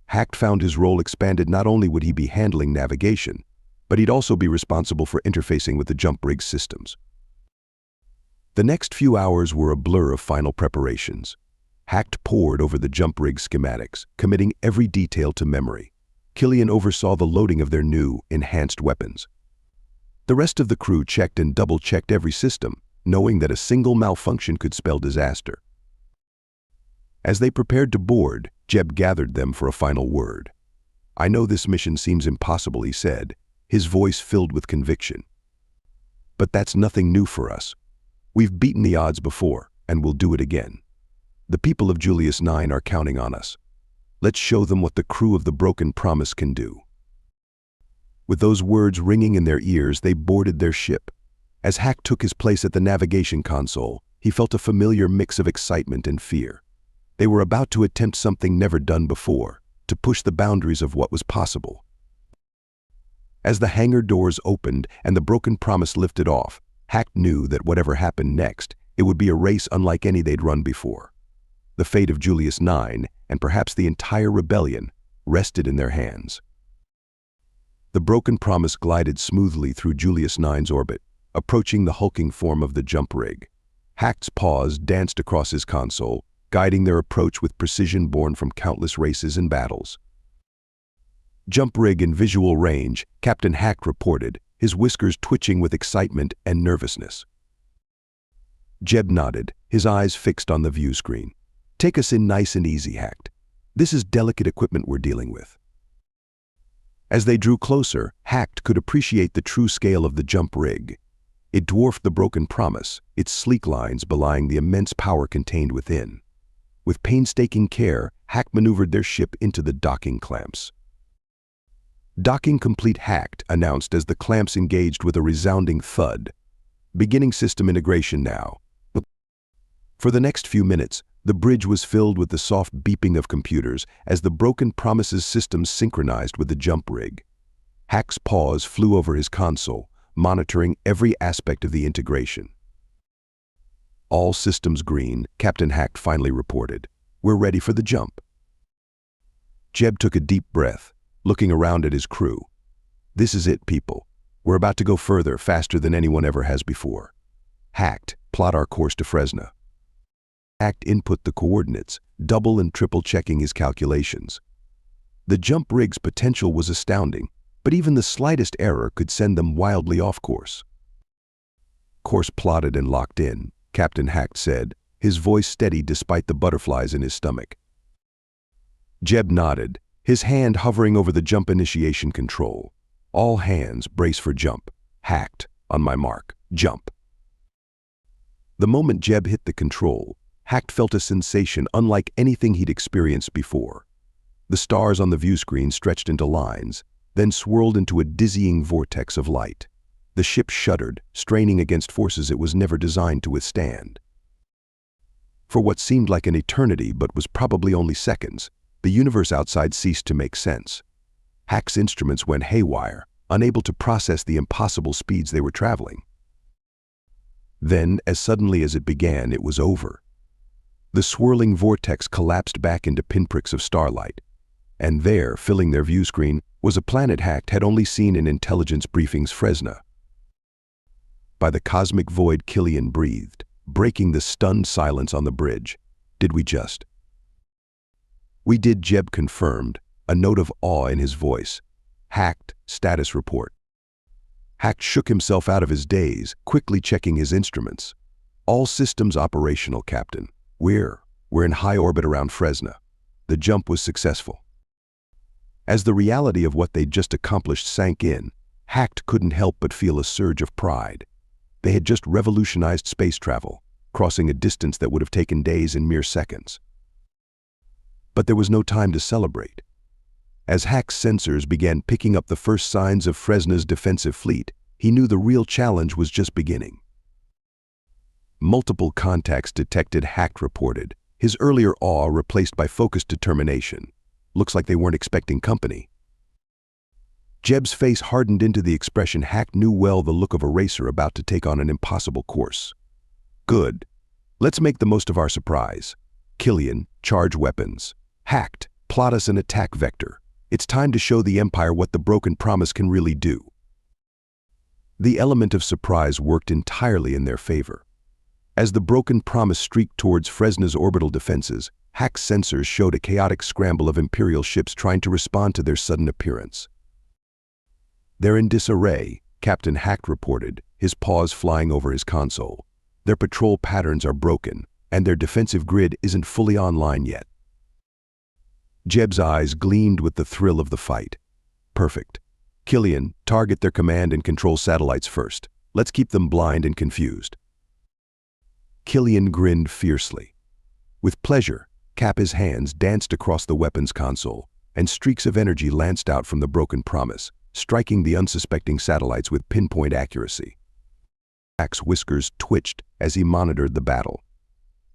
Speaker 1: Hack found his role expanded. Not only would he be handling navigation, but he'd also be responsible for interfacing with the jump rig systems. The next few hours were a blur of final preparations. Hack pored over the jump rig schematics, committing every detail to memory. Killian oversaw the loading of their new, enhanced weapons. The rest of the crew checked and double-checked every system, knowing that a single malfunction could spell disaster. As they prepared to board, Jeb gathered them for a final word. "I know this mission seems impossible," he said, his voice filled with conviction. "But that's nothing new for us. We've beaten the odds before, and we'll do it again. The people of Julius 9 are counting on us. Let's show them what the crew of the Broken Promise can do." With those words ringing in their ears, they boarded their ship. As Hack took his place at the navigation console, he felt a familiar mix of excitement and fear. They were about to attempt something never done before, to push the boundaries of what was possible. As the hangar doors opened and the Broken Promise lifted off, Hack knew that whatever happened next, it would be a race unlike any they'd run before. The fate of Julius 9, and perhaps the entire rebellion, rested in their hands. The Broken Promise glided smoothly through Julius 9's orbit, approaching the hulking form of the jump rig. Hack's paws danced across his console, guiding their approach with precision born from countless races and battles. "Jump rig in visual range," Captain Hack reported, his whiskers twitching with excitement and nervousness. Jeb nodded, his eyes fixed on the view screen. "Take us in nice and easy, Hack. This is delicate equipment we're dealing with." As they drew closer, Hack could appreciate the true scale of the jump rig. It dwarfed the Broken Promise, its sleek lines belying the immense power contained within. With painstaking care, Hack maneuvered their ship into the docking clamps. "Docking complete," Hack announced as the clamps engaged with a resounding thud. "Beginning system integration now." For the next few minutes, the bridge was filled with the soft beeping of computers as the Broken Promise's systems synchronized with the jump rig. Hack's paws flew over his console, monitoring every aspect of the integration. "All systems green," Captain Hack finally reported. "We're ready for the jump." Jeb took a deep breath, looking around at his crew. "This is it, people. We're about to go further, faster than anyone ever has before." Hack, plot our course to Fresna. Hack input the coordinates, double and triple checking his calculations. The jump rig's potential was astounding, but even the slightest error could send them wildly off course. "Course plotted and locked in," Captain Hack said, his voice steady despite the butterflies in his stomach. Jeb nodded, his hand hovering over the jump initiation control. "All hands, brace for jump." Hacked, "On my mark, jump." The moment Jeb hit the control, Hack felt a sensation unlike anything he'd experienced before. The stars on the view screen stretched into lines, then swirled into a dizzying vortex of light. The ship shuddered, straining against forces it was never designed to withstand. For what seemed like an eternity but was probably only seconds, the universe outside ceased to make sense. Hack's instruments went haywire, unable to process the impossible speeds they were traveling. Then, as suddenly as it began, it was over. The swirling vortex collapsed back into pinpricks of starlight, and there, filling their view screen, was a planet Hack had only seen in intelligence briefings, Fresna. By the cosmic void, Killian breathed, breaking the stunned silence on the bridge. "Did we just?" "We did," Jeb confirmed, a note of awe in his voice. "Hacked, status report." Hack shook himself out of his daze, quickly checking his instruments. "All systems operational, Captain. We're in high orbit around Fresna. The jump was successful." As the reality of what they'd just accomplished sank in, Hack couldn't help but feel a surge of pride. They had just revolutionized space travel, crossing a distance that would have taken days in mere seconds. But there was no time to celebrate. As Hack's sensors began picking up the first signs of Fresna's defensive fleet, he knew the real challenge was just beginning. Multiple contacts detected, Hack reported, his earlier awe replaced by focused determination. Looks like they weren't expecting company. Jeb's face hardened into the expression Hack knew well, the look of a racer about to take on an impossible course. Good. Let's make the most of our surprise. Killian, charge weapons. Hacked, plot us an attack vector. It's time to show the Empire what the broken promise can really do. The element of surprise worked entirely in their favor. As the broken promise streaked towards Fresna's orbital defenses, Hack's sensors showed a chaotic scramble of Imperial ships trying to respond to their sudden appearance. "They're in disarray," Captain Hack reported, his paws flying over his console. "Their patrol patterns are broken, and their defensive grid isn't fully online yet." Jeb's eyes gleamed with the thrill of the fight. "Perfect. Killian, target their command and control satellites first. Let's keep them blind and confused." Killian grinned fiercely. With pleasure, Kappa's hands danced across the weapons console, and streaks of energy lanced out from the broken promise, striking the unsuspecting satellites with pinpoint accuracy. Hack's whiskers twitched as he monitored the battle.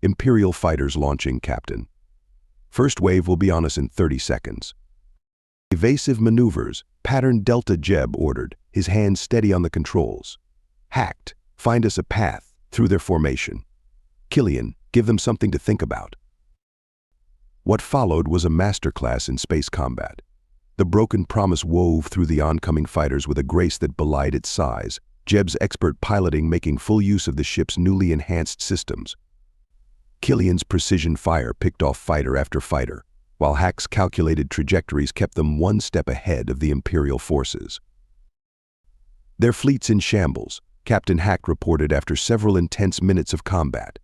Speaker 1: "Imperial fighters launching, Captain. First wave will be on us in 30 seconds. "Evasive maneuvers, pattern Delta," Jeb ordered, his hands steady on the controls. "Hacked, find us a path through their formation. Killian, give them something to think about." What followed was a masterclass in space combat. The broken promise wove through the oncoming fighters with a grace that belied its size, Jeb's expert piloting making full use of the ship's newly enhanced systems. Killian's precision fire picked off fighter after fighter, while Hack's calculated trajectories kept them one step ahead of the Imperial forces. "Their fleet's in shambles," Captain Hack reported after several intense minutes of combat.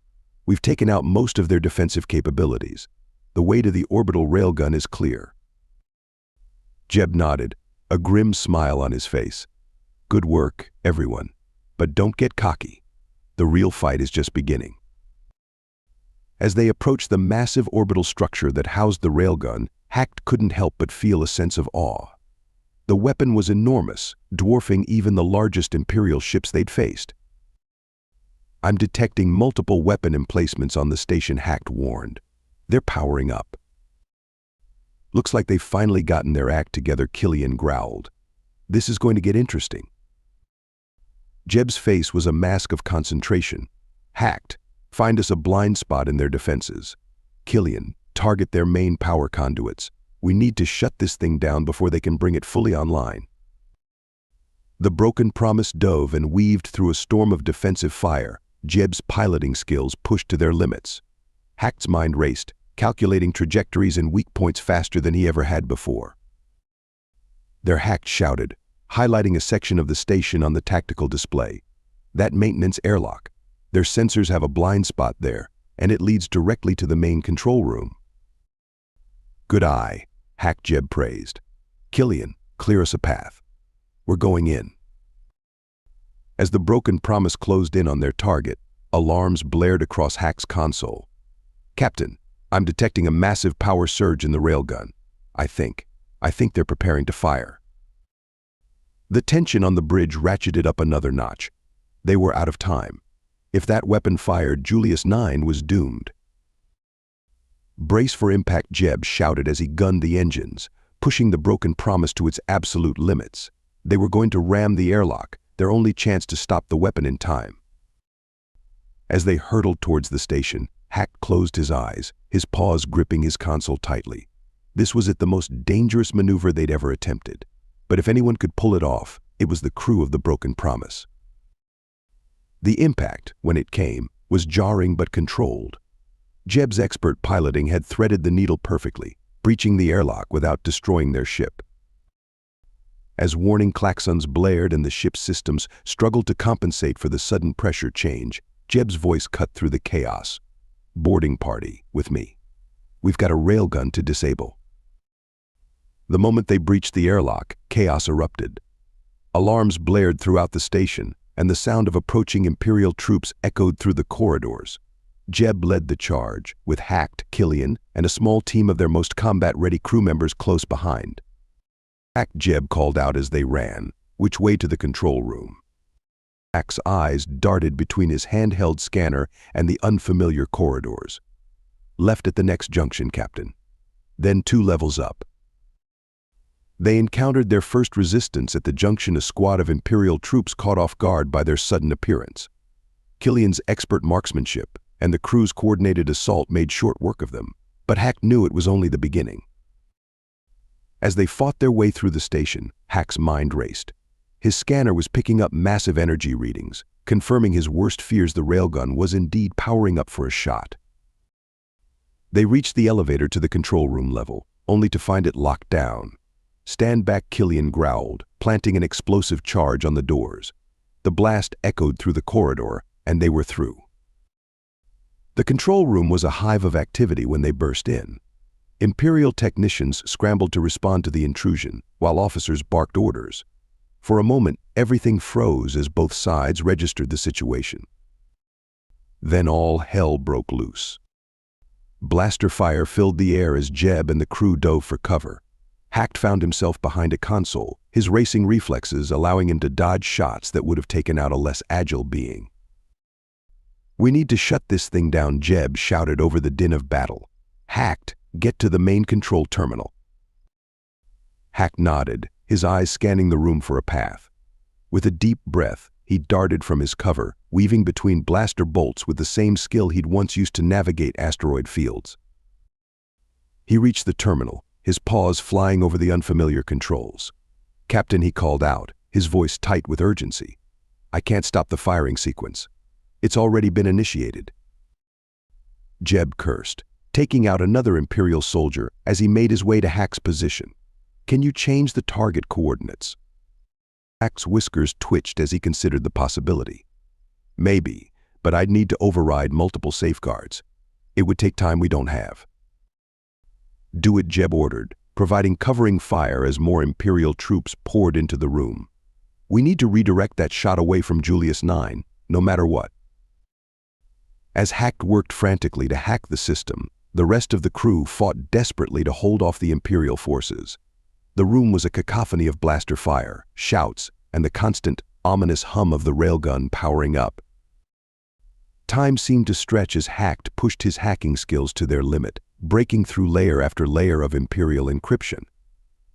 Speaker 1: "We've taken out most of their defensive capabilities. The way to the orbital railgun is clear." Jeb nodded, a grim smile on his face. "Good work, everyone. But don't get cocky. The real fight is just beginning." As they approached the massive orbital structure that housed the railgun, Hack couldn't help but feel a sense of awe. The weapon was enormous, dwarfing even the largest Imperial ships they'd faced. "I'm detecting multiple weapon emplacements on the station," Hack warned. "They're powering up." "Looks like they've finally gotten their act together," Killian growled. "This is going to get interesting." Jeb's face was a mask of concentration. "Hacked, find us a blind spot in their defenses. Killian, target their main power conduits. We need to shut this thing down before they can bring it fully online." The broken promise dove and weaved through a storm of defensive fire, Jeb's piloting skills pushed to their limits. Hacked's mind raced, calculating trajectories and weak points faster than he ever had before. Their Hack shouted, highlighting a section of the station on the tactical display. "That maintenance airlock. Their sensors have a blind spot there, and it leads directly to the main control room." "Good eye," Hack Jeb praised. "Killian, clear us a path. We're going in." As the broken promise closed in on their target, alarms blared across Hack's console. "Captain, I'm detecting a massive power surge in the railgun. I think they're preparing to fire." The tension on the bridge ratcheted up another notch. They were out of time. If that weapon fired, Julius 9 was doomed. "Brace for impact," Jeb shouted as he gunned the engines, pushing the broken promise to its absolute limits. They were going to ram the airlock, their only chance to stop the weapon in time. As they hurtled towards the station, Hack closed his eyes, his paws gripping his console tightly. This was the most dangerous maneuver they'd ever attempted. But if anyone could pull it off, it was the crew of the broken promise. The impact, when it came, was jarring but controlled. Jeb's expert piloting had threaded the needle perfectly, breaching the airlock without destroying their ship. As warning klaxons blared and the ship's systems struggled to compensate for the sudden pressure change, Jeb's voice cut through the chaos. "Boarding party, with me. We've got a railgun to disable." The moment they breached the airlock, chaos erupted. Alarms blared throughout the station, and the sound of approaching Imperial troops echoed through the corridors. Jeb led the charge, with Hacked, Killian, and a small team of their most combat-ready crew members close behind. Hacked, Jeb called out as they ran, "Which way to the control room?" Hack's eyes darted between his handheld scanner and the unfamiliar corridors. "Left at the next junction, Captain. Then 2 levels up." They encountered their first resistance at the junction. A squad of Imperial troops caught off guard by their sudden appearance. Killian's expert marksmanship and the crew's coordinated assault made short work of them, but Hack knew it was only the beginning. As they fought their way through the station, Hack's mind raced. His scanner was picking up massive energy readings, confirming his worst fears: the railgun was indeed powering up for a shot. They reached the elevator to the control room level, only to find it locked down. "Stand back," Killian growled, planting an explosive charge on the doors. The blast echoed through the corridor, and they were through. The control room was a hive of activity when they burst in. Imperial technicians scrambled to respond to the intrusion, while officers barked orders. For a moment, everything froze as both sides registered the situation. Then all hell broke loose. Blaster fire filled the air as Jeb and the crew dove for cover. Hacked found himself behind a console, his racing reflexes allowing him to dodge shots that would have taken out a less agile being. "We need to shut this thing down," Jeb shouted over the din of battle. "Hacked, get to the main control terminal." Hack nodded, his eyes scanning the room for a path. With a deep breath, he darted from his cover, weaving between blaster bolts with the same skill he'd once used to navigate asteroid fields. He reached the terminal, his paws flying over the unfamiliar controls. "Captain," he called out, his voice tight with urgency. "I can't stop the firing sequence. It's already been initiated." Jeb cursed, taking out another Imperial soldier as he made his way to Hack's position. "Can you change the target coordinates?" Hack's whiskers twitched as he considered the possibility. "Maybe, but I'd need to override multiple safeguards. It would take time we don't have." "Do it," Jeb ordered, providing covering fire as more Imperial troops poured into the room. "We need to redirect that shot away from Julius 9, no matter what." As Hacked worked frantically to hack the system, the rest of the crew fought desperately to hold off the Imperial forces. The room was a cacophony of blaster fire, shouts, and the constant, ominous hum of the railgun powering up. Time seemed to stretch as Hacked pushed his hacking skills to their limit, breaking through layer after layer of Imperial encryption.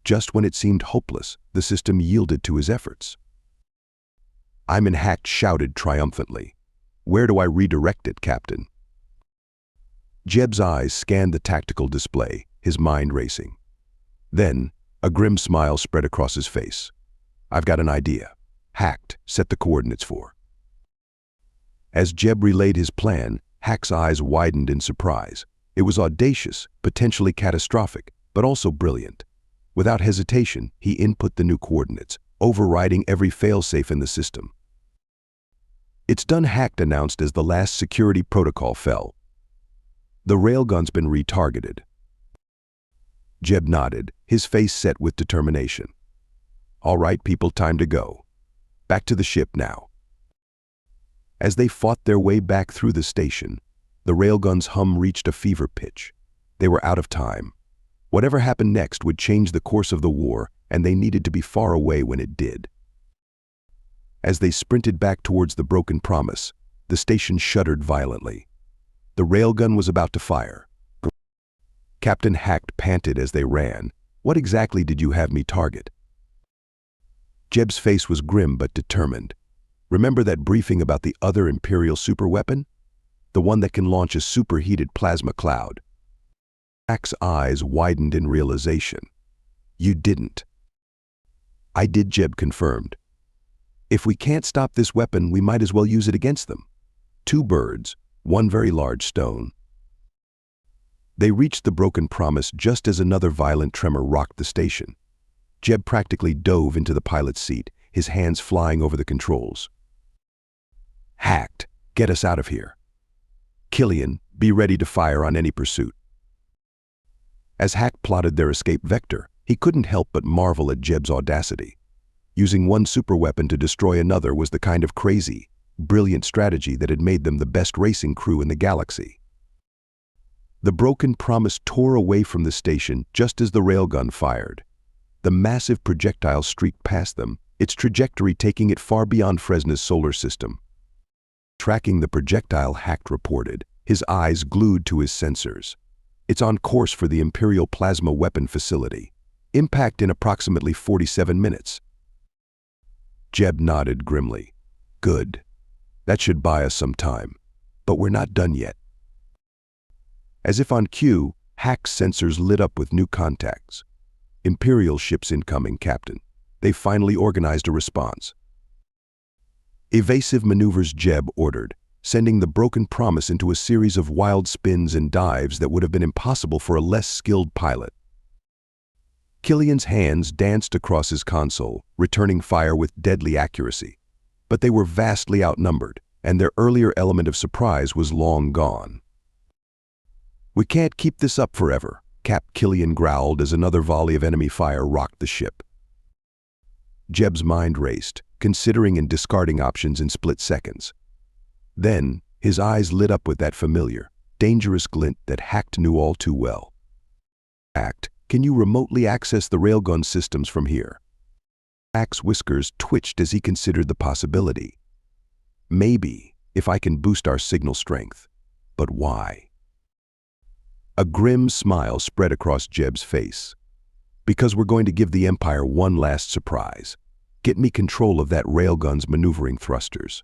Speaker 1: Just when it seemed hopeless, the system yielded to his efforts. "I'm in," Hacked shouted triumphantly. "Where do I redirect it, Captain?" Jeb's eyes scanned the tactical display, his mind racing. Then, a grim smile spread across his face. "I've got an idea." Hacked set the coordinates for. As Jeb relayed his plan, Hack's eyes widened in surprise. It was audacious, potentially catastrophic, but also brilliant. Without hesitation, he input the new coordinates, overriding every failsafe in the system. "It's done," Hacked announced as the last security protocol fell. "The railgun's been retargeted." Jeb nodded, his face set with determination. "All right, people, time to go. Back to the ship now." As they fought their way back through the station, the railgun's hum reached a fever pitch. They were out of time. Whatever happened next would change the course of the war, and they needed to be far away when it did. As they sprinted back towards the broken promise, the station shuddered violently. The railgun was about to fire. Captain Hacked panted as they ran. "What exactly did you have me target?" Jeb's face was grim but determined. "Remember that briefing about the other Imperial superweapon? The one that can launch a superheated plasma cloud?" Hack's eyes widened in realization. "You didn't." "I did," Jeb confirmed. "If we can't stop this weapon, we might as well use it against them. 2 birds, 1 very large stone." They reached the broken promise just as another violent tremor rocked the station. Jeb practically dove into the pilot's seat, his hands flying over the controls. "Hacked, get us out of here. Killian, be ready to fire on any pursuit." As Hacked plotted their escape vector, he couldn't help but marvel at Jeb's audacity. Using one superweapon to destroy another was the kind of crazy, brilliant strategy that had made them the best racing crew in the galaxy. The broken promise tore away from the station just as the railgun fired. The massive projectile streaked past them, its trajectory taking it far beyond Fresna's solar system. Tracking the projectile, Hacked reported, his eyes glued to his sensors. It's on course for the Imperial Plasma Weapon Facility. Impact in approximately 47 minutes. Jeb nodded grimly. Good. That should buy us some time. But we're not done yet. As if on cue, Hack's sensors lit up with new contacts. Imperial ships incoming, Captain. They finally organized a response. Evasive maneuvers, Jeb ordered, sending the broken promise into a series of wild spins and dives that would have been impossible for a less skilled pilot. Killian's hands danced across his console, returning fire with deadly accuracy. But they were vastly outnumbered, and their earlier element of surprise was long gone. We can't keep this up forever, Cap Killian growled as another volley of enemy fire rocked the ship. Jeb's mind raced, considering and discarding options in split seconds. Then, his eyes lit up with that familiar, dangerous glint that Hacked knew all too well. Hacked, can you remotely access the railgun systems from here? Hack's whiskers twitched as he considered the possibility. Maybe, if I can boost our signal strength. But why? A grim smile spread across Jeb's face. Because we're going to give the Empire one last surprise. Get me control of that railgun's maneuvering thrusters.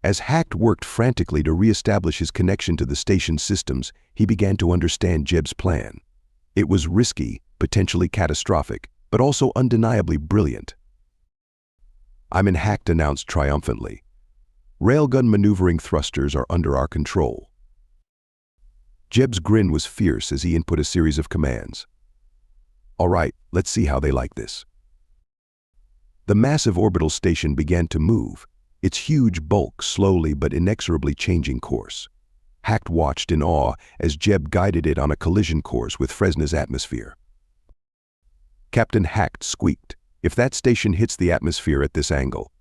Speaker 1: As Hacked worked frantically to re-establish his connection to the station systems, he began to understand Jeb's plan. It was risky, potentially catastrophic, but also undeniably brilliant. I'm in, Hacked announced triumphantly. Railgun maneuvering thrusters are under our control. Jeb's grin was fierce as he input a series of commands. All right, let's see how they like this. The massive orbital station began to move, its huge bulk slowly but inexorably changing course. Hacked watched in awe as Jeb guided it on a collision course with Fresna's atmosphere. Captain Hacked squeaked, if that station hits the atmosphere at this angle,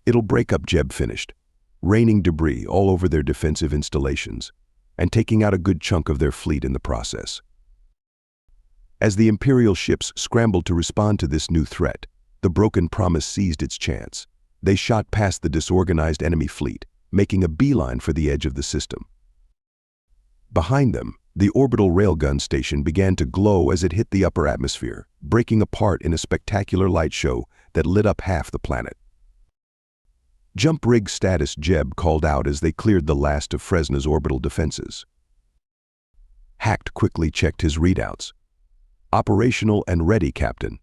Speaker 1: it'll break up, Jeb finished, raining debris all over their defensive installations, and taking out a good chunk of their fleet in the process. As the Imperial ships scrambled to respond to this new threat, the broken promise seized its chance. They shot past the disorganized enemy fleet, making a beeline for the edge of the system. Behind them, the orbital railgun station began to glow as it hit the upper atmosphere, breaking apart in a spectacular light show that lit up half the planet. Jump rig status, Jeb called out as they cleared the last of Fresna's orbital defenses. Hacked quickly checked his readouts. Operational and ready, Captain.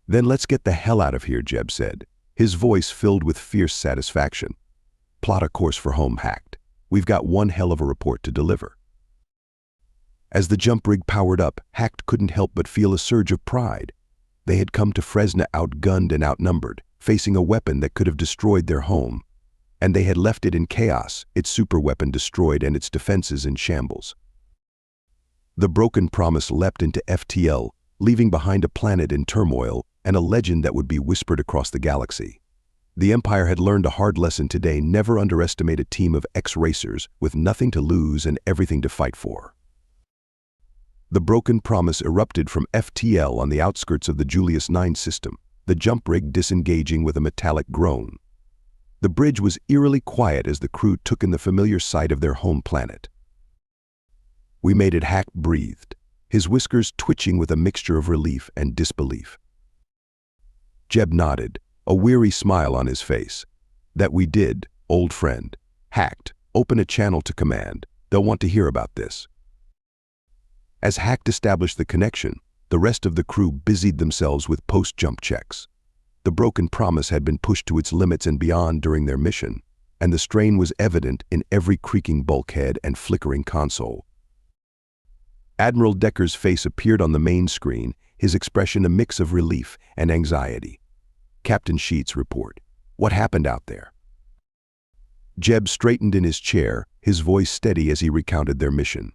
Speaker 1: Then let's get the hell out of here, Jeb said, his voice filled with fierce satisfaction. Plot a course for home, Hacked. We've got one hell of a report to deliver. As the jump rig powered up, Hacked couldn't help but feel a surge of pride. They had come to Fresna outgunned and outnumbered, facing a weapon that could have destroyed their home. And they had left it in chaos, its superweapon destroyed and its defenses in shambles. The broken promise leapt into FTL, leaving behind a planet in turmoil and a legend that would be whispered across the galaxy. The Empire had learned a hard lesson today: never underestimate a team of ex-racers with nothing to lose and everything to fight for. The broken promise erupted from FTL on the outskirts of the Julius 9 system, the jump rig disengaging with a metallic groan. The bridge was eerily quiet as the crew took in the familiar sight of their home planet. We made it, Hacked breathed, his whiskers twitching with a mixture of relief and disbelief. Jeb nodded, a weary smile on his face. That we did, old friend. Hacked, open a channel to command. They'll want to hear about this. As Hacked established the connection, the rest of the crew busied themselves with post-jump checks. The broken promise had been pushed to its limits and beyond during their mission, and the strain was evident in every creaking bulkhead and flickering console. Admiral Decker's face appeared on the main screen, his expression a mix of relief and anxiety. Captain Sheets, report. What happened out there? Jeb straightened in his chair, his voice steady as he recounted their mission.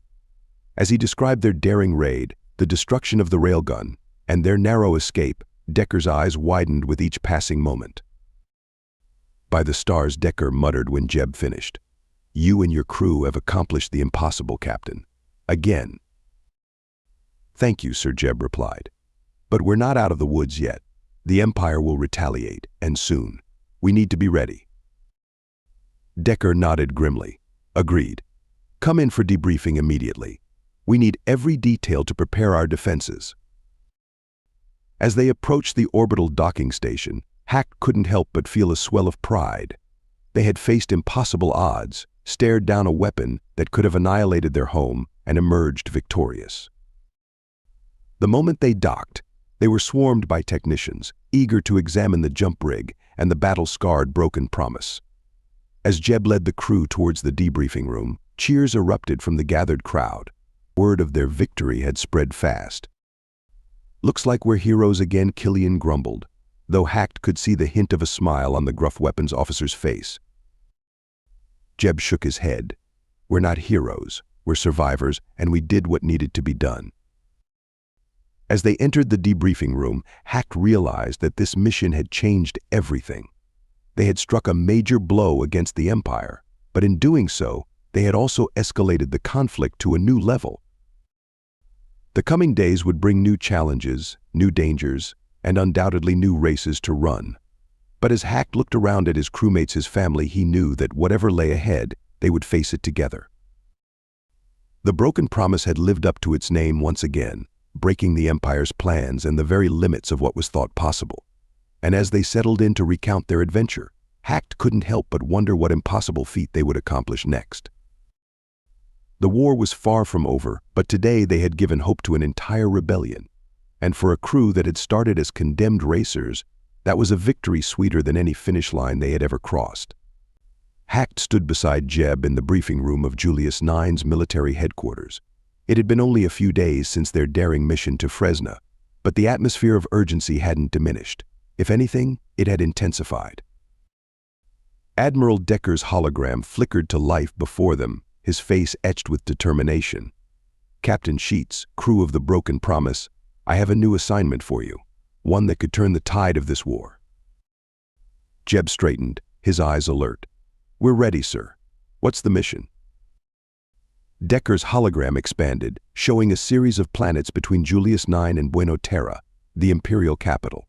Speaker 1: As he described their daring raid, the destruction of the railgun, And their narrow escape, Decker's eyes widened with each passing moment. "By the stars," Decker muttered when Jeb finished. "You and your crew have accomplished the impossible, Captain. Again." "Thank you, Sir," Jeb replied. "But we're not out of the woods yet. The Empire will retaliate, and soon. We need to be ready." Decker nodded grimly. "Agreed. Come in for debriefing immediately. We need every detail to prepare our defenses." As they approached the orbital docking station, Hack couldn't help but feel a swell of pride. They had faced impossible odds, stared down a weapon that could have annihilated their home, and emerged victorious. The moment they docked, they were swarmed by technicians, eager to examine the jump rig and the battle-scarred Broken Promise. As Jeb led the crew towards the debriefing room, cheers erupted from the gathered crowd. Word of their victory had spread fast. "Looks like we're heroes again," Killian grumbled, though Hack could see the hint of a smile on the gruff weapons officer's face. Jeb shook his head. "We're not heroes, we're survivors, and we did what needed to be done." As they entered the debriefing room, Hack realized that this mission had changed everything. They had struck a major blow against the Empire, but in doing so, they had also escalated the conflict to a new level. The coming days would bring new challenges, new dangers, and undoubtedly new races to run. But as Hack looked around at his crewmates, his family, he knew that whatever lay ahead, they would face it together. The Broken Promise had lived up to its name once again, breaking the Empire's plans and the very limits of what was thought possible. And as they settled in to recount their adventure, Hack couldn't help but wonder what impossible feat they would accomplish next. The war was far from over, but today they had given hope to an entire rebellion. And for a crew that had started as condemned racers, that was a victory sweeter than any finish line they had ever crossed. Hack stood beside Jeb in the briefing room of Julius IX's military headquarters. It had been only a few days since their daring mission to Fresno, but the atmosphere of urgency hadn't diminished. If anything, it had intensified. Admiral Decker's hologram flickered to life before them, his face etched with determination. "Captain Sheets, crew of the Broken Promise, I have a new assignment for you, one that could turn the tide of this war." Jeb straightened, his eyes alert. "We're ready, sir. What's the mission?" Decker's hologram expanded, showing a series of planets between Julius IX and Buenos Terra, the Imperial capital.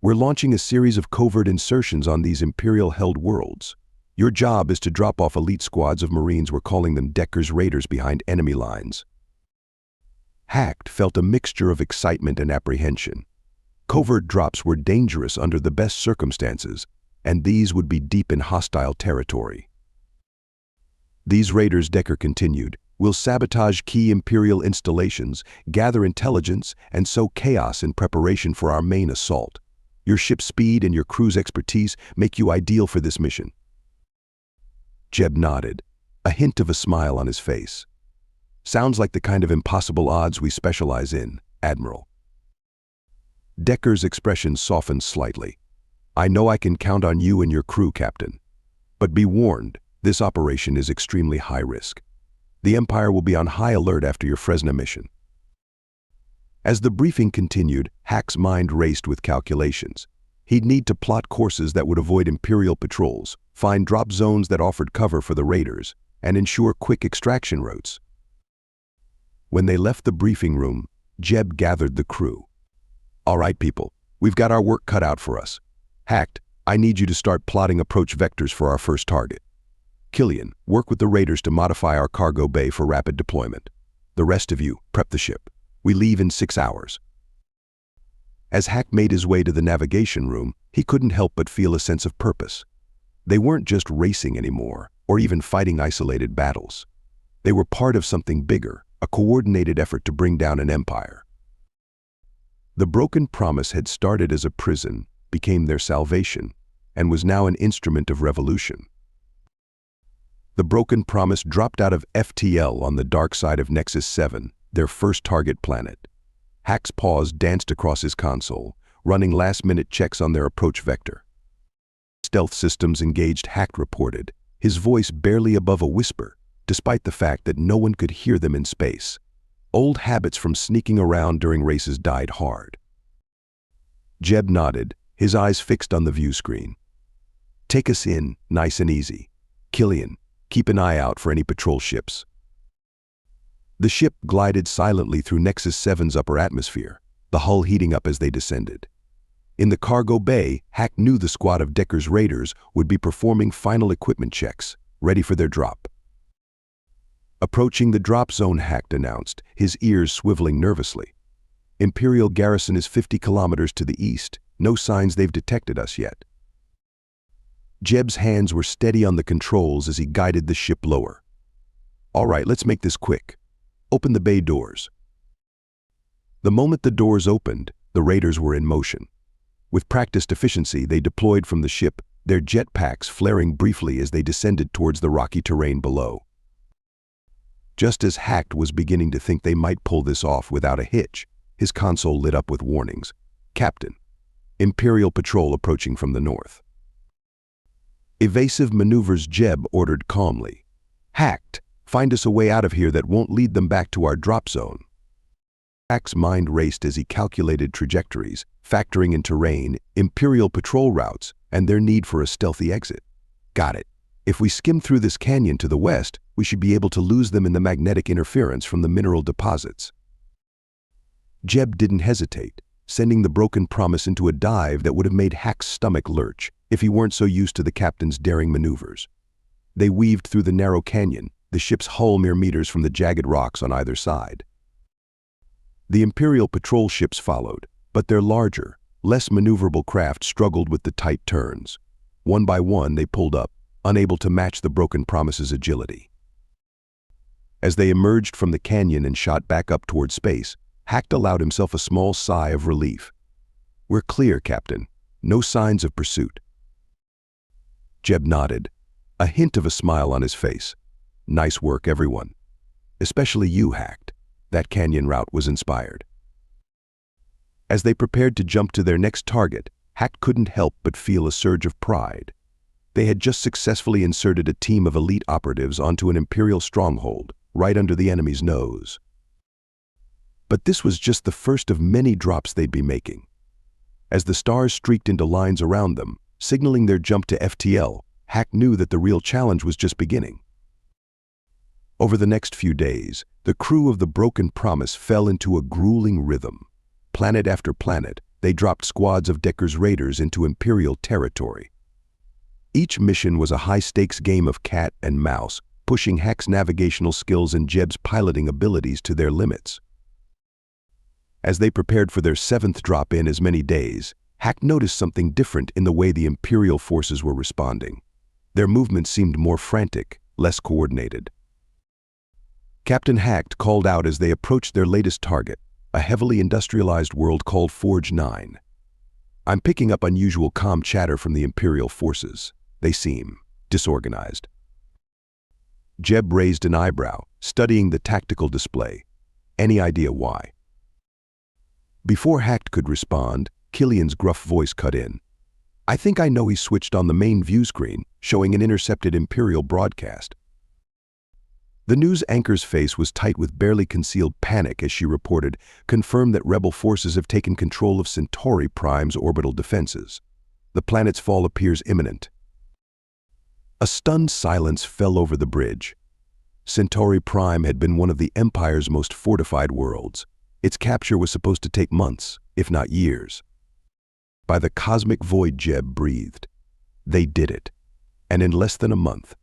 Speaker 1: "We're launching a series of covert insertions on these Imperial-held worlds. Your job is to drop off elite squads of Marines. We're calling them Decker's Raiders behind enemy lines." Hack felt a mixture of excitement and apprehension. Covert drops were dangerous under the best circumstances, and these would be deep in hostile territory. "These raiders," Decker continued, "will sabotage key Imperial installations, gather intelligence, and sow chaos in preparation for our main assault. Your ship's speed and your crew's expertise make you ideal for this mission." Jeb nodded, a hint of a smile on his face. "Sounds like the kind of impossible odds we specialize in, Admiral." Decker's expression softened slightly. "I know I can count on you and your crew, Captain. But be warned, this operation is extremely high risk. The Empire will be on high alert after your Fresno mission." As the briefing continued, Hack's mind raced with calculations. He'd need to plot courses that would avoid Imperial patrols, find drop zones that offered cover for the raiders, and ensure quick extraction routes. When they left the briefing room, Jeb gathered the crew. "All right, people, we've got our work cut out for us. Hack, I need you to start plotting approach vectors for our first target. Killian, work with the raiders to modify our cargo bay for rapid deployment. The rest of you, prep the ship. We leave in 6 hours." As Hack made his way to the navigation room, he couldn't help but feel a sense of purpose. They weren't just racing anymore, or even fighting isolated battles. They were part of something bigger, a coordinated effort to bring down an empire. The Broken Promise had started as a prison, became their salvation, and was now an instrument of revolution. The Broken Promise dropped out of FTL on the dark side of Nexus 7, their first target planet. Hack's paws danced across his console, running last-minute checks on their approach vector. "Stealth systems engaged," Hack reported, his voice barely above a whisper, despite the fact that no one could hear them in space. Old habits from sneaking around during races died hard. Jeb nodded, his eyes fixed on the view screen. "Take us in, nice and easy. Killian, keep an eye out for any patrol ships." The ship glided silently through Nexus 7's upper atmosphere, the hull heating up as they descended. In the cargo bay, Hack knew the squad of Decker's raiders would be performing final equipment checks, ready for their drop. "Approaching the drop zone," Hack announced, his ears swiveling nervously. "Imperial garrison is 50 kilometers to the east. No signs they've detected us yet." Jeb's hands were steady on the controls as he guided the ship lower. "All right, let's make this quick. Open the bay doors." The moment the doors opened, the raiders were in motion. With practiced efficiency, they deployed from the ship, their jetpacks flaring briefly as they descended towards the rocky terrain below. Just as Hack was beginning to think they might pull this off without a hitch, his console lit up with warnings. "Captain, Imperial patrol approaching from the north." "Evasive maneuvers," Jeb ordered calmly. "Hacked, find us a way out of here that won't lead them back to our drop zone." Hack's mind raced as he calculated trajectories, factoring in terrain, Imperial patrol routes, and their need for a stealthy exit. "Got it. If we skim through this canyon to the west, we should be able to lose them in the magnetic interference from the mineral deposits." Jeb didn't hesitate, sending the Broken Promise into a dive that would have made Hack's stomach lurch if he weren't so used to the captain's daring maneuvers. They weaved through the narrow canyon, the ship's hull mere meters from the jagged rocks on either side. The Imperial patrol ships followed, but their larger, less maneuverable craft struggled with the tight turns. One by one, they pulled up, unable to match the Broken Promise's agility. As they emerged from the canyon and shot back up toward space, Hack allowed himself a small sigh of relief. "We're clear, Captain. No signs of pursuit." Jeb nodded, a hint of a smile on his face. "Nice work, everyone. Especially you, Hack. That canyon route was inspired." As they prepared to jump to their next target, Hack couldn't help but feel a surge of pride. They had just successfully inserted a team of elite operatives onto an Imperial stronghold, right under the enemy's nose. But this was just the first of many drops they'd be making. As the stars streaked into lines around them, signaling their jump to FTL, Hack knew that the real challenge was just beginning. Over the next few days, the crew of the Broken Promise fell into a grueling rhythm. Planet after planet, they dropped squads of Decker's raiders into Imperial territory. Each mission was a high-stakes game of cat and mouse, pushing Hack's navigational skills and Jeb's piloting abilities to their limits. As they prepared for their 7th drop in as many days, Hack noticed something different in the way the Imperial forces were responding. Their movements seemed more frantic, less coordinated. Captain Hack called out as they approached their latest target, a heavily industrialized world called Forge 9. "I'm picking up unusual comm chatter from the Imperial forces. They seem disorganized." Jeb raised an eyebrow, studying the tactical display. "Any idea why?" Before Hack could respond, Killian's gruff voice cut in. "I think I know." He switched on the main view screen, showing an intercepted Imperial broadcast. The news anchor's face was tight with barely concealed panic as she reported, confirmed that rebel forces have taken control of Centauri Prime's orbital defenses. The planet's fall appears imminent. A stunned silence fell over the bridge. Centauri Prime had been one of the Empire's most fortified worlds. Its capture was supposed to take months, if not years. By the cosmic void, Jeb breathed. They did it. And in less than a month.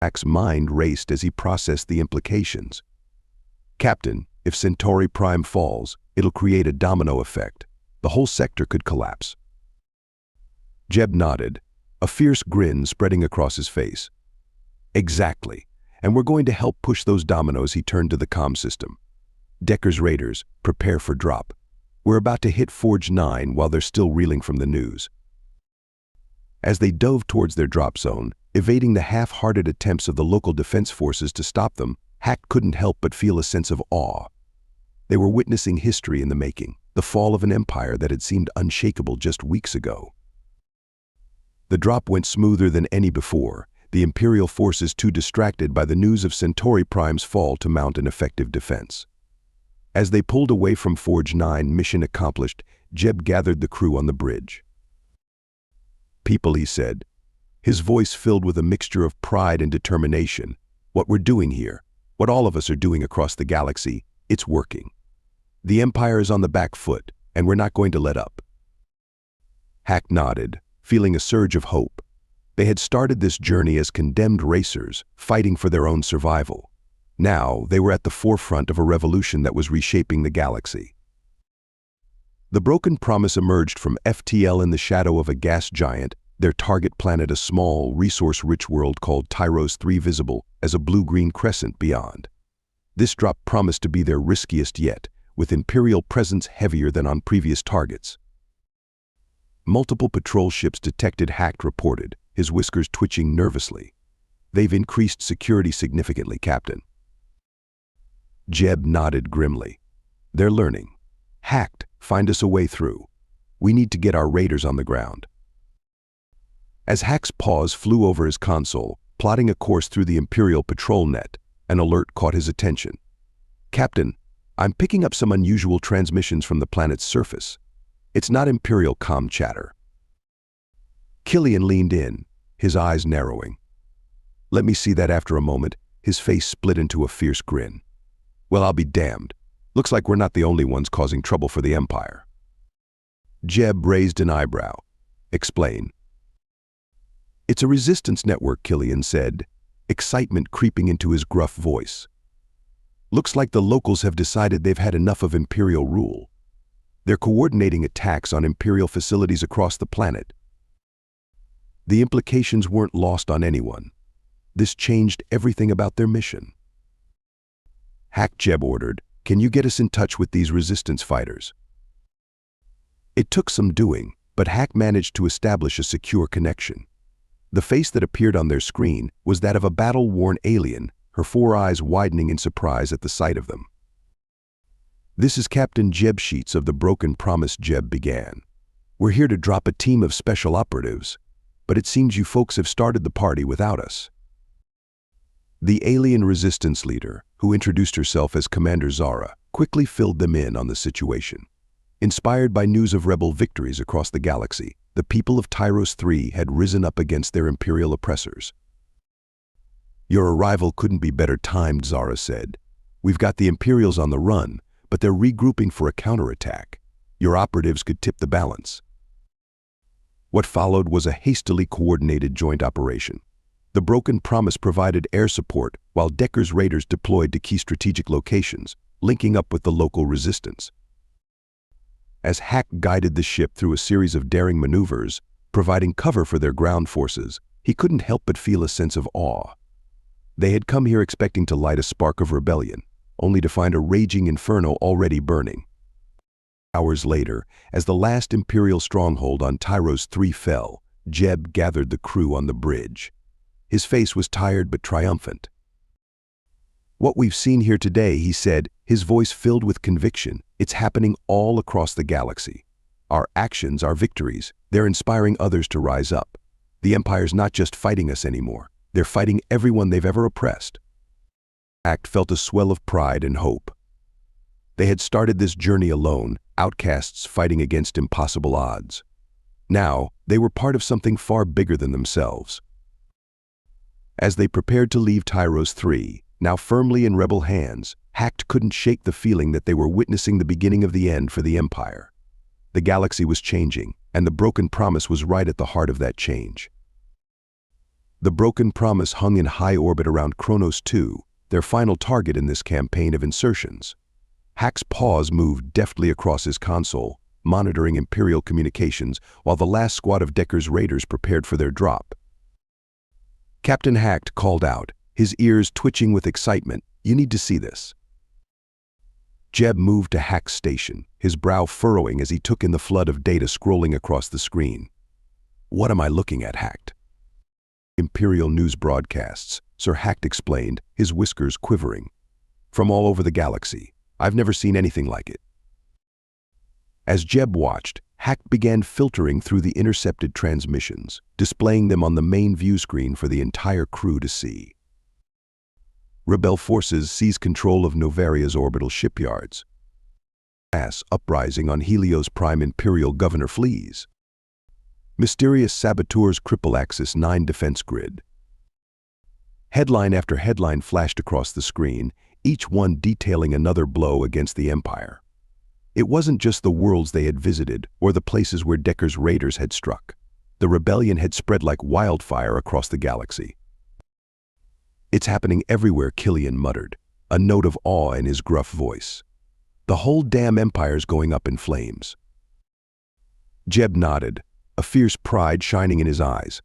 Speaker 1: Hack's mind raced as he processed the implications. "Captain, if Centauri Prime falls, it'll create a domino effect. The whole sector could collapse." Jeb nodded, a fierce grin spreading across his face. "Exactly. And we're going to help push those dominoes." He turned to the comm system. "Decker's raiders, prepare for drop. We're about to hit Forge 9 while they're still reeling from the news." As they dove towards their drop zone, evading the half-hearted attempts of the local defense forces to stop them, Hack couldn't help but feel a sense of awe. They were witnessing history in the making, the fall of an empire that had seemed unshakable just weeks ago. The drop went smoother than any before, the Imperial forces too distracted by the news of Centauri Prime's fall to mount an effective defense. As they pulled away from Forge 9, mission accomplished, Jeb gathered the crew on the bridge. "People," he said, his voice filled with a mixture of pride and determination. "What we're doing here, what all of us are doing across the galaxy, it's working. The Empire is on the back foot, and we're not going to let up." Hack nodded, feeling a surge of hope. They had started this journey as condemned racers, fighting for their own survival. Now, they were at the forefront of a revolution that was reshaping the galaxy. The Broken Promise emerged from FTL in the shadow of a gas giant, their target planet a small, resource-rich world called Tyros 3, visible as a blue-green crescent beyond. This drop promised to be their riskiest yet, with Imperial presence heavier than on previous targets. Multiple patrol ships detected, Hack reported, his whiskers twitching nervously. "They've increased security significantly, Captain." Jeb nodded grimly. "They're learning. Hacked, find us a way through. We need to get our raiders on the ground." As Hack's paws flew over his console, plotting a course through the Imperial patrol net, an alert caught his attention. "Captain, I'm picking up some unusual transmissions from the planet's surface. It's not Imperial comm chatter." Killian leaned in, his eyes narrowing. "Let me see that." After a moment, his face split into a fierce grin. "Well, I'll be damned. Looks like we're not the only ones causing trouble for the Empire." Jeb raised an eyebrow. "Explain." "It's a resistance network," Killian said, excitement creeping into his gruff voice. "Looks like the locals have decided they've had enough of Imperial rule. They're coordinating attacks on Imperial facilities across the planet." The implications weren't lost on anyone. This changed everything about their mission. "Hack," Jeb ordered, "can you get us in touch with these resistance fighters?" It took some doing, but Hack managed to establish a secure connection. The face that appeared on their screen was that of a battle-worn alien, her four eyes widening in surprise at the sight of them. "This is Captain Jeb Sheets of the Broken Promise," Jeb began. "We're here to drop a team of special operatives, but it seems you folks have started the party without us." The alien resistance leader, who introduced herself as Commander Zara, quickly filled them in on the situation. Inspired by news of rebel victories across the galaxy, the people of Tyros 3 had risen up against their Imperial oppressors. "Your arrival couldn't be better timed," Zara said. "We've got the Imperials on the run, but they're regrouping for a counterattack. Your operatives could tip the balance." What followed was a hastily coordinated joint operation. The Broken Promise provided air support, while Decker's raiders deployed to key strategic locations, linking up with the local resistance. As Hack guided the ship through a series of daring maneuvers, providing cover for their ground forces, he couldn't help but feel a sense of awe. They had come here expecting to light a spark of rebellion, only to find a raging inferno already burning. Hours later, as the last Imperial stronghold on Tyros 3 fell, Jeb gathered the crew on the bridge. His face was tired but triumphant. "What we've seen here today," he said, his voice filled with conviction, "it's happening all across the galaxy. Our actions, our victories, they're inspiring others to rise up. The Empire's not just fighting us anymore, they're fighting everyone they've ever oppressed." Act felt a swell of pride and hope. They had started this journey alone, outcasts fighting against impossible odds. Now, they were part of something far bigger than themselves. As they prepared to leave Tyros 3, now firmly in rebel hands, Hacked couldn't shake the feeling that they were witnessing the beginning of the end for the Empire. The galaxy was changing, and the Broken Promise was right at the heart of that change. The Broken Promise hung in high orbit around Kronos 2, their final target in this campaign of insertions. Hack's paws moved deftly across his console, monitoring Imperial communications while the last squad of Decker's raiders prepared for their drop. Captain Hack called out, his ears twitching with excitement, "You need to see this." Jeb moved to Hack's station, his brow furrowing as he took in the flood of data scrolling across the screen. "What am I looking at, Hack?" "Imperial news broadcasts," Sir Hack explained, his whiskers quivering. "From all over the galaxy. I've never seen anything like it." As Jeb watched, Hack began filtering through the intercepted transmissions, displaying them on the main view screen for the entire crew to see. "Rebel forces seize control of Novaria's orbital shipyards. Mass uprising on Helios Prime Imperial Governor flees. Mysterious saboteurs cripple Axis 9 defense grid. Headline after headline flashed across the screen, each one detailing another blow against the Empire. It wasn't just the worlds they had visited or the places where Decker's raiders had struck. The rebellion had spread like wildfire across the galaxy. "It's happening everywhere," Killian muttered, a note of awe in his gruff voice. "The whole damn Empire's going up in flames." Jeb nodded, a fierce pride shining in his eyes.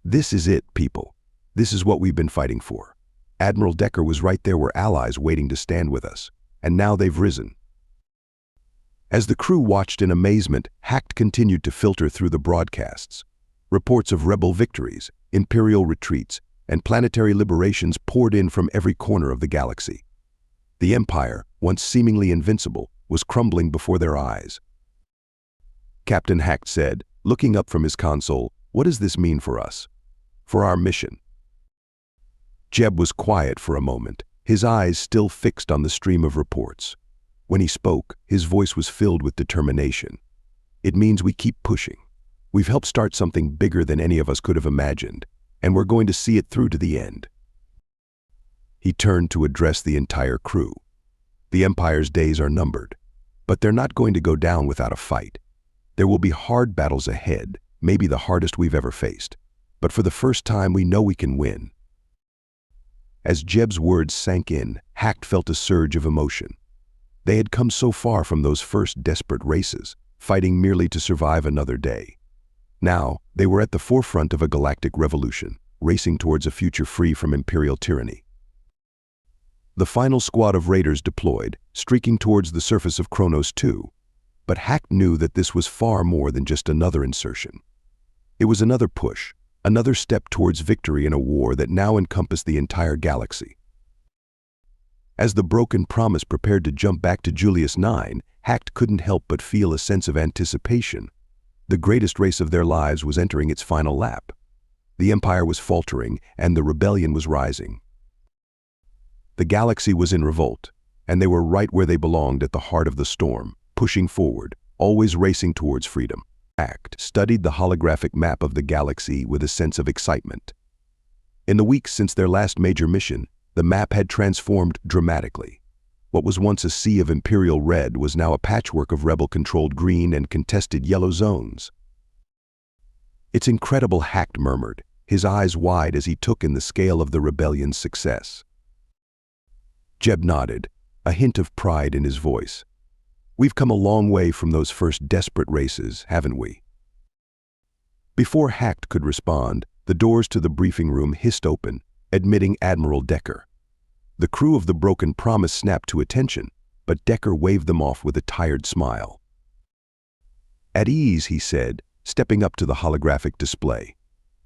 Speaker 1: "This is it, people. This is what we've been fighting for. Admiral Decker was right there were allies waiting to stand with us, and now they've risen." As the crew watched in amazement, Hacked continued to filter through the broadcasts. Reports of rebel victories, Imperial retreats, and planetary liberations poured in from every corner of the galaxy. The Empire, once seemingly invincible, was crumbling before their eyes. Captain Hacked said, looking up from his console, "What does this mean for us? For our mission?" Jeb was quiet for a moment, his eyes still fixed on the stream of reports. When he spoke, his voice was filled with determination. "It means we keep pushing. We've helped start something bigger than any of us could have imagined, and we're going to see it through to the end." He turned to address the entire crew. "The Empire's days are numbered, but they're not going to go down without a fight. There will be hard battles ahead, maybe the hardest we've ever faced. But for the first time, we know we can win." As Jeb's words sank in, Hacked felt a surge of emotion. They had come so far from those first desperate races, fighting merely to survive another day. Now, they were at the forefront of a galactic revolution, racing towards a future free from Imperial tyranny. The final squad of raiders deployed, streaking towards the surface of Kronos 2. But Hacked knew that this was far more than just another insertion. It was another push, another step towards victory in a war that now encompassed the entire galaxy. As the Broken Promise prepared to jump back to Julius 9, Hacked couldn't help but feel a sense of anticipation. The greatest race of their lives was entering its final lap. The Empire was faltering, and the rebellion was rising. The galaxy was in revolt, and they were right where they belonged at the heart of the storm, pushing forward, always racing towards freedom. Hacked studied the holographic map of the galaxy with a sense of excitement. In the weeks since their last major mission, the map had transformed dramatically. What was once a sea of Imperial red was now a patchwork of rebel-controlled green and contested yellow zones. "It's incredible," Hacked murmured, his eyes wide as he took in the scale of the rebellion's success. Jeb nodded, a hint of pride in his voice. "We've come a long way from those first desperate races, haven't we?" Before Hacked could respond, the doors to the briefing room hissed open, admitting Admiral Decker. The crew of the Broken Promise snapped to attention, but Decker waved them off with a tired smile. "At ease," he said, stepping up to the holographic display.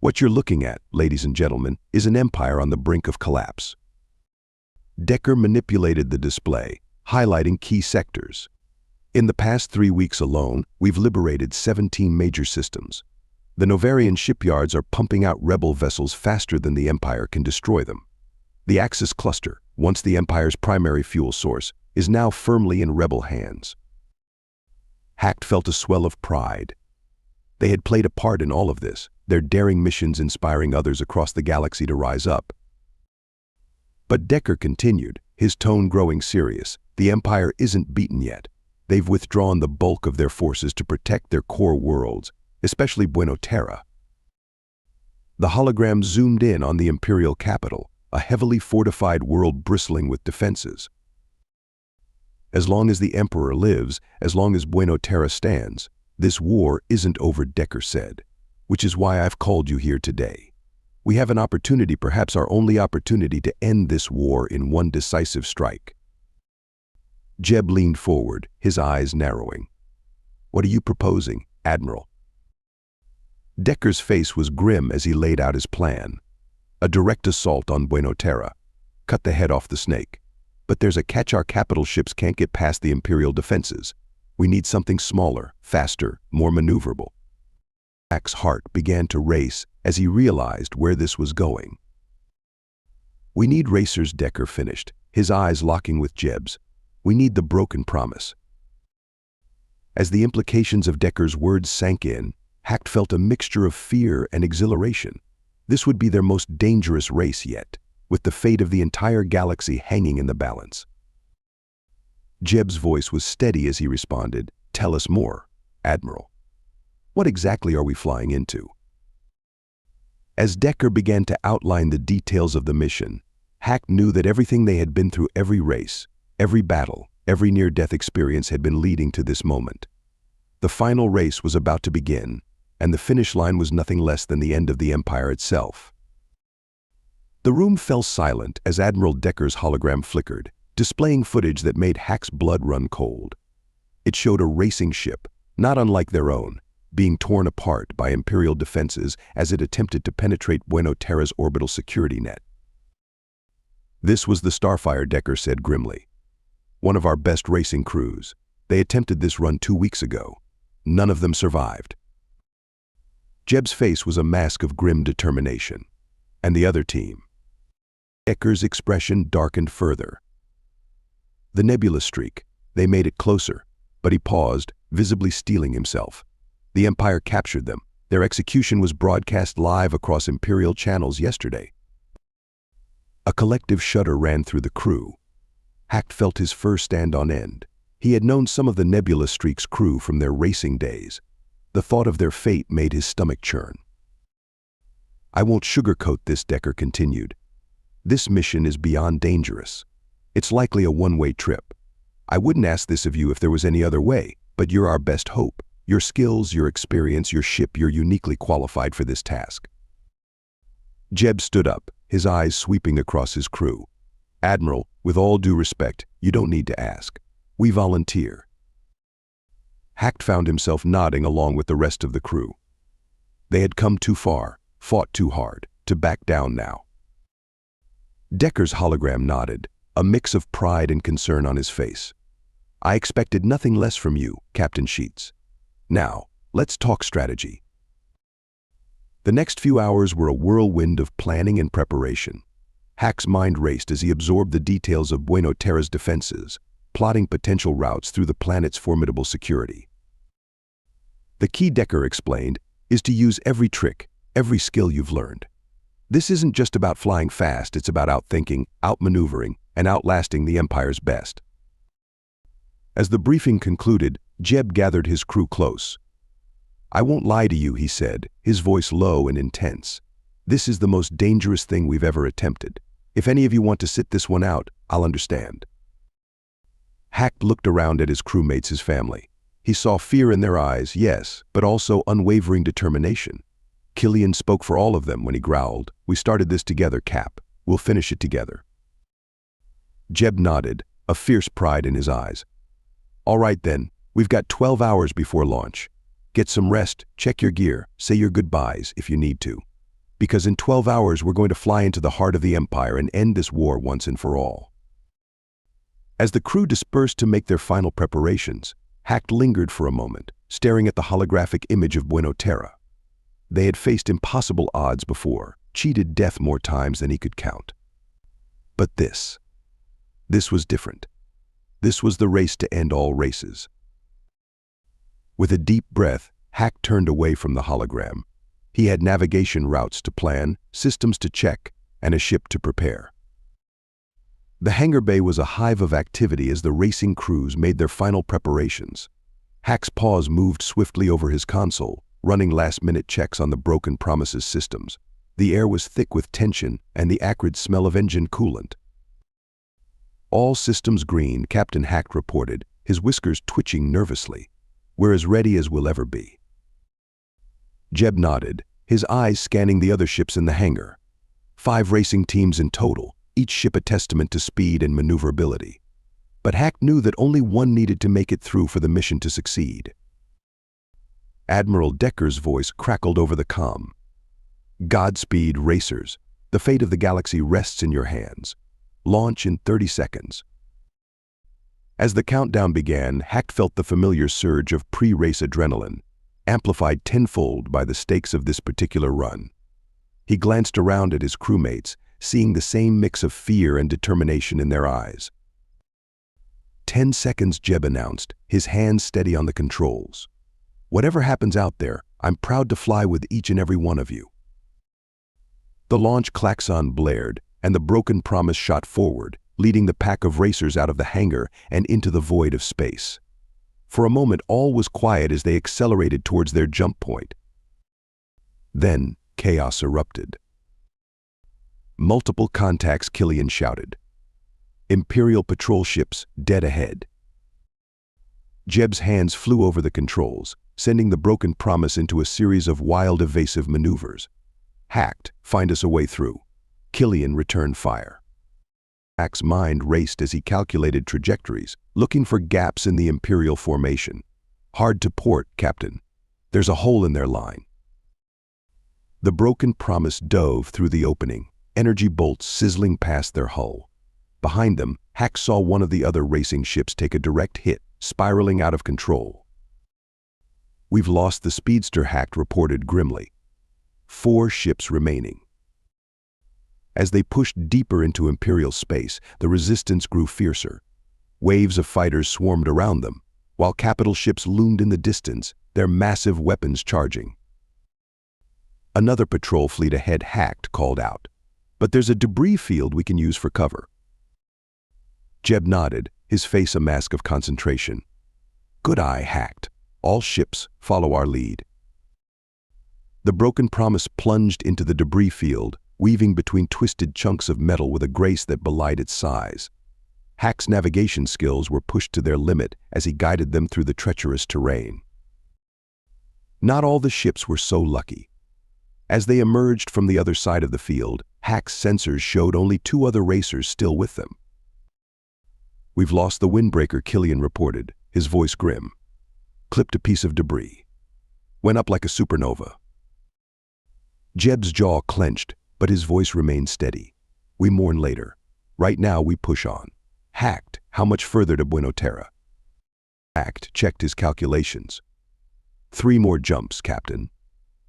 Speaker 1: "What you're looking at, ladies and gentlemen, is an empire on the brink of collapse." Decker manipulated the display, highlighting key sectors. "In the past 3 weeks alone, we've liberated 17 major systems. The Novarian shipyards are pumping out rebel vessels faster than the Empire can destroy them. The Axis cluster, once the Empire's primary fuel source, is now firmly in rebel hands." Hacked felt a swell of pride. They had played a part in all of this, their daring missions inspiring others across the galaxy to rise up. But Decker continued, his tone growing serious. "The Empire isn't beaten yet. They've withdrawn the bulk of their forces to protect their core worlds, especially Buena Terra." The hologram zoomed in on the Imperial capital, a heavily fortified world bristling with defenses. "As long as the Emperor lives, as long as Buena Terra stands, this war isn't over," Decker said, "which is why I've called you here today. We have an opportunity, perhaps our only opportunity, to end this war in one decisive strike." Jeb leaned forward, his eyes narrowing. "What are you proposing, Admiral?" Decker's face was grim as he laid out his plan. "A direct assault on Buena Terra. Cut the head off the snake. But there's a catch: our capital ships can't get past the Imperial defenses. We need something smaller, faster, more maneuverable." Hack's heart began to race as he realized where this was going. "We need racers," Decker finished, his eyes locking with Jeb's. "We need the Broken Promise." As the implications of Decker's words sank in, Hack felt a mixture of fear and exhilaration. This would be their most dangerous race yet, with the fate of the entire galaxy hanging in the balance. Jeb's voice was steady as he responded, "Tell us more, Admiral. What exactly are we flying into?" As Decker began to outline the details of the mission, Hack knew that everything they had been through, every race, every battle, every near-death experience had been leading to this moment. The final race was about to begin, and the finish line was nothing less than the end of the Empire itself. The room fell silent as Admiral Decker's hologram flickered, displaying footage that made Hack's blood run cold. It showed a racing ship, not unlike their own, being torn apart by Imperial defenses as it attempted to penetrate Buena Terra's orbital security net. "This was the Starfire," Decker said grimly. "One of our best racing crews. They attempted this run 2 weeks ago. None of them survived." Jeb's face was a mask of grim determination. "And the other team?" Decker's expression darkened further. "The nebula streak. They made it closer." But he paused, visibly steeling himself. "The Empire captured them. Their execution was broadcast live across Imperial channels yesterday." A collective shudder ran through the crew. Hack felt his fur stand on end. He had known some of the Nebula Streak's crew from their racing days. The thought of their fate made his stomach churn. "I won't sugarcoat this," Decker continued. "This mission is beyond dangerous. It's likely a one-way trip. I wouldn't ask this of you if there was any other way, but you're our best hope. Your skills, your experience, your ship, you're uniquely qualified for this task." Jeb stood up, his eyes sweeping across his crew. "Admiral, with all due respect, you don't need to ask. We volunteer." Hack found himself nodding along with the rest of the crew. They had come too far, fought too hard, to back down now. Decker's hologram nodded, a mix of pride and concern on his face. "I expected nothing less from you, Captain Sheets. Now, let's talk strategy." The next few hours were a whirlwind of planning and preparation. Hack's mind raced as he absorbed the details of Buena Terra's defenses, plotting potential routes through the planet's formidable security. "The key," Decker explained, "is to use every trick, every skill you've learned. This isn't just about flying fast, it's about outthinking, outmaneuvering, and outlasting the Empire's best." As the briefing concluded, Jeb gathered his crew close. "I won't lie to you," he said, his voice low and intense. "This is the most dangerous thing we've ever attempted. If any of you want to sit this one out, I'll understand." Hack looked around at his crewmates, his family. He saw fear in their eyes, yes, but also unwavering determination. Killian spoke for all of them when he growled, "We started this together, Cap. We'll finish it together." Jeb nodded, a fierce pride in his eyes. "All right then, we've got 12 hours before launch. Get some rest, check your gear, say your goodbyes if you need to. Because in 12 hours we're going to fly into the heart of the Empire and end this war once and for all." As the crew dispersed to make their final preparations, Hack lingered for a moment, staring at the holographic image of Buena Terra. They had faced impossible odds before, cheated death more times than he could count. But this was different. This was the race to end all races. With a deep breath, Hack turned away from the hologram. He had navigation routes to plan, systems to check, and a ship to prepare. The hangar bay was a hive of activity as the racing crews made their final preparations. Hack's paws moved swiftly over his console, running last-minute checks on the broken Promises systems. The air was thick with tension and the acrid smell of engine coolant. "All systems green," Captain Hack reported, his whiskers twitching nervously. "We're as ready as we'll ever be." Jeb nodded, his eyes scanning the other ships in the hangar. 5 racing teams in total, each ship a testament to speed and maneuverability. But Hack knew that only one needed to make it through for the mission to succeed. Admiral Decker's voice crackled over the comm. "Godspeed, racers. The fate of the galaxy rests in your hands. Launch in 30 seconds. As the countdown began, Hack felt the familiar surge of pre-race adrenaline, amplified tenfold by the stakes of this particular run. He glanced around at his crewmates, seeing the same mix of fear and determination in their eyes. 10 seconds, Jeb announced, his hands steady on the controls. Whatever happens out there, I'm proud to fly with each and every one of you. The launch klaxon blared, and the broken promise shot forward, leading the pack of racers out of the hangar and into the void of space. For a moment, all was quiet as they accelerated towards their jump point. Then, chaos erupted. Multiple contacts, Killian shouted. Imperial patrol ships dead ahead. Jeb's hands flew over the controls, sending the broken promise into a series of wild, evasive maneuvers. Hacked, find us a way through. Killian returned fire. Hack's mind raced as he calculated trajectories, looking for gaps in the Imperial formation. Hard to port, Captain. There's a hole in their line. The broken promise dove through the opening, energy bolts sizzling past their hull. Behind them, Hack saw one of the other racing ships take a direct hit, spiraling out of control. We've lost the speedster, Hack reported grimly. 4 ships remaining. As they pushed deeper into Imperial space, the resistance grew fiercer. Waves of fighters swarmed around them, while capital ships loomed in the distance, their massive weapons charging. Another patrol fleet ahead, Hacked called out. But there's a debris field we can use for cover. Jeb nodded, his face a mask of concentration. Good eye, Hacked. All ships follow our lead. The broken promise plunged into the debris field, weaving between twisted chunks of metal with a grace that belied its size. Hack's navigation skills were pushed to their limit as he guided them through the treacherous terrain. Not all the ships were so lucky. As they emerged from the other side of the field, Hack's sensors showed only 2 other racers still with them. We've lost the windbreaker, Killian reported, his voice grim. Clipped a piece of debris. Went up like a supernova. Jeb's jaw clenched, but his voice remained steady. We mourn later. Right now we push on. Hacked, how much further to Buena Terra? Hacked checked his calculations. 3 more jumps, Captain.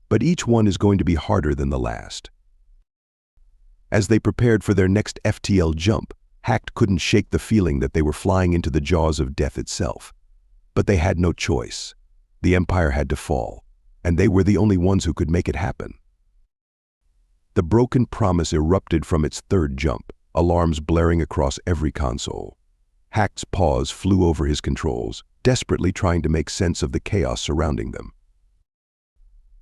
Speaker 1: But each one is going to be harder than the last. As they prepared for their next FTL jump, Hacked couldn't shake the feeling that they were flying into the jaws of death itself. But they had no choice. The Empire had to fall, and they were the only ones who could make it happen. The broken promise erupted from its 3rd jump, alarms blaring across every console. Hacked's paws flew over his controls, desperately trying to make sense of the chaos surrounding them.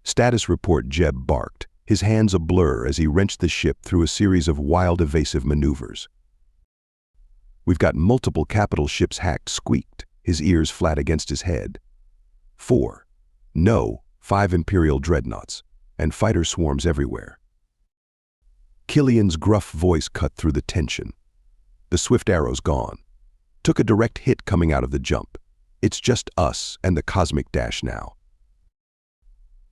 Speaker 1: Status report, Jeb barked, his hands a blur as he wrenched the ship through a series of wild, evasive maneuvers. We've got multiple capital ships, Hacked squeaked, his ears flat against his head. 4. No, 5 Imperial dreadnoughts, and fighter swarms everywhere. Killian's gruff voice cut through the tension. The swift arrow's gone. Took a direct hit coming out of the jump. It's just us and the cosmic dash now.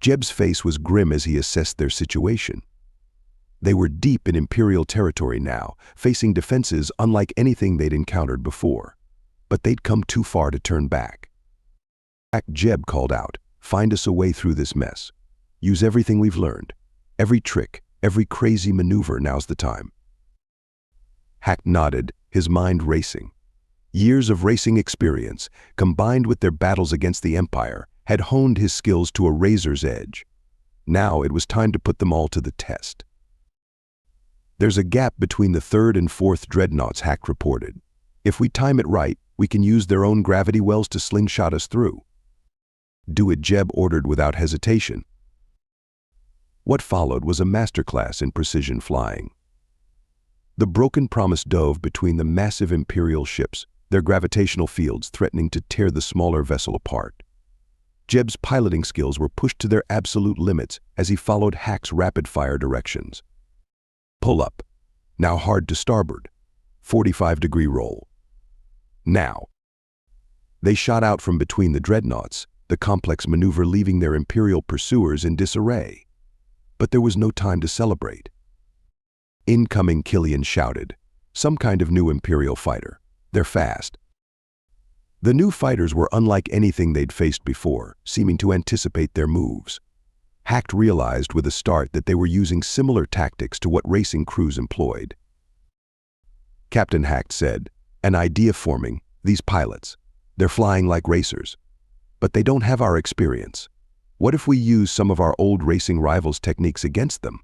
Speaker 1: Jeb's face was grim as he assessed their situation. They were deep in Imperial territory now, facing defenses unlike anything they'd encountered before. But they'd come too far to turn back. Jeb called out, find us a way through this mess. Use everything we've learned. Every trick, every crazy maneuver, now's the time. Hack nodded, his mind racing. Years of racing experience, combined with their battles against the Empire, had honed his skills to a razor's edge. Now it was time to put them all to the test. There's a gap between the 3rd and 4th dreadnoughts, Hack reported. If we time it right, we can use their own gravity wells to slingshot us through. Do it, Jeb ordered without hesitation. What followed was a masterclass in precision flying. The broken promise dove between the massive Imperial ships, their gravitational fields threatening to tear the smaller vessel apart. Jeb's piloting skills were pushed to their absolute limits as he followed Hack's rapid-fire directions. Pull up. Now hard to starboard. 45-degree roll. Now. They shot out from between the dreadnoughts, the complex maneuver leaving their Imperial pursuers in disarray. But there was no time to celebrate. Incoming, Killian shouted. Some kind of new Imperial fighter. They're fast. The new fighters were unlike anything they'd faced before, seeming to anticipate their moves. Hacked realized with a start that they were using similar tactics to what racing crews employed. Captain Hacked said, an idea forming, These pilots, they're flying like racers, but they don't have our experience. What if we use some of our old racing rivals' techniques against them?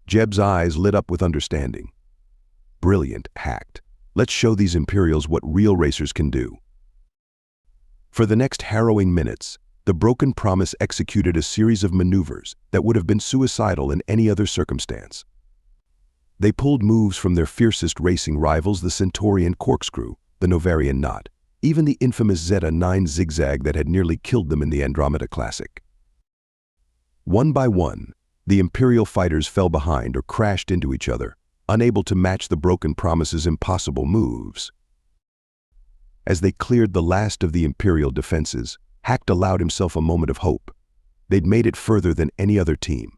Speaker 1: Jeb's eyes lit up with understanding. Brilliant, hacked. Let's show these Imperials what real racers can do. For the next harrowing minutes, the Broken Promise executed a series of maneuvers that would have been suicidal in any other circumstance. They pulled moves from their fiercest racing rivals, the Centaurian corkscrew, the Novarian knot, even the infamous Zeta 9 zigzag that had nearly killed them in the Andromeda Classic. One by one, the Imperial fighters fell behind or crashed into each other, unable to match the Broken Promise's impossible moves. As they cleared the last of the Imperial defenses, Hacked allowed himself a moment of hope. They'd made it further than any other team.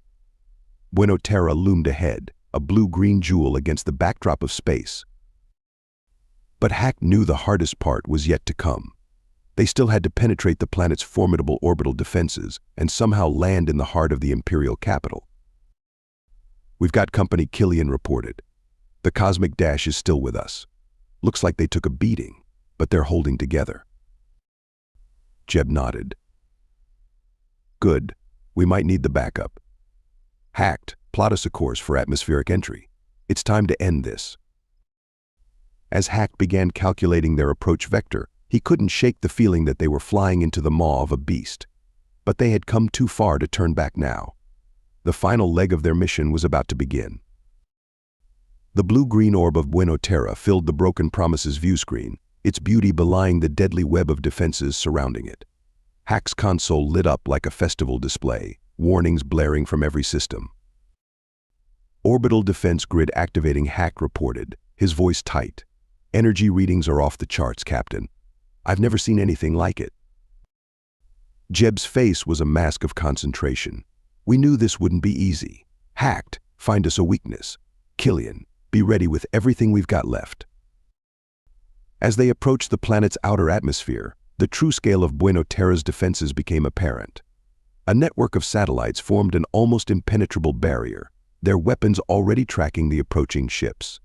Speaker 1: Buena Terra loomed ahead, a blue-green jewel against the backdrop of space. But Hacked knew the hardest part was yet to come. They still had to penetrate the planet's formidable orbital defenses and somehow land in the heart of the Imperial capital. "We've got company," Killian reported. "The Cosmic Dash is still with us. Looks like they took a beating, but they're holding together." Jeb nodded. "Good. We might need the backup. Hacked, plot us a course for atmospheric entry. It's time to end this." As Hacked began calculating their approach vector, he couldn't shake the feeling that they were flying into the maw of a beast. But they had come too far to turn back now. The final leg of their mission was about to begin. The blue-green orb of Buena Terra filled the Broken Promise's view screen, its beauty belying the deadly web of defenses surrounding it. Hack's console lit up like a festival display, warnings blaring from every system. "Orbital defense grid activating," Hack reported, his voice tight. "Energy readings are off the charts, Captain. I've never seen anything like it." Jeb's face was a mask of concentration. "We knew this wouldn't be easy. Hacked, find us a weakness. Killian, be ready with everything we've got left." As they approached the planet's outer atmosphere, the true scale of Buena Terra's defenses became apparent. A network of satellites formed an almost impenetrable barrier, their weapons already tracking the approaching ships.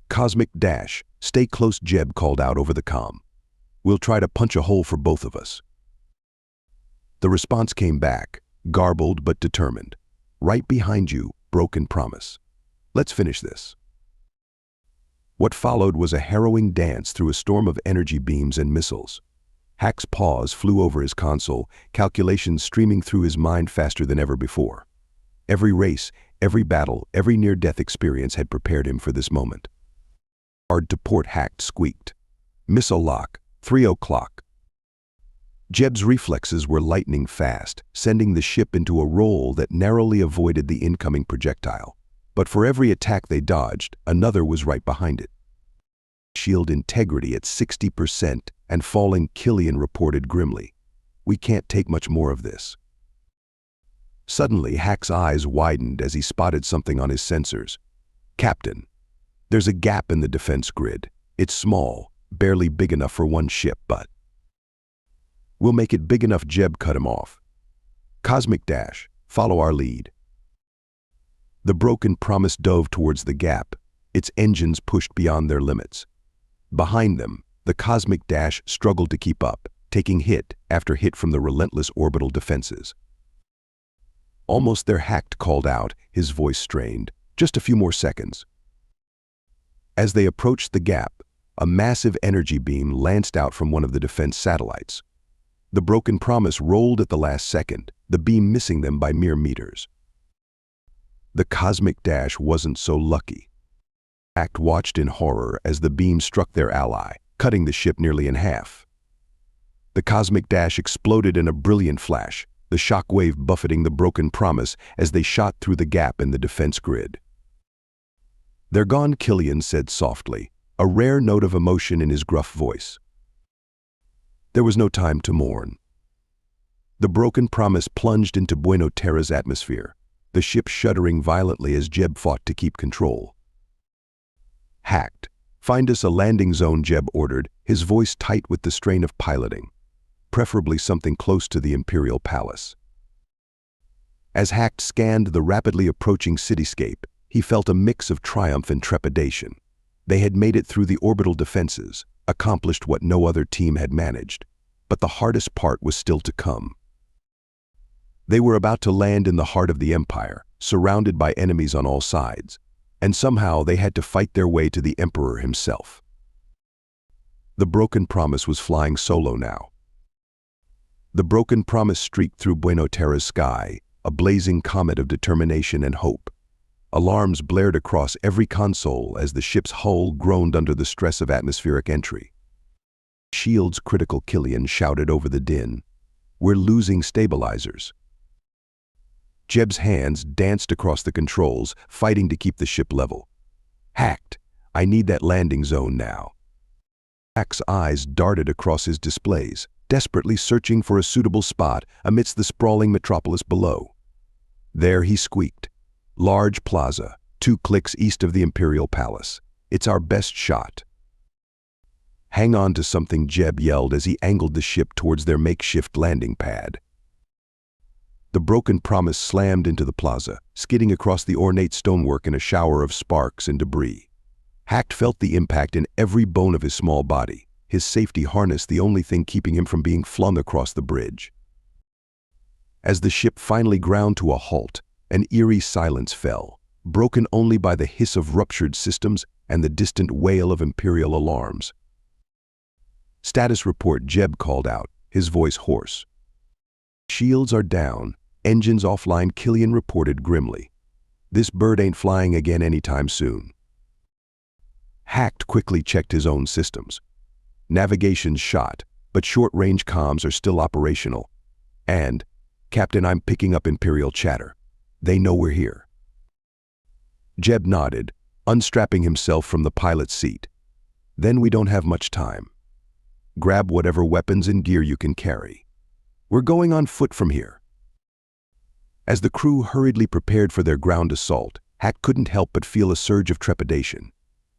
Speaker 1: "Cosmic Dash, stay close," Jeb called out over the comm. "We'll try to punch a hole for both of us." The response came back, garbled but determined. "Right behind you, Broken Promise. Let's finish this." What followed was a harrowing dance through a storm of energy beams and missiles. Hack's paws flew over his console, calculations streaming through his mind faster than ever before. Every race, every battle, every near-death experience had prepared him for this moment. "Hard to port," Hacked squeaked. "Missile lock, 3 o'clock." Jeb's reflexes were lightning fast, sending the ship into a roll that narrowly avoided the incoming projectile. But for every attack they dodged, another was right behind it. "Shield integrity at 60% and falling," Killian reported grimly. "We can't take much more of this." Suddenly, Hack's eyes widened as he spotted something on his sensors. "Captain, there's a gap in the defense grid. It's small, barely big enough for one ship, but..." "We'll make it big enough," Jeb cut him off. "Cosmic Dash, follow our lead." The Broken Promise dove towards the gap, its engines pushed beyond their limits. Behind them, the Cosmic Dash struggled to keep up, taking hit after hit from the relentless orbital defenses. "Almost there," Hacked called out, his voice strained. "Just a few more seconds." As they approached the gap, a massive energy beam lanced out from one of the defense satellites. The Broken Promise rolled at the last second, the beam missing them by mere meters. The Cosmic Dash wasn't so lucky. Hacked watched in horror as the beam struck their ally, cutting the ship nearly in half. The Cosmic Dash exploded in a brilliant flash, the shock wave buffeting the Broken Promise as they shot through the gap in the defense grid. "They're gone," Killian said softly, a rare note of emotion in his gruff voice. There was no time to mourn. The Broken Promise plunged into Buena Terra's atmosphere, the ship shuddering violently as Jeb fought to keep control. "Hacked, find us a landing zone," Jeb ordered, his voice tight with the strain of piloting, preferably something close to the Imperial Palace. As Hacked scanned the rapidly approaching cityscape, he felt a mix of triumph and trepidation. They had made it through the orbital defenses, accomplished what no other team had managed, but the hardest part was still to come. They were about to land in the heart of the Empire, surrounded by enemies on all sides, and somehow they had to fight their way to the Emperor himself. The Broken Promise was flying solo now. The Broken Promise streaked through Buenos Aires' sky, a blazing comet of determination and hope. Alarms blared across every console as the ship's hull groaned under the stress of atmospheric entry. S.H.I.E.L.D.'s critical Killian shouted over the din, "We're losing stabilizers." Jeb's hands danced across the controls, fighting to keep the ship level. "Hacked, I need that landing zone now." Hack's eyes darted across his displays, desperately searching for a suitable spot amidst the sprawling metropolis below. There he squeaked. "Large plaza, 2 clicks east of the Imperial Palace. It's our best shot." "Hang on to something," Jeb yelled as he angled the ship towards their makeshift landing pad. The Broken Promise slammed into the plaza, skidding across the ornate stonework in a shower of sparks and debris. Hacked felt the impact in every bone of his small body, his safety harness the only thing keeping him from being flung across the bridge. As the ship finally ground to a halt, an eerie silence fell, broken only by the hiss of ruptured systems and the distant wail of Imperial alarms. "Status report," Jeb called out, his voice hoarse. "Shields are down, engines offline," Killian reported grimly. "This bird ain't flying again anytime soon." Hacked quickly checked his own systems. Navigation's shot, but short-range comms are still operational. And, "Captain, I'm picking up Imperial chatter. They know we're here." Jeb nodded, unstrapping himself from the pilot's seat. "Then we don't have much time. Grab whatever weapons and gear you can carry. We're going on foot from here." As the crew hurriedly prepared for their ground assault, Hack couldn't help but feel a surge of trepidation.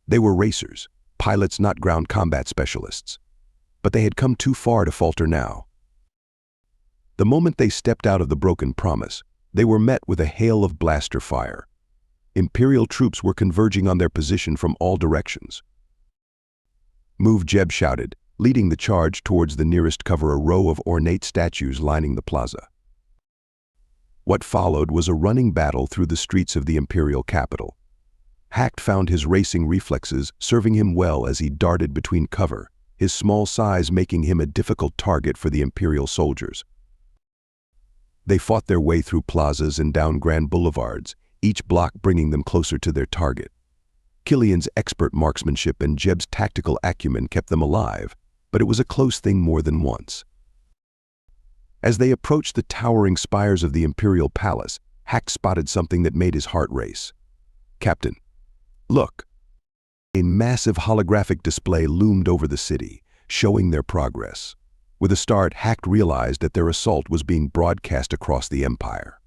Speaker 1: They were racers, pilots not ground combat specialists. But they had come too far to falter now. The moment they stepped out of the Broken Promise, they were met with a hail of blaster fire. Imperial troops were converging on their position from all directions. "Move," Jeb shouted, leading the charge towards the nearest cover, a row of ornate statues lining the plaza. What followed was a running battle through the streets of the Imperial capital. Hacked found his racing reflexes serving him well as he darted between cover, his small size making him a difficult target for the Imperial soldiers. They fought their way through plazas and down grand boulevards, each block bringing them closer to their target. Killian's expert marksmanship and Jeb's tactical acumen kept them alive, but it was a close thing more than once. As they approached the towering spires of the Imperial Palace, Hack spotted something that made his heart race. "Captain, look." A massive holographic display loomed over the city, showing their progress. With a start, Hack realized that their assault was being broadcast across the Empire.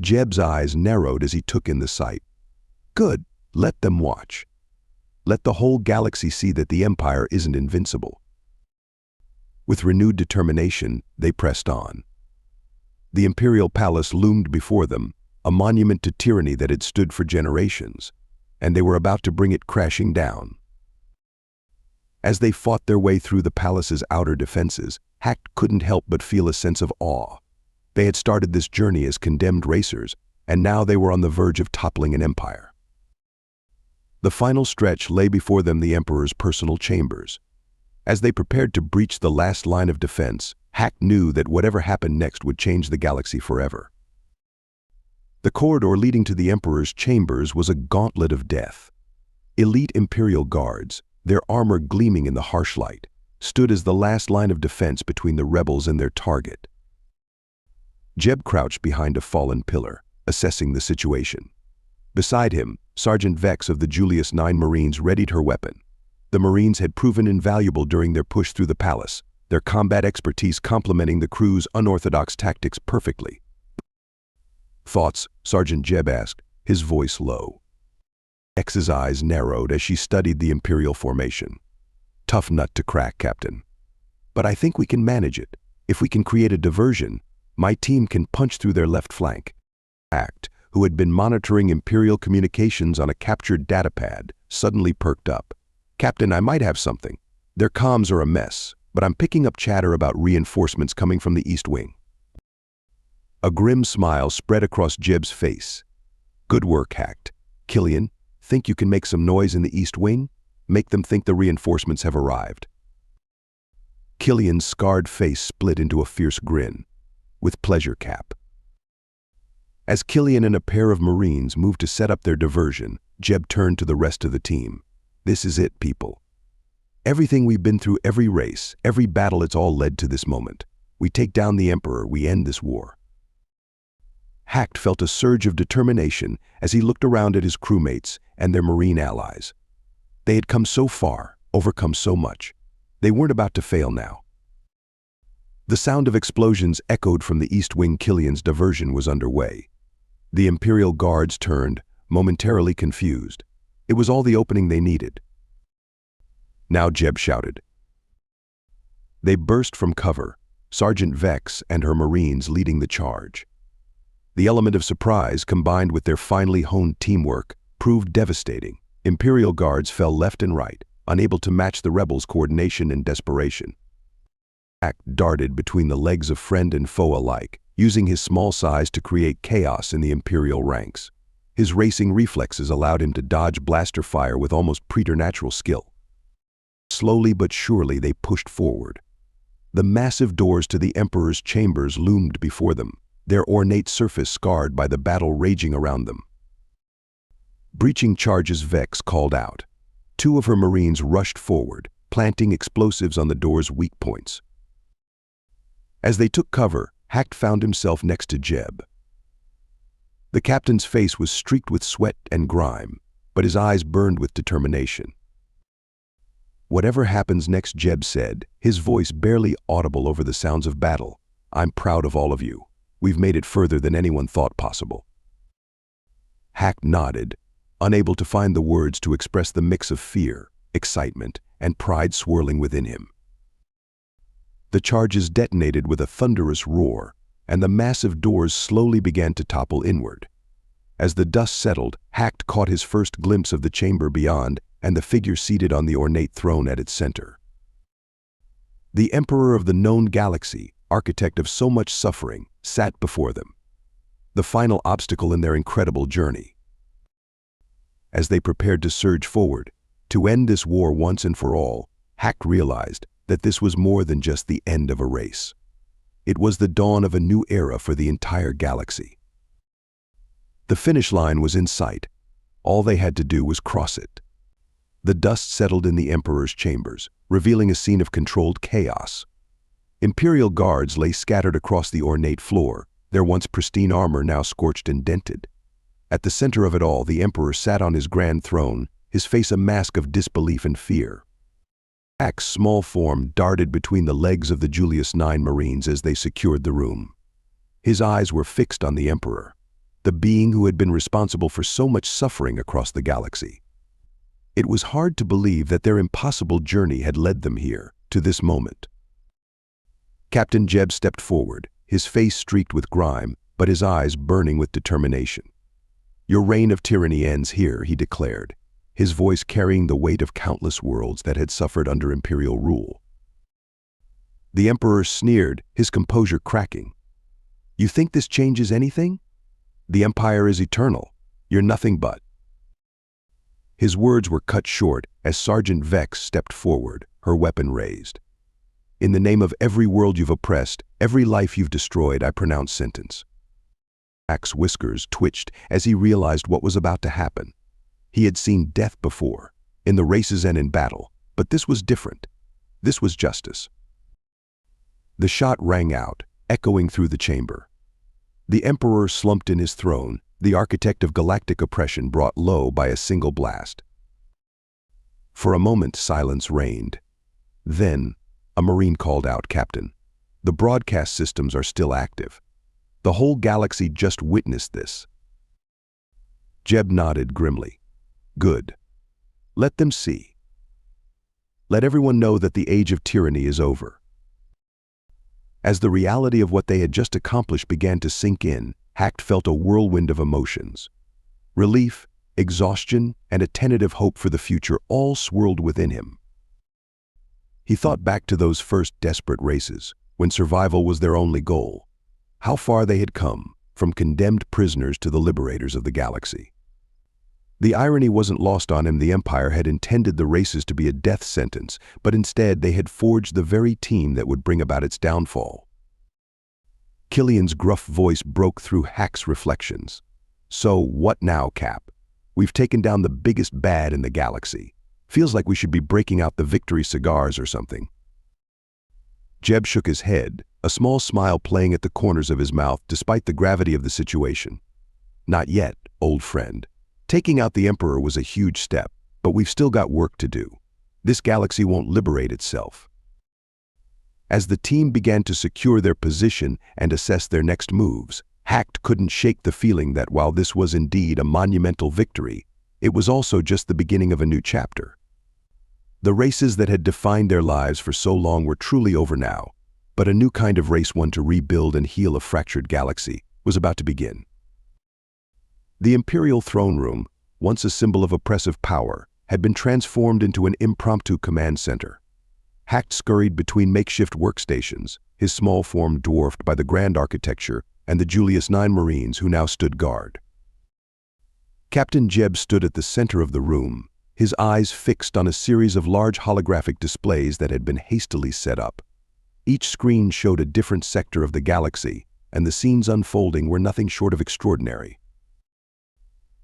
Speaker 1: Jeb's eyes narrowed as he took in the sight. "Good, let them watch. Let the whole galaxy see that the Empire isn't invincible." With renewed determination, they pressed on. The Imperial Palace loomed before them, a monument to tyranny that had stood for generations, and they were about to bring it crashing down. As they fought their way through the palace's outer defenses, Hack couldn't help but feel a sense of awe. They had started this journey as condemned racers, and now they were on the verge of toppling an empire. The final stretch lay before them, the Emperor's personal chambers. As they prepared to breach the last line of defense, Hack knew that whatever happened next would change the galaxy forever. The corridor leading to the Emperor's chambers was a gauntlet of death. Elite Imperial guards, their armor gleaming in the harsh light, stood as the last line of defense between the rebels and their target. Jeb crouched behind a fallen pillar, assessing the situation. Beside him, Sergeant Vex of the Julius 9 Marines readied her weapon. The Marines had proven invaluable during their push through the palace, their combat expertise complementing the crew's unorthodox tactics perfectly. "Thoughts?" Sergeant Jeb asked, his voice low. Vex's eyes narrowed as she studied the Imperial formation. "Tough nut to crack, Captain. But I think we can manage it. If we can create a diversion, my team can punch through their left flank." Who had been monitoring Imperial communications on a captured datapad, suddenly perked up. "Captain, I might have something. Their comms are a mess, but I'm picking up chatter about reinforcements coming from the East Wing." A grim smile spread across Jeb's face. "Good work, Hacked. Killian, think you can make some noise in the East Wing? Make them think the reinforcements have arrived." Killian's scarred face split into a fierce grin. "With pleasure, Cap." As Killian and a pair of Marines moved to set up their diversion, Jeb turned to the rest of the team. "This is it, people. Everything we've been through, every race, every battle, it's all led to this moment. We take down the Emperor, we end this war." Hacked felt a surge of determination as he looked around at his crewmates and their Marine allies. They had come so far, overcome so much. They weren't about to fail now. The sound of explosions echoed from the East Wing. Killian's diversion was underway. The Imperial Guards turned, momentarily confused. It was all the opening they needed. Now Jeb shouted. They burst from cover, Sergeant Vex and her Marines leading the charge. The element of surprise, combined with their finely honed teamwork, proved devastating. Imperial Guards fell left and right, unable to match the rebels' coordination and desperation. Hacked darted between the legs of friend and foe alike, using his small size to create chaos in the Imperial ranks. His racing reflexes allowed him to dodge blaster fire with almost preternatural skill. Slowly but surely they pushed forward. The massive doors to the Emperor's chambers loomed before them, their ornate surface scarred by the battle raging around them. Breaching charges, Vex called out. Two of her Marines rushed forward, planting explosives on the door's weak points. As they took cover, Hacked found himself next to Jeb. The captain's face was streaked with sweat and grime, but his eyes burned with determination. "Whatever happens next," Jeb said, his voice barely audible over the sounds of battle, "I'm proud of all of you. We've made it further than anyone thought possible." Hacked nodded, unable to find the words to express the mix of fear, excitement, and pride swirling within him. The charges detonated with a thunderous roar, and the massive doors slowly began to topple inward. As the dust settled, Hacked caught his first glimpse of the chamber beyond and the figure seated on the ornate throne at its center. The Emperor of the known galaxy, architect of so much suffering, sat before them, the final obstacle in their incredible journey. As they prepared to surge forward, to end this war once and for all, Hacked realized that this was more than just the end of a race. It was the dawn of a new era for the entire galaxy. The finish line was in sight. All they had to do was cross it. The dust settled in the Emperor's chambers, revealing a scene of controlled chaos. Imperial guards lay scattered across the ornate floor, their once pristine armor now scorched and dented. At the center of it all, the Emperor sat on his grand throne, his face a mask of disbelief and fear. Hack's small form darted between the legs of the Julius 9 Marines as they secured the room. His eyes were fixed on the Emperor, the being who had been responsible for so much suffering across the galaxy. It was hard to believe that their impossible journey had led them here, to this moment. Captain Jeb stepped forward, his face streaked with grime, but his eyes burning with determination. "Your reign of tyranny ends here," he declared, his voice carrying the weight of countless worlds that had suffered under Imperial rule. The Emperor sneered, his composure cracking. "You think this changes anything? The Empire is eternal. You're nothing but." His words were cut short as Sergeant Vex stepped forward, her weapon raised. "In the name of every world you've oppressed, every life you've destroyed, I pronounce sentence." Hack's whiskers twitched as he realized what was about to happen. He had seen death before, in the races and in battle, but this was different. This was justice. The shot rang out, echoing through the chamber. The Emperor slumped in his throne, the architect of galactic oppression brought low by a single blast. For a moment, silence reigned. Then, a Marine called out, "Captain, the broadcast systems are still active. The whole galaxy just witnessed this." Jeb nodded grimly. "Good. Let them see. Let everyone know that the age of tyranny is over." As the reality of what they had just accomplished began to sink in, Hacked felt a whirlwind of emotions. Relief, exhaustion, and a tentative hope for the future all swirled within him. He thought back to those first desperate races, when survival was their only goal. How far they had come, from condemned prisoners to the liberators of the galaxy. The irony wasn't lost on him. The Empire had intended the races to be a death sentence, but instead they had forged the very team that would bring about its downfall. Killian's gruff voice broke through Hack's reflections. "So, what now, Cap? We've taken down the biggest bad in the galaxy. Feels like we should be breaking out the victory cigars or something." Jeb shook his head, a small smile playing at the corners of his mouth despite the gravity of the situation. "Not yet, old friend. Taking out the Emperor was a huge step, but we've still got work to do. This galaxy won't liberate itself." As the team began to secure their position and assess their next moves, Hack couldn't shake the feeling that while this was indeed a monumental victory, it was also just the beginning of a new chapter. The races that had defined their lives for so long were truly over now, but a new kind of race, one to rebuild and heal a fractured galaxy, was about to begin. The Imperial throne room, once a symbol of oppressive power, had been transformed into an impromptu command center. Hack scurried between makeshift workstations, his small form dwarfed by the grand architecture and the Julius 9 Marines who now stood guard. Captain Jeb stood at the center of the room, his eyes fixed on a series of large holographic displays that had been hastily set up. Each screen showed a different sector of the galaxy, and the scenes unfolding were nothing short of extraordinary.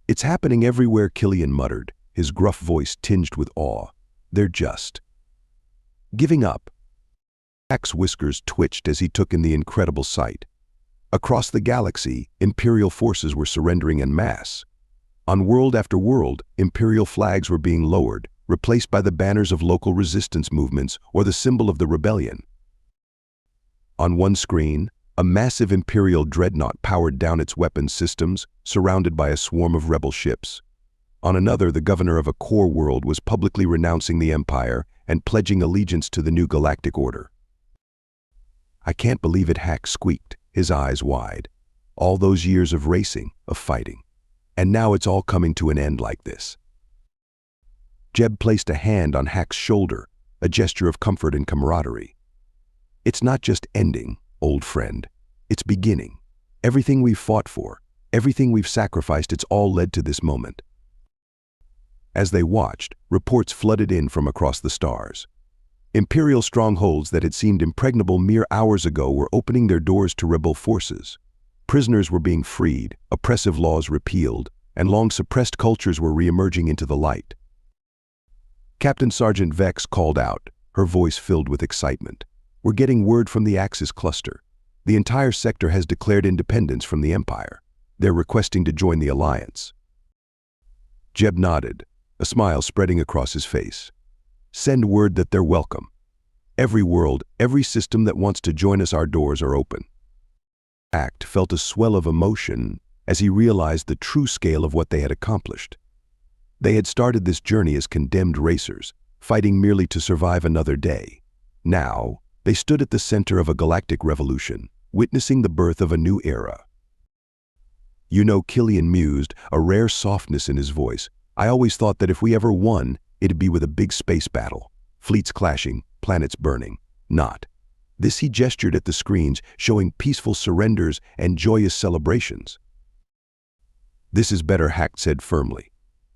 Speaker 1: "It's happening everywhere," Killian muttered, his gruff voice tinged with awe. "They're just giving up." Hack's whiskers twitched as he took in the incredible sight. Across the galaxy, Imperial forces were surrendering en masse. On world after world, Imperial flags were being lowered, replaced by the banners of local resistance movements or the symbol of the rebellion. On one screen, a massive Imperial dreadnought powered down its weapons systems, surrounded by a swarm of rebel ships. On another, the governor of a core world was publicly renouncing the Empire and pledging allegiance to the new galactic order. "I can't believe it," Hack squeaked, his eyes wide. "All those years of racing, of fighting. And now it's all coming to an end like this." Jeb placed a hand on Hack's shoulder, a gesture of comfort and camaraderie. "It's not just ending, old friend. It's beginning. Everything we've fought for, everything we've sacrificed, it's all led to this moment." As they watched, reports flooded in from across the stars. Imperial strongholds that had seemed impregnable mere hours ago were opening their doors to rebel forces. Prisoners were being freed, oppressive laws repealed, and long-suppressed cultures were re-emerging into the light. Captain Sergeant Vex called out, her voice filled with excitement. "We're getting word from the Axis cluster. The entire sector has declared independence from the Empire. They're requesting to join the Alliance." Jeb nodded, a smile spreading across his face. "Send word that they're welcome. Every world, every system that wants to join us, our doors are open." Hack felt a swell of emotion as he realized the true scale of what they had accomplished. They had started this journey as condemned racers, fighting merely to survive another day. Now, they stood at the center of a galactic revolution, witnessing the birth of a new era. "You know," Killian mused, a rare softness in his voice, "I always thought that if we ever won, it'd be with a big space battle. Fleets clashing, planets burning. Not. This." He gestured at the screens, showing peaceful surrenders and joyous celebrations. "This is better," Hack said firmly.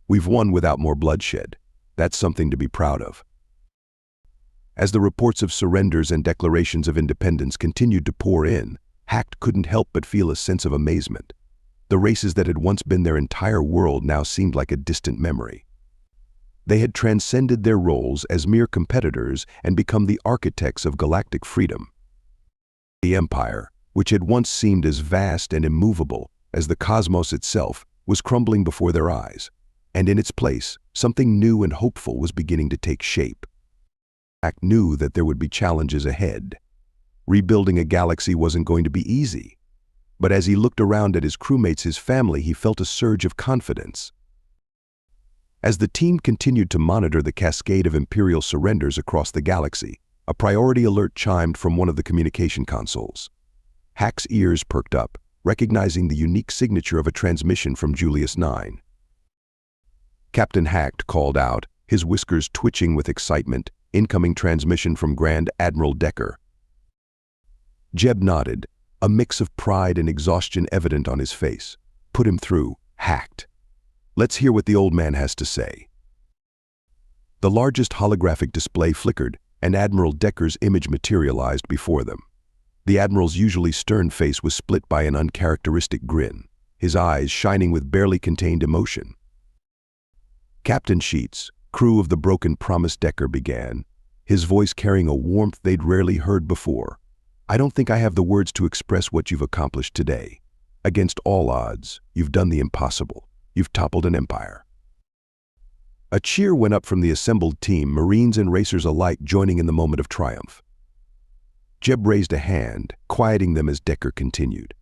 Speaker 1: "We've won without more bloodshed. That's something to be proud of." As the reports of surrenders and declarations of independence continued to pour in, Hack couldn't help but feel a sense of amazement. The races that had once been their entire world now seemed like a distant memory. They had transcended their roles as mere competitors and become the architects of galactic freedom. The Empire, which had once seemed as vast and immovable as the cosmos itself, was crumbling before their eyes, and in its place, something new and hopeful was beginning to take shape. Jack knew that there would be challenges ahead. Rebuilding a galaxy wasn't going to be easy, but as he looked around at his crewmates, his family, he felt a surge of confidence. As the team continued to monitor the cascade of Imperial surrenders across the galaxy, a priority alert chimed from one of the communication consoles. Hack's ears perked up, recognizing the unique signature of a transmission from Julius 9. Captain Hacked called out, his whiskers twitching with excitement. Incoming transmission from Grand Admiral Decker. Jeb nodded, a mix of pride and exhaustion evident on his face. Put him through, Hacked. Let's hear what the old man has to say. The largest holographic display flickered, and Admiral Decker's image materialized before them. The Admiral's usually stern face was split by an uncharacteristic grin, his eyes shining with barely contained emotion. Captain Sheets, crew of the Broken Promise Decker, began, his voice carrying a warmth they'd rarely heard before. I don't think I have the words to express what you've accomplished today. Against all odds, you've done the impossible. You've toppled an empire. A cheer went up from the assembled team, Marines and racers alike joining in the moment of triumph. Jeb raised a hand, quieting them as Decker continued.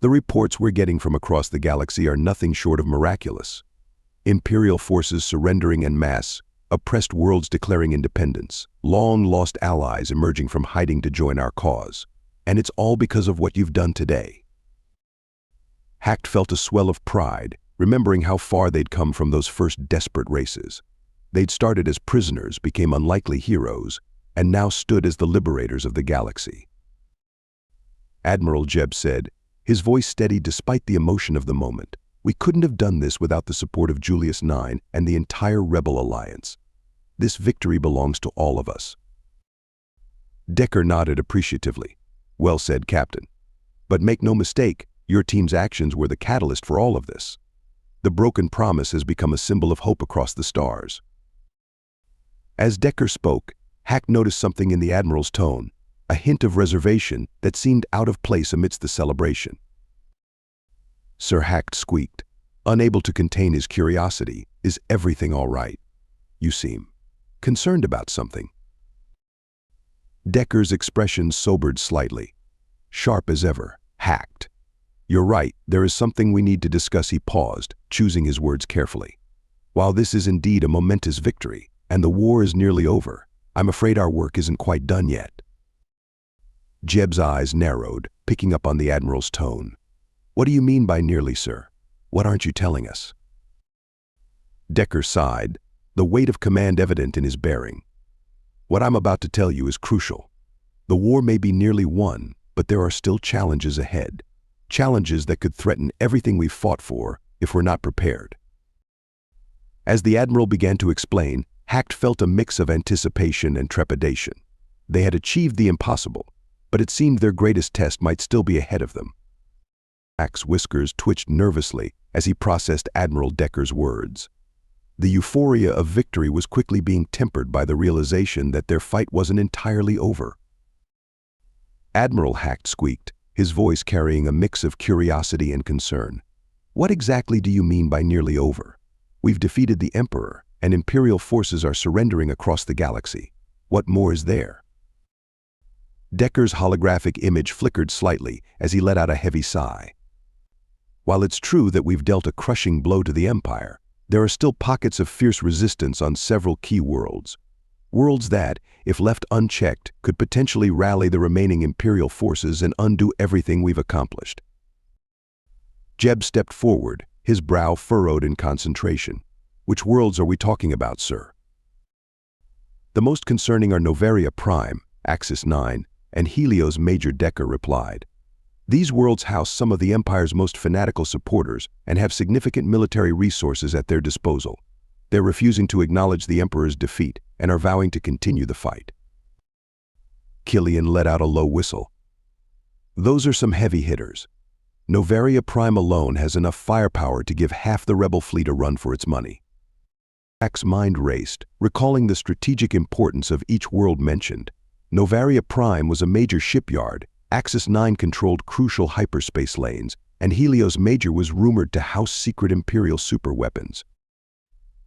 Speaker 1: The reports we're getting from across the galaxy are nothing short of miraculous. Imperial forces surrendering en masse, oppressed worlds declaring independence, long-lost allies emerging from hiding to join our cause. And it's all because of what you've done today. Hacked felt a swell of pride, remembering how far they'd come from those first desperate races. They'd started as prisoners, became unlikely heroes, and now stood as the liberators of the galaxy. Admiral Jeb said, his voice steady despite the emotion of the moment, we couldn't have done this without the support of Julius 9 and the entire Rebel Alliance. This victory belongs to all of us. Decker nodded appreciatively. Well said, Captain. But make no mistake, your team's actions were the catalyst for all of this. The Broken Promise has become a symbol of hope across the stars. As Decker spoke, Hack noticed something in the Admiral's tone, a hint of reservation that seemed out of place amidst the celebration. Sir Hacked squeaked, unable to contain his curiosity. Is everything all right? You seem concerned about something. Decker's expression sobered slightly. Sharp as ever, Hacked. You're right, there is something we need to discuss. He paused, choosing his words carefully. While this is indeed a momentous victory, and the war is nearly over, I'm afraid our work isn't quite done yet. Jeb's eyes narrowed, picking up on the Admiral's tone. What do you mean by nearly, sir? What aren't you telling us? Decker sighed, the weight of command evident in his bearing. What I'm about to tell you is crucial. The war may be nearly won, but there are still challenges ahead. Challenges that could threaten everything we've fought for if we're not prepared. As the Admiral began to explain, Hacked felt a mix of anticipation and trepidation. They had achieved the impossible, but it seemed their greatest test might still be ahead of them. Hack's whiskers twitched nervously as he processed Admiral Decker's words. The euphoria of victory was quickly being tempered by the realization that their fight wasn't entirely over. Admiral Hacked squeaked, his voice carrying a mix of curiosity and concern. What exactly do you mean by nearly over? We've defeated the Emperor, and Imperial forces are surrendering across the galaxy. What more is there? Decker's holographic image flickered slightly as he let out a heavy sigh. While it's true that we've dealt a crushing blow to the Empire, there are still pockets of fierce resistance on several key worlds. Worlds that, if left unchecked, could potentially rally the remaining Imperial forces and undo everything we've accomplished. Jeb stepped forward, his brow furrowed in concentration. Which worlds are we talking about, sir? The most concerning are Novaria Prime, Axis 9, and Helios Major. Decker replied. These worlds house some of the Empire's most fanatical supporters and have significant military resources at their disposal. They're refusing to acknowledge the Emperor's defeat and are vowing to continue the fight. Killian let out a low whistle. Those are some heavy hitters. Novaria Prime alone has enough firepower to give half the rebel fleet a run for its money. Hack's mind raced, recalling the strategic importance of each world mentioned. Novaria Prime was a major shipyard, Axis 9 controlled crucial hyperspace lanes, and Helios Major was rumored to house secret Imperial superweapons.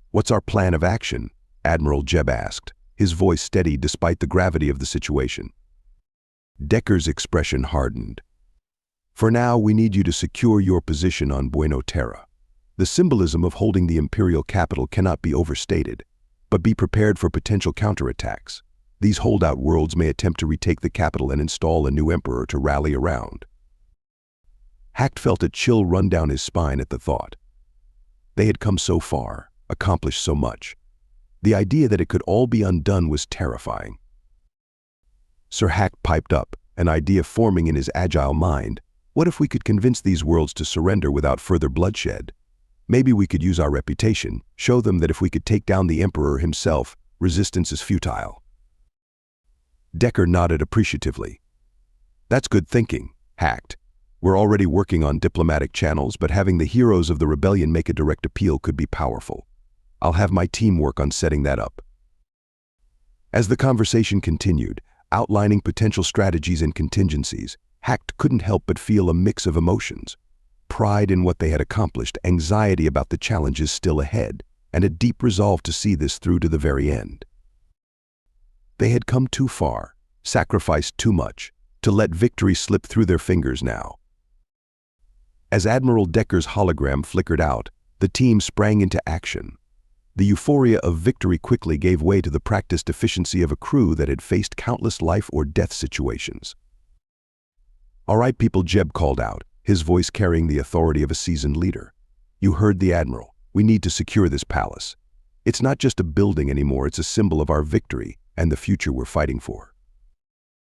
Speaker 1: What's our plan of action? Admiral Jeb asked, his voice steady despite the gravity of the situation. Decker's expression hardened. For now, we need you to secure your position on Buena Terra. The symbolism of holding the Imperial capital cannot be overstated, but be prepared for potential counterattacks. These holdout worlds may attempt to retake the capital and install a new emperor to rally around. Hacked felt a chill run down his spine at the thought. They had come so far, accomplished so much. The idea that it could all be undone was terrifying. Sir Hack piped up, an idea forming in his agile mind. What if we could convince these worlds to surrender without further bloodshed? Maybe we could use our reputation, show them that if we could take down the Emperor himself, resistance is futile. Decker nodded appreciatively. That's good thinking, Hacked. We're already working on diplomatic channels, but having the heroes of the rebellion make a direct appeal could be powerful. I'll have my team work on setting that up. As the conversation continued, outlining potential strategies and contingencies, Hacked couldn't help but feel a mix of emotions. Pride in what they had accomplished, anxiety about the challenges still ahead, and a deep resolve to see this through to the very end. They had come too far, sacrificed too much, to let victory slip through their fingers now. As Admiral Decker's hologram flickered out, the team sprang into action. The euphoria of victory quickly gave way to the practiced efficiency of a crew that had faced countless life-or-death situations. "All right, people," Jeb called out, his voice carrying the authority of a seasoned leader. "You heard the Admiral. We need to secure this palace. It's not just a building anymore, it's a symbol of our victory and the future we're fighting for."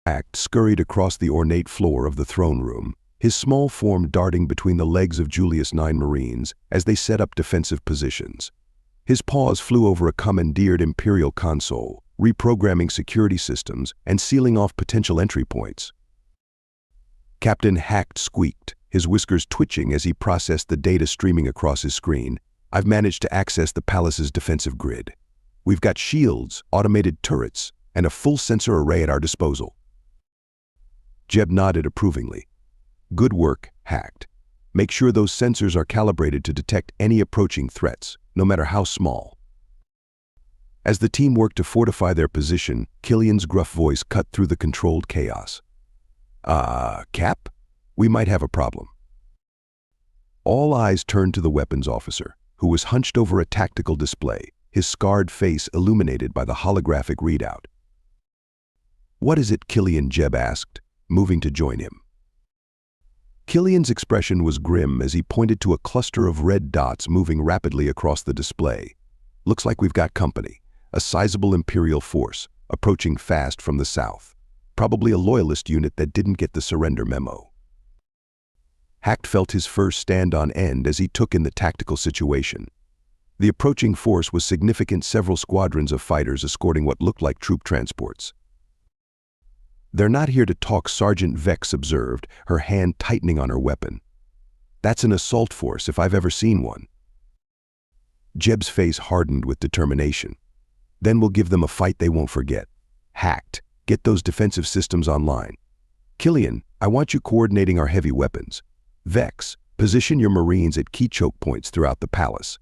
Speaker 1: Hacked scurried across the ornate floor of the throne room, his small form darting between the legs of Julius 9 Marines as they set up defensive positions. His paws flew over a commandeered Imperial console, reprogramming security systems and sealing off potential entry points. Captain Hacked squeaked, his whiskers twitching as he processed the data streaming across his screen. "I've managed to access the palace's defensive grid. We've got shields, automated turrets, and a full sensor array at our disposal." Jeb nodded approvingly. "Good work, Hacked. Make sure those sensors are calibrated to detect any approaching threats, no matter how small." As the team worked to fortify their position, Killian's gruff voice cut through the controlled chaos. Cap? We might have a problem." All eyes turned to the weapons officer, who was hunched over a tactical display, his scarred face illuminated by the holographic readout. "What is it, Killian?" Jeb asked, moving to join him. Killian's expression was grim as he pointed to a cluster of red dots moving rapidly across the display. "Looks like we've got company, a sizable Imperial force, approaching fast from the south. Probably a loyalist unit that didn't get the surrender memo." Hacked felt his fur stand on end as he took in the tactical situation. The approaching force was significant, several squadrons of fighters escorting what looked like troop transports. "They're not here to talk," Sergeant Vex observed, her hand tightening on her weapon. "That's an assault force if I've ever seen one." Jeb's face hardened with determination. "Then we'll give them a fight they won't forget. Hacked, get those defensive systems online. Killian, I want you coordinating our heavy weapons. Vex, position your Marines at key choke points throughout the palace."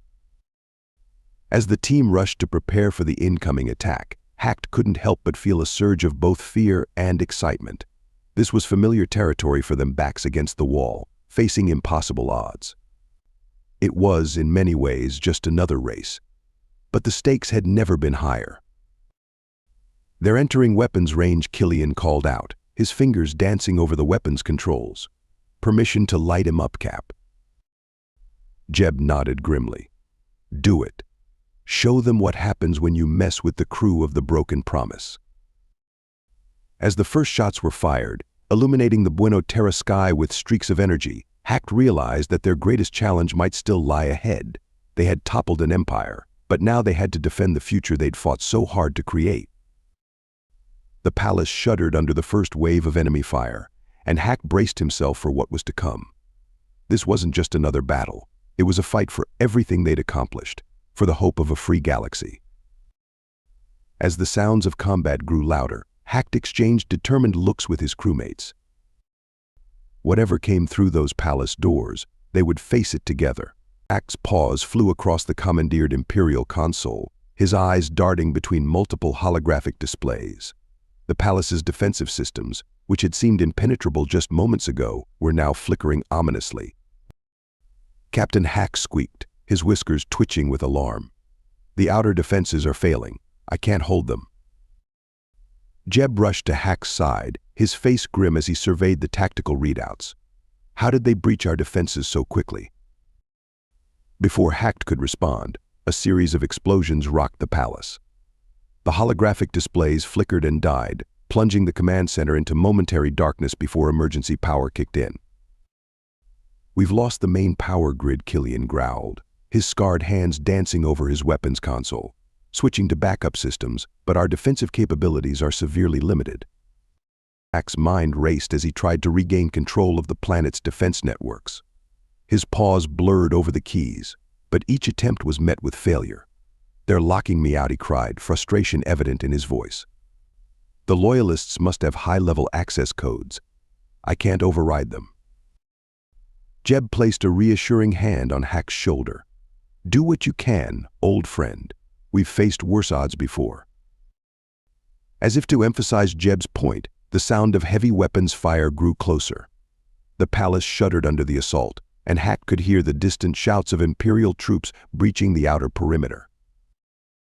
Speaker 1: As the team rushed to prepare for the incoming attack, Hacked couldn't help but feel a surge of both fear and excitement. This was familiar territory for them, backs against the wall, facing impossible odds. It was, in many ways, just another race. But the stakes had never been higher. "They're entering weapons range," Killian called out, his fingers dancing over the weapons controls. "Permission to light him up, Cap." Jeb nodded grimly. "Do it. Show them what happens when you mess with the crew of the Broken Promise." As the first shots were fired, illuminating the Buenos Terra sky with streaks of energy, Hacked realized that their greatest challenge might still lie ahead. They had toppled an empire, but now they had to defend the future they'd fought so hard to create. The palace shuddered under the first wave of enemy fire, and Hack braced himself for what was to come. This wasn't just another battle. It was a fight for everything they'd accomplished, for the hope of a free galaxy. As the sounds of combat grew louder, Hacked exchanged determined looks with his crewmates. Whatever came through those palace doors, they would face it together. Hacked's paws flew across the commandeered Imperial console, his eyes darting between multiple holographic displays. The palace's defensive systems, which had seemed impenetrable just moments ago, were now flickering ominously. Captain Hack squeaked, his whiskers twitching with alarm. "The outer defenses are failing. I can't hold them." Jeb rushed to Hack's side, his face grim as he surveyed the tactical readouts. "How did they breach our defenses so quickly?" Before Hacked could respond, a series of explosions rocked the palace. The holographic displays flickered and died, plunging the command center into momentary darkness before emergency power kicked in. "We've lost the main power grid," Killian growled, his scarred hands dancing over his weapons console. "Switching to backup systems, but our defensive capabilities are severely limited." Hack's mind raced as he tried to regain control of the planet's defense networks. His paws blurred over the keys, but each attempt was met with failure. "They're locking me out," he cried, frustration evident in his voice. "The Loyalists must have high-level access codes. I can't override them." Jeb placed a reassuring hand on Hack's shoulder. "Do what you can, old friend. We've faced worse odds before." As if to emphasize Jeb's point, the sound of heavy weapons fire grew closer. The palace shuddered under the assault, and Hack could hear the distant shouts of Imperial troops breaching the outer perimeter.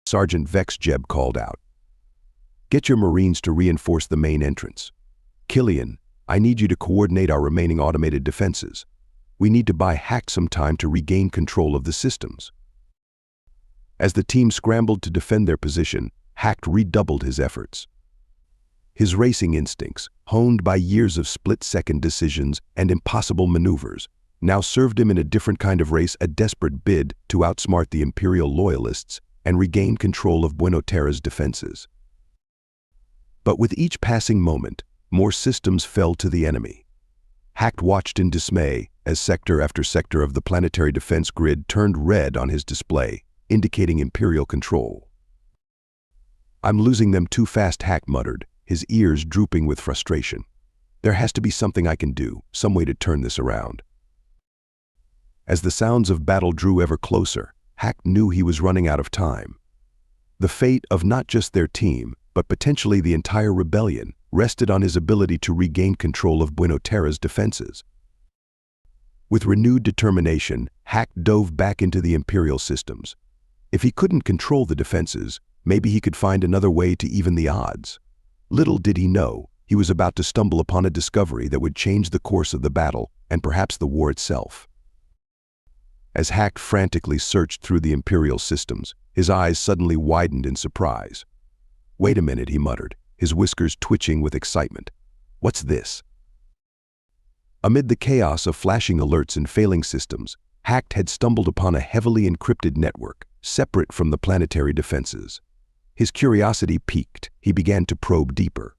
Speaker 1: "Sergeant Vex," Jeb called out. "Get your Marines to reinforce the main entrance. Killian, I need you to coordinate our remaining automated defenses. We need to buy Hack some time to regain control of the systems." As the team scrambled to defend their position, Hack redoubled his efforts. His racing instincts, honed by years of split-second decisions and impossible maneuvers, now served him in a different kind of race, a desperate bid to outsmart the Imperial Loyalists and regain control of Buenos Aires' defenses. But with each passing moment, more systems fell to the enemy. Hack watched in dismay as sector after sector of the planetary defense grid turned red on his display, indicating Imperial control. "I'm losing them too fast," Hack muttered, his ears drooping with frustration. "There has to be something I can do, some way to turn this around." As the sounds of battle drew ever closer, Hack knew he was running out of time. The fate of not just their team, but potentially the entire rebellion, rested on his ability to regain control of Buenos Aires' defenses. With renewed determination, Hack dove back into the Imperial systems. If he couldn't control the defenses, maybe he could find another way to even the odds. Little did he know, he was about to stumble upon a discovery that would change the course of the battle and perhaps the war itself. As Hack frantically searched through the Imperial systems, his eyes suddenly widened in surprise. "Wait a minute," he muttered, his whiskers twitching with excitement. "What's this?" Amid the chaos of flashing alerts and failing systems, Hack had stumbled upon a heavily encrypted network, separate from the planetary defenses. His curiosity piqued. He began to probe deeper.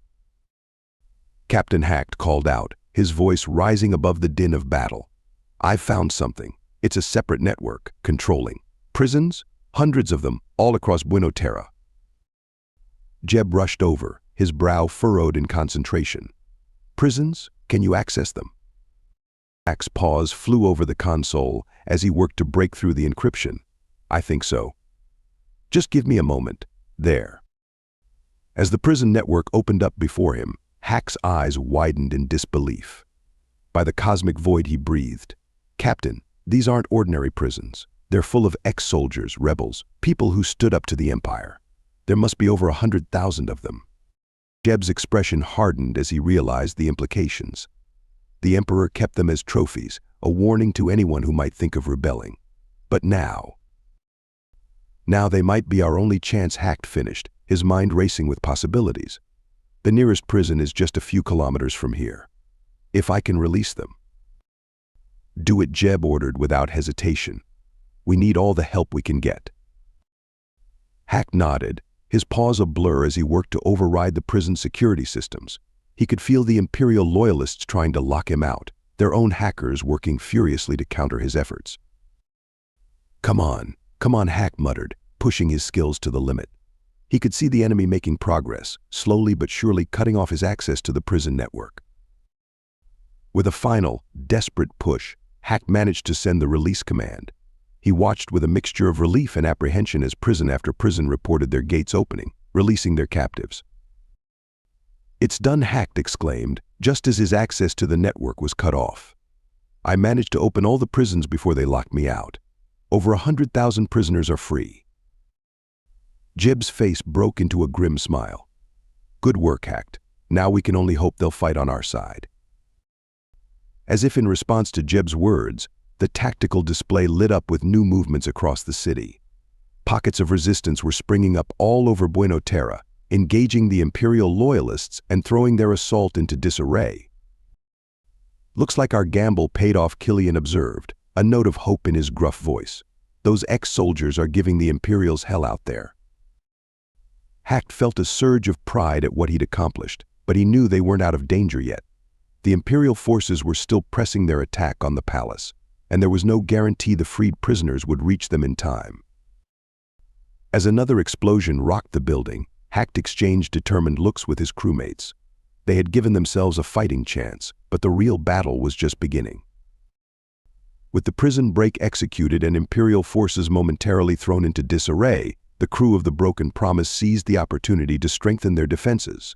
Speaker 1: Captain Hack called out, his voice rising above the din of battle. "I've found something. It's a separate network, controlling prisons, hundreds of them, all across Buenos Aires." Jeb rushed over, his brow furrowed in concentration. "Prisons? Can you access them?" Hack's paws flew over the console as he worked to break through the encryption. "I think so. Just give me a moment." There. As the prison network opened up before him, Hack's eyes widened in disbelief. By the cosmic void he breathed. "Captain, these aren't ordinary prisons. They're full of ex-soldiers, rebels, people who stood up to the Empire. There must be over 100,000 of them." Jeb's expression hardened as he realized the implications. The Emperor kept them as trophies, a warning to anyone who might think of rebelling. But now they might be our only chance, Hack finished, his mind racing with possibilities. "The nearest prison is just a few kilometers from here. If I can release them." "Do it," Jeb ordered without hesitation. "We need all the help we can get." Hack nodded, his paws a blur as he worked to override the prison security systems. He could feel the Imperial Loyalists trying to lock him out, their own hackers working furiously to counter his efforts. Come on, Hack muttered, pushing his skills to the limit. He could see the enemy making progress, slowly but surely cutting off his access to the prison network. With a final, desperate push, Hack managed to send the release command. He watched with a mixture of relief and apprehension as prison after prison reported their gates opening, releasing their captives. "It's done," Hack exclaimed, just as his access to the network was cut off. "I managed to open all the prisons before they locked me out. Over 100,000 prisoners are free." Jeb's face broke into a grim smile. "Good work, Hack. Now we can only hope they'll fight on our side." As if in response to Jeb's words, The tactical display lit up with new movements across the city. Pockets of resistance were springing up all over Buenos Aires, engaging the Imperial loyalists and throwing their assault into disarray. "Looks like our gamble paid off," Killian observed, a note of hope in his gruff voice. "Those ex-soldiers are giving the Imperials hell out there." Hacked felt a surge of pride at what he'd accomplished, but he knew they weren't out of danger yet. The Imperial forces were still pressing their attack on the palace, and there was no guarantee the freed prisoners would reach them in time. As another explosion rocked the building, Hacked exchanged determined looks with his crewmates. They had given themselves a fighting chance, but the real battle was just beginning. With the prison break executed and Imperial forces momentarily thrown into disarray, the crew of the Broken Promise seized the opportunity to strengthen their defenses.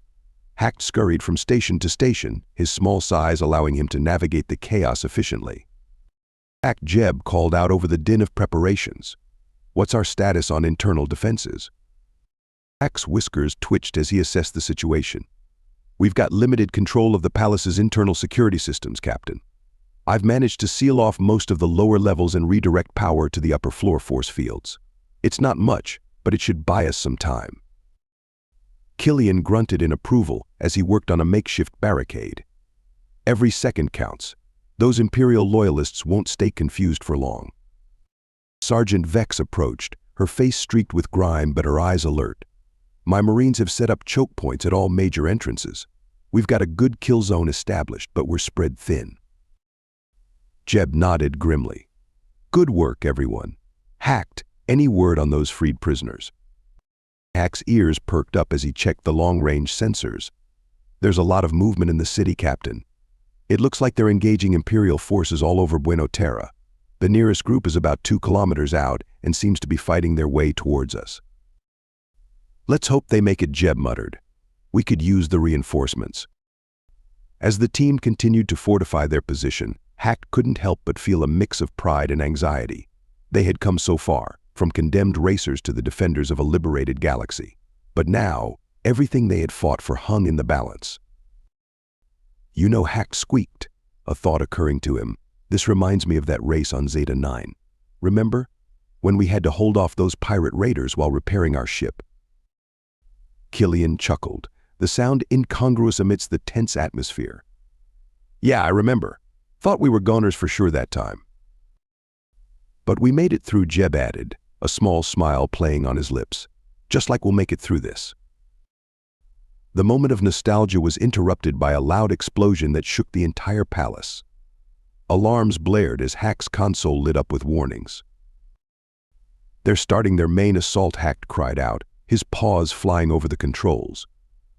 Speaker 1: Hacked scurried from station to station, his small size allowing him to navigate the chaos efficiently. Hacked Jeb called out over the din of preparations. "What's our status on internal defenses?" Hack's whiskers twitched as he assessed the situation. "We've got limited control of the palace's internal security systems, Captain. I've managed to seal off most of the lower levels and redirect power to the upper floor force fields. It's not much, but it should buy us some time." Killian grunted in approval as he worked on a makeshift barricade. "Every second counts. Those Imperial loyalists won't stay confused for long." Sergeant Vex approached, her face streaked with grime but her eyes alert. "My Marines have set up choke points at all major entrances. We've got a good kill zone established, but we're spread thin." Jeb nodded grimly. "Good work, everyone. Hacked, any word on those freed prisoners?" Hack's ears perked up as he checked the long-range sensors. "There's a lot of movement in the city, Captain. It looks like they're engaging Imperial forces all over Buenos Aires. The nearest group is about 2 kilometers out and seems to be fighting their way towards us." "Let's hope they make it," Jeb muttered. "We could use the reinforcements." As the team continued to fortify their position, Hacked couldn't help but feel a mix of pride and anxiety. They had come so far, from condemned racers to the defenders of a liberated galaxy. But now, everything they had fought for hung in the balance. "You know," Hacked squeaked, a thought occurring to him. "This reminds me of that race on Zeta 9. Remember? When we had to hold off those pirate raiders while repairing our ship." Killian chuckled, the sound incongruous amidst the tense atmosphere. "Yeah, I remember. Thought we were goners for sure that time." "But we made it through," Jeb added, a small smile playing on his lips. "Just like we'll make it through this." The moment of nostalgia was interrupted by a loud explosion that shook the entire palace. Alarms blared as Hack's console lit up with warnings. "They're starting their main assault," Hacked cried out, his paws flying over the controls.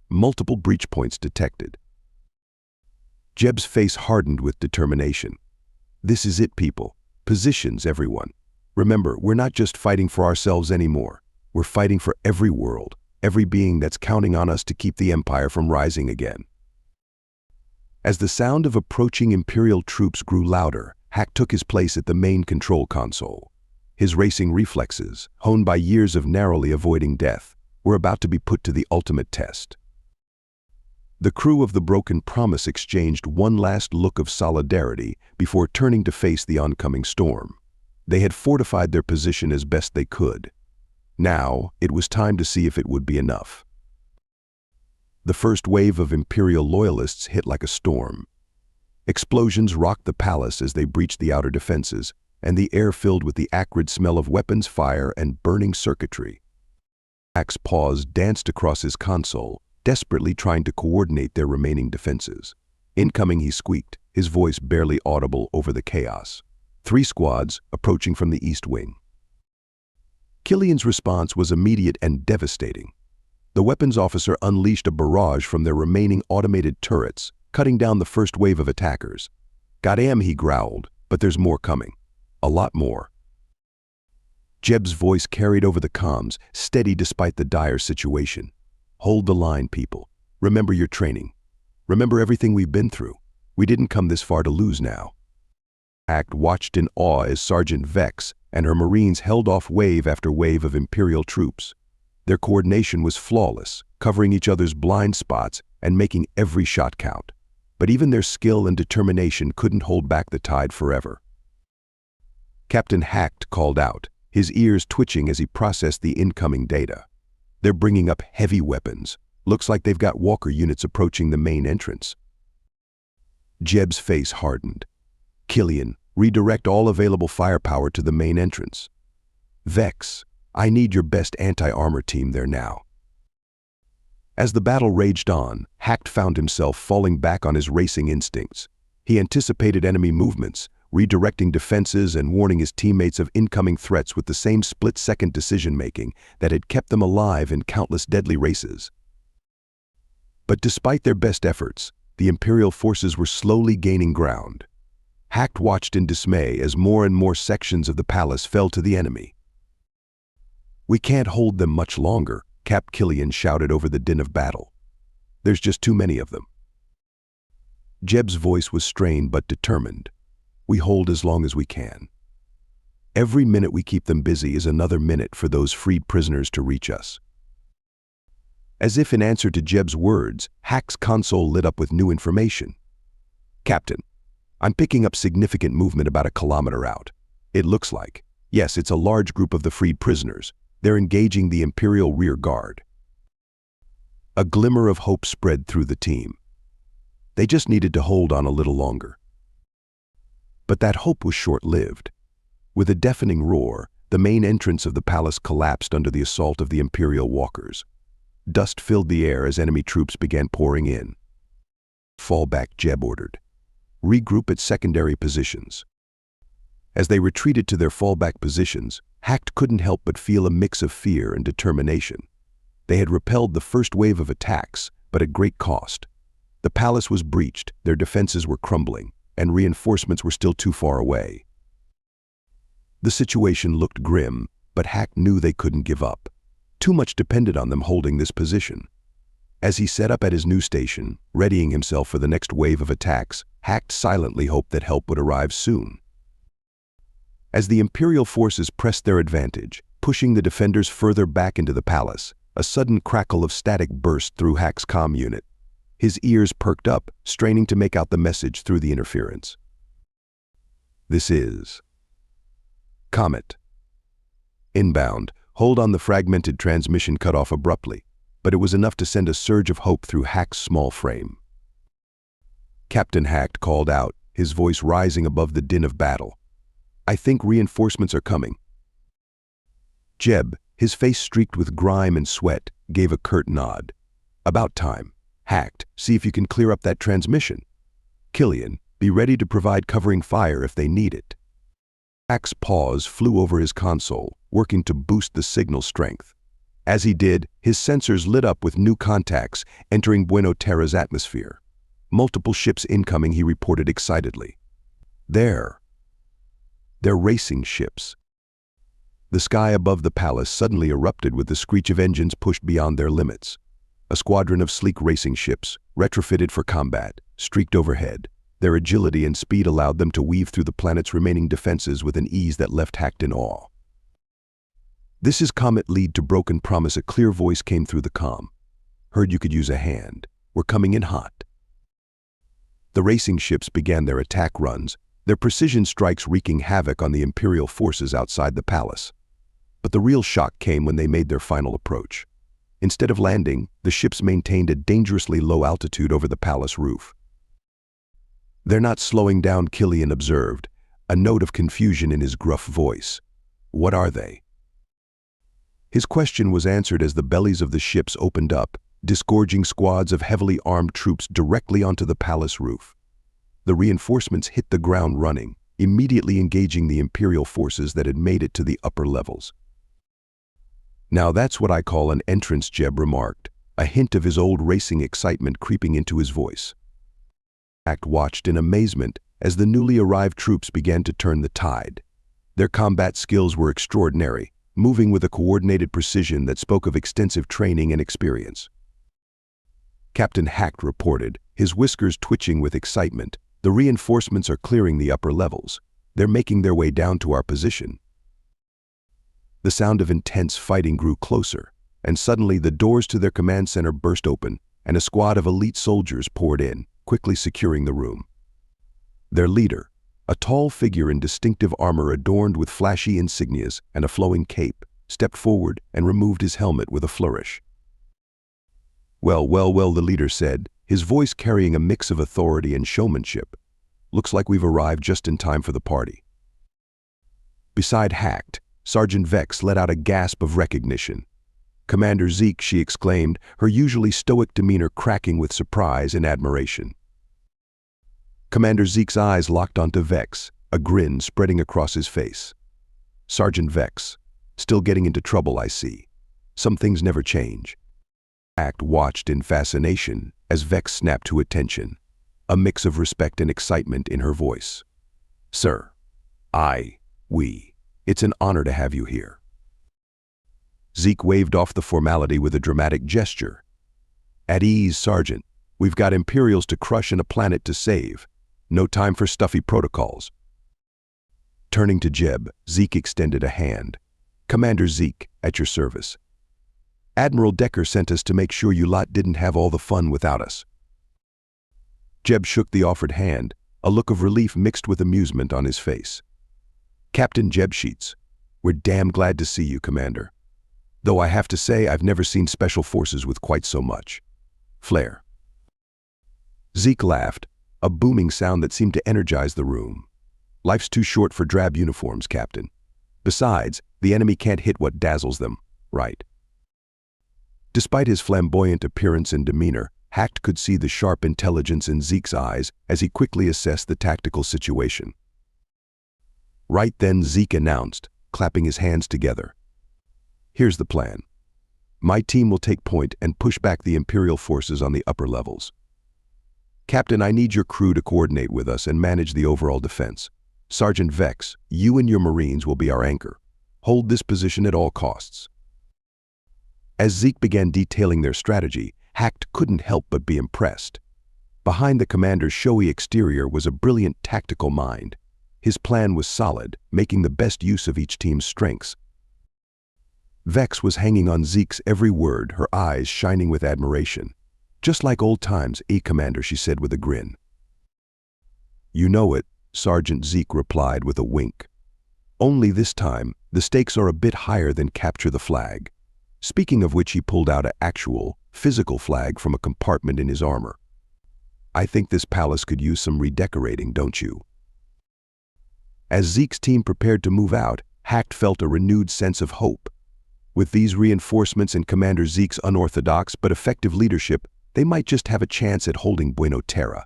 Speaker 1: Multiple breach points detected. Jeb's face hardened with determination. "This is it, people. Positions, everyone. Remember, we're not just fighting for ourselves anymore. We're fighting for every world, every being that's counting on us to keep the Empire from rising again." As the sound of approaching Imperial troops grew louder, Hack took his place at the main control console. His racing reflexes, honed by years of narrowly avoiding death, were about to be put to the ultimate test. The crew of the Broken Promise exchanged one last look of solidarity before turning to face the oncoming storm. They had fortified their position as best they could. Now, it was time to see if it would be enough. The first wave of Imperial loyalists hit like a storm. Explosions rocked the palace as they breached the outer defenses, and the air filled with the acrid smell of weapons fire and burning circuitry. Hack's paws danced across his console, desperately trying to coordinate their remaining defenses. "Incoming," he squeaked, his voice barely audible over the chaos. 3 squads approaching from the east wing. Killian's response was immediate and devastating. The weapons officer unleashed a barrage from their remaining automated turrets, cutting down the first wave of attackers. "Goddamn," he growled, "but there's more coming. A lot more." Jeb's voice carried over the comms, steady despite the dire situation. "Hold the line, people. Remember your training. Remember everything we've been through. We didn't come this far to lose now." Hacked watched in awe as Sergeant Vex and her Marines held off wave after wave of Imperial troops. Their coordination was flawless, covering each other's blind spots and making every shot count. But even their skill and determination couldn't hold back the tide forever. Captain Hacked called out, his ears twitching as he processed the incoming data. They're bringing up heavy weapons. Looks like they've got walker units approaching the main entrance. Jeb's face hardened. Killian, redirect all available firepower to the main entrance. Vex, I need your best anti-armor team there now. As the battle raged on, Hacked found himself falling back on his racing instincts. He anticipated enemy movements, redirecting defenses and warning his teammates of incoming threats with the same split-second decision-making that had kept them alive in countless deadly races. But despite their best efforts, the Imperial forces were slowly gaining ground. Hacked watched in dismay as more and more sections of the palace fell to the enemy. "We can't hold them much longer," Cap Killian shouted over the din of battle. "There's just too many of them." Jeb's voice was strained but determined. "We hold as long as we can. Every minute we keep them busy is another minute for those freed prisoners to reach us." As if in answer to Jeb's words, Hack's console lit up with new information. "Captain, I'm picking up significant movement about a kilometer out. It looks like, yes, it's a large group of the freed prisoners. They're engaging the Imperial rear guard." A glimmer of hope spread through the team. They just needed to hold on a little longer. But that hope was short-lived. With a deafening roar, the main entrance of the palace collapsed under the assault of the Imperial walkers. Dust filled the air as enemy troops began pouring in. "Fall back," Jeb ordered. "Regroup at secondary positions." As they retreated to their fallback positions, Hacked couldn't help but feel a mix of fear and determination. They had repelled the first wave of attacks, but at great cost. The palace was breached, their defenses were crumbling, and reinforcements were still too far away. The situation looked grim, but Hacked knew they couldn't give up. Too much depended on them holding this position. As he set up at his new station, readying himself for the next wave of attacks, Hacked silently hoped that help would arrive soon. As the Imperial forces pressed their advantage, pushing the defenders further back into the palace, a sudden crackle of static burst through Hack's comm unit. His ears perked up, straining to make out the message through the interference. "This is Comet. Inbound. Hold on." The fragmented transmission cut off abruptly, but it was enough to send a surge of hope through Hack's small frame. Captain Hacked called out, his voice rising above the din of battle. "I think reinforcements are coming." Jeb, his face streaked with grime and sweat, gave a curt nod. "About time. Hacked, see if you can clear up that transmission. Killian, be ready to provide covering fire if they need it." Hack's paws flew over his console, working to boost the signal strength. As he did, his sensors lit up with new contacts entering Buena Terra's atmosphere. "Multiple ships incoming," he reported excitedly. They're racing ships." The sky above the palace suddenly erupted with the screech of engines pushed beyond their limits. A squadron of sleek racing ships, retrofitted for combat, streaked overhead. Their agility and speed allowed them to weave through the planet's remaining defenses with an ease that left Hacked in awe. "This is Comet Lead to Broken Promise," a clear voice came through the comm. "Heard you could use a hand. We're coming in hot." The racing ships began their attack runs, their precision strikes wreaking havoc on the Imperial forces outside the palace. But the real shock came when they made their final approach. Instead of landing, the ships maintained a dangerously low altitude over the palace roof. "They're not slowing down," Killian observed, a note of confusion in his gruff voice. "What are they?" His question was answered as the bellies of the ships opened up, disgorging squads of heavily armed troops directly onto the palace roof. The reinforcements hit the ground running, immediately engaging the Imperial forces that had made it to the upper levels. "Now that's what I call an entrance," Jeb remarked, a hint of his old racing excitement creeping into his voice. Hacked watched in amazement as the newly arrived troops began to turn the tide. Their combat skills were extraordinary, moving with a coordinated precision that spoke of extensive training and experience. Captain Hacked reported, his whiskers twitching with excitement. "The reinforcements are clearing the upper levels. They're making their way down to our position." The sound of intense fighting grew closer, and suddenly the doors to their command center burst open, and a squad of elite soldiers poured in, quickly securing the room. Their leader, A tall figure in distinctive armor adorned with flashy insignias and a flowing cape stepped forward and removed his helmet with a flourish. "Well, well, well," the leader said, his voice carrying a mix of authority and showmanship. "Looks like we've arrived just in time for the party." Beside Hacked, Sergeant Vex let out a gasp of recognition. "Commander Zeke," she exclaimed, her usually stoic demeanor cracking with surprise and admiration. Commander Zeke's eyes locked onto Vex, a grin spreading across his face. "Sergeant Vex, still getting into trouble, I see. Some things never change." Hacked watched in fascination as Vex snapped to attention, a mix of respect and excitement in her voice. "Sir, it's an honor to have you here." Zeke waved off the formality with a dramatic gesture. "At ease, Sergeant. We've got Imperials to crush and a planet to save. No time for stuffy protocols." Turning to Jeb, Zeke extended a hand. "Commander Zeke, at your service. Admiral Decker sent us to make sure you lot didn't have all the fun without us." Jeb shook the offered hand, a look of relief mixed with amusement on his face. "Captain Jeb Sheets, we're damn glad to see you, Commander. Though I have to say I've never seen Special Forces with quite so much flair." Zeke laughed, a booming sound that seemed to energize the room. "Life's too short for drab uniforms, Captain. Besides, the enemy can't hit what dazzles them, right?" Despite his flamboyant appearance and demeanor, Hacked could see the sharp intelligence in Zeke's eyes as he quickly assessed the tactical situation. Right then, Zeke announced, clapping his hands together. "Here's the plan. My team will take point and push back the Imperial forces on the upper levels. Captain, I need your crew to coordinate with us and manage the overall defense. Sergeant Vex, you and your Marines will be our anchor. Hold this position at all costs." As Zeke began detailing their strategy, Hacked couldn't help but be impressed. Behind the commander's showy exterior was a brilliant tactical mind. His plan was solid, making the best use of each team's strengths. Vex was hanging on Zeke's every word, her eyes shining with admiration. "Just like old times, Commander," she said with a grin. "You know it," Sergeant Zeke replied with a wink. "Only this time, the stakes are a bit higher than capture the flag." Speaking of which, he pulled out an actual, physical flag from a compartment in his armor. "I think this palace could use some redecorating, don't you?" As Zeke's team prepared to move out, Hacked felt a renewed sense of hope. With these reinforcements and Commander Zeke's unorthodox but effective leadership, they might just have a chance at holding Buena Terra.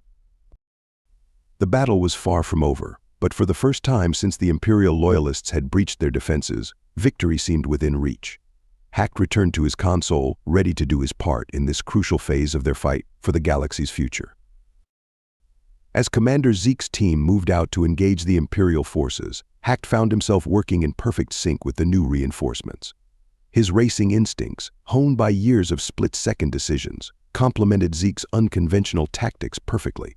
Speaker 1: The battle was far from over, but for the first time since the Imperial loyalists had breached their defenses, victory seemed within reach. Hacked returned to his console, ready to do his part in this crucial phase of their fight for the galaxy's future. As Commander Zeke's team moved out to engage the Imperial forces, Hacked found himself working in perfect sync with the new reinforcements. His racing instincts, honed by years of split-second decisions, complemented Zeke's unconventional tactics perfectly.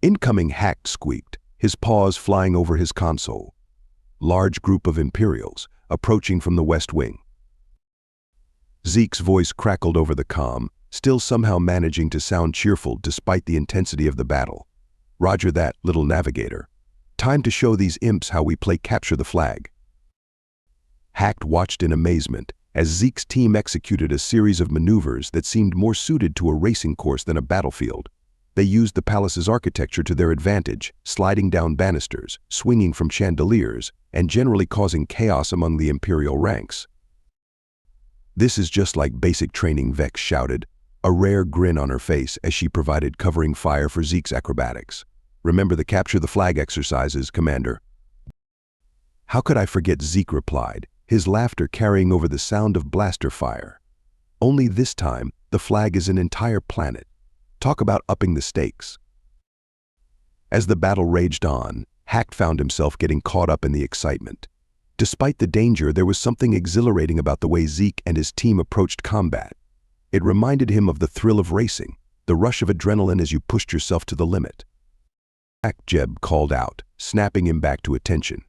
Speaker 1: "Incoming," Hacked squeaked, his paws flying over his console. Large group of Imperials, approaching from the west wing. Zeke's voice crackled over the comm, still somehow managing to sound cheerful despite the intensity of the battle. "Roger that, little navigator. Time to show these imps how we play capture the flag." Hacked watched in amazement as Zeke's team executed a series of maneuvers that seemed more suited to a racing course than a battlefield. They used the palace's architecture to their advantage, sliding down banisters, swinging from chandeliers, and generally causing chaos among the Imperial ranks. "This is just like basic training," Vex shouted, a rare grin on her face as she provided covering fire for Zeke's acrobatics. "Remember the capture the flag exercises, Commander." "How could I forget?" Zeke replied, his laughter carrying over the sound of blaster fire. "Only this time, the flag is an entire planet. Talk about upping the stakes." As the battle raged on, Hacked found himself getting caught up in the excitement. Despite the danger, there was something exhilarating about the way Zeke and his team approached combat. It reminded him of the thrill of racing, the rush of adrenaline as you pushed yourself to the limit. Jeb called out, snapping him back to attention.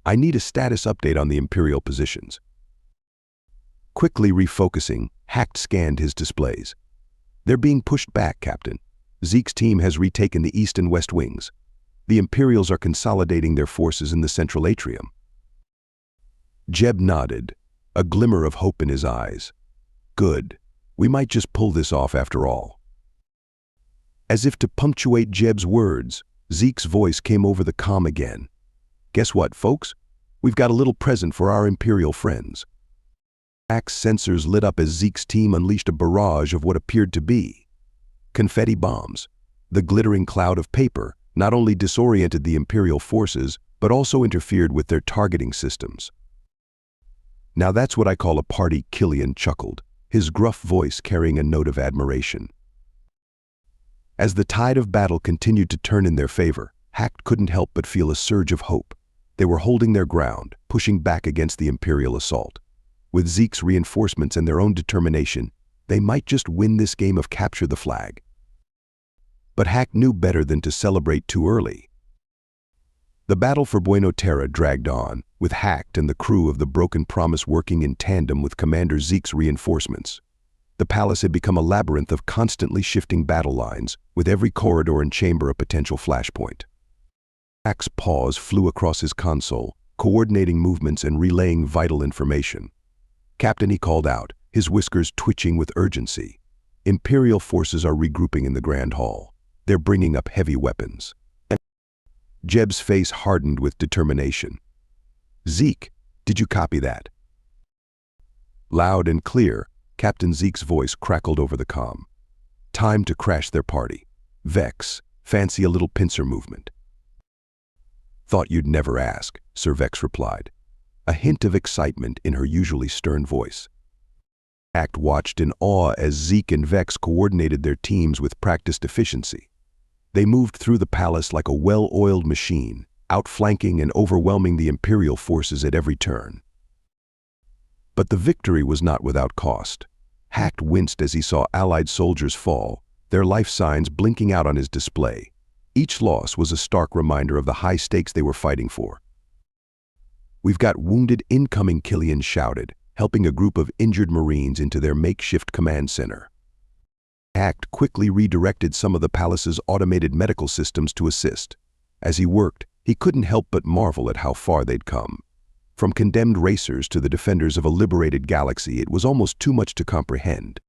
Speaker 1: "I need a status update on the Imperial positions." Quickly refocusing, Hacked scanned his displays. "They're being pushed back, Captain. Zeke's team has retaken the east and west wings. The Imperials are consolidating their forces in the central atrium. Jeb nodded, a glimmer of hope in his eyes. Good. We might just pull this off after all. As if to punctuate Jeb's words, Zeke's voice came over the comm again. Guess what, folks? We've got a little present for our Imperial friends. Hack's sensors lit up as Zeke's team unleashed a barrage of what appeared to be confetti bombs. The glittering cloud of paper not only disoriented the Imperial forces, but also interfered with their targeting systems. Now that's what I call a party, Killian chuckled, his gruff voice carrying a note of admiration. As the tide of battle continued to turn in their favor, Hack couldn't help but feel a surge of hope. They were holding their ground, pushing back against the Imperial assault. With Zeke's reinforcements and their own determination, they might just win this game of capture the flag. But Hack knew better than to celebrate too early. The battle for Buena Terra dragged on, with Hack and the crew of the Broken Promise working in tandem with Commander Zeke's reinforcements. The palace had become a labyrinth of constantly shifting battle lines, with every corridor and chamber a potential flashpoint. Hack's paws flew across his console, coordinating movements and relaying vital information. "Captain," he called out, his whiskers twitching with urgency. "Imperial forces are regrouping in the Grand Hall. They're bringing up heavy weapons." Jeb's face hardened with determination. "Zeke, did you copy that?" Loud and clear, Captain Zeke's voice crackled over the comm. "Time to crash their party. Vex, fancy a little pincer movement." "Thought you'd never ask," Sir Vex replied, a hint of excitement in her usually stern voice. Hack watched in awe as Zeke and Vex coordinated their teams with practiced efficiency. They moved through the palace like a well-oiled machine, outflanking and overwhelming the Imperial forces at every turn. But the victory was not without cost. Hack winced as he saw Allied soldiers fall, their life signs blinking out on his display. Each loss was a stark reminder of the high stakes they were fighting for. "We've got wounded incoming," Killian shouted, helping a group of injured Marines into their makeshift command center. Hack quickly redirected some of the palace's automated medical systems to assist. As he worked, he couldn't help but marvel at how far they'd come. From condemned racers to the defenders of a liberated galaxy, it was almost too much to comprehend.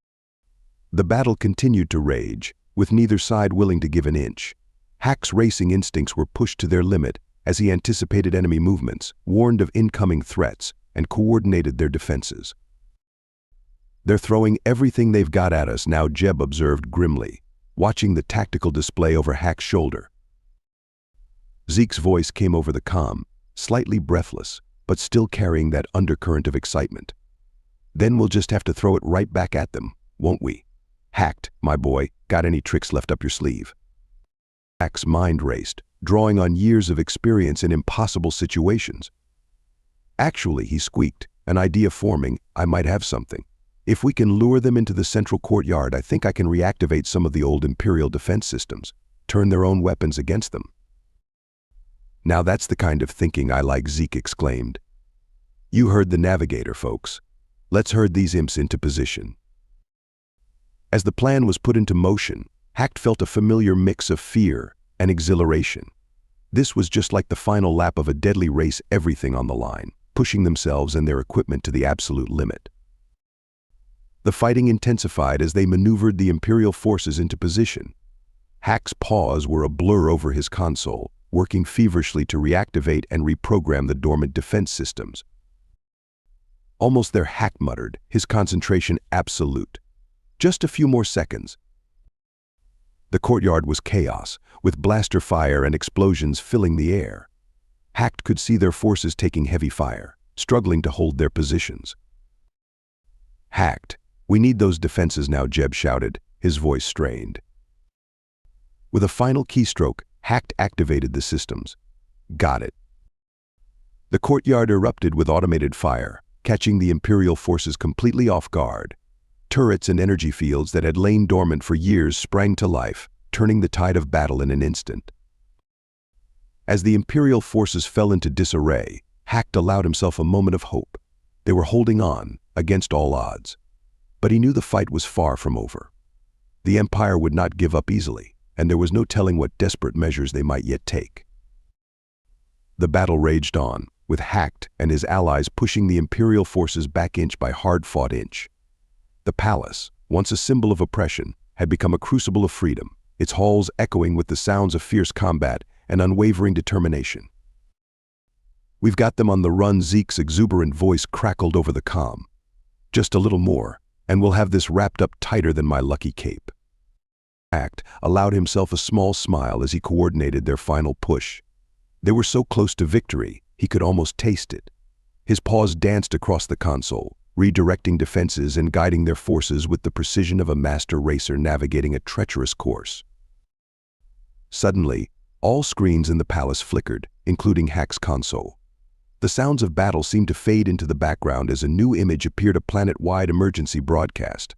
Speaker 1: The battle continued to rage, with neither side willing to give an inch. Hack's racing instincts were pushed to their limit as he anticipated enemy movements, warned of incoming threats, and coordinated their defenses. "They're throwing everything they've got at us now," Jeb observed grimly, watching the tactical display over Hack's shoulder. Zeke's voice came over the comm, slightly breathless, but still carrying that undercurrent of excitement. "Then we'll just have to throw it right back at them, won't we? Hacked, my boy, got any tricks left up your sleeve?" Hack's mind raced, drawing on years of experience in impossible situations. "Actually," he squeaked, an idea forming, "I might have something. If we can lure them into the central courtyard, I think I can reactivate some of the old Imperial defense systems, turn their own weapons against them." "Now that's the kind of thinking I like," Zeke exclaimed. "You heard the navigator, folks. Let's herd these imps into position." As the plan was put into motion, Hack felt a familiar mix of fear and exhilaration. This was just like the final lap of a deadly race, everything on the line, pushing themselves and their equipment to the absolute limit. The fighting intensified as they maneuvered the Imperial forces into position. Hack's paws were a blur over his console, working feverishly to reactivate and reprogram the dormant defense systems. "Almost there," Hack muttered, his concentration absolute. "Just a few more seconds." The courtyard was chaos, with blaster fire and explosions filling the air. Hack could see their forces taking heavy fire, struggling to hold their positions. "Hacked, we need those defenses now," Jeb shouted, his voice strained. With a final keystroke, Hacked activated the systems. "Got it." The courtyard erupted with automated fire, catching the Imperial forces completely off guard. Turrets and energy fields that had lain dormant for years sprang to life, turning the tide of battle in an instant. As the Imperial forces fell into disarray, Hack allowed himself a moment of hope. They were holding on, against all odds. But he knew the fight was far from over. The Empire would not give up easily, and there was no telling what desperate measures they might yet take. The battle raged on, with Hacked and his allies pushing the Imperial forces back inch by hard-fought inch. The palace, once a symbol of oppression, had become a crucible of freedom, its halls echoing with the sounds of fierce combat and unwavering determination. "We've got them on the run," Zeke's exuberant voice crackled over the comm. "Just a little more, and we'll have this wrapped up tighter than my lucky cape." Hacked allowed himself a small smile as he coordinated their final push. They were so close to victory, he could almost taste it. His paws danced across the console, redirecting defenses and guiding their forces with the precision of a master racer navigating a treacherous course. Suddenly, all screens in the palace flickered, including Hack's console. The sounds of battle seemed to fade into the background as a new image appeared, a planet-wide emergency broadcast.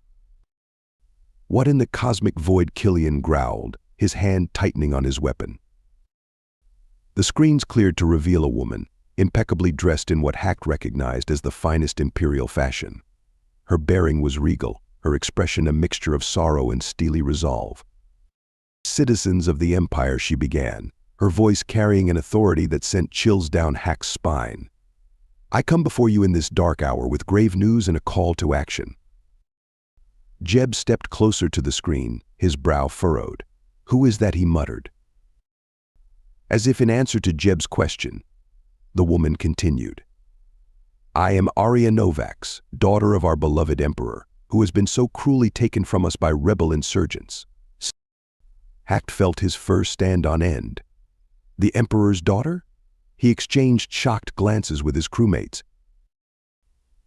Speaker 1: "What in the cosmic void?" Killian growled, his hand tightening on his weapon. The screens cleared to reveal a woman, impeccably dressed in what Hacked recognized as the finest Imperial fashion. Her bearing was regal, her expression a mixture of sorrow and steely resolve. "Citizens of the Empire," she began, her voice carrying an authority that sent chills down Hack's spine. "I come before you in this dark hour with grave news and a call to action." Jeb stepped closer to the screen, his brow furrowed. "Who is that?" he muttered. As if in answer to Jeb's question, the woman continued. "I am Arya Novax, daughter of our beloved Emperor, who has been so cruelly taken from us by rebel insurgents." Hacked felt his fur stand on end. The Emperor's daughter? He exchanged shocked glances with his crewmates.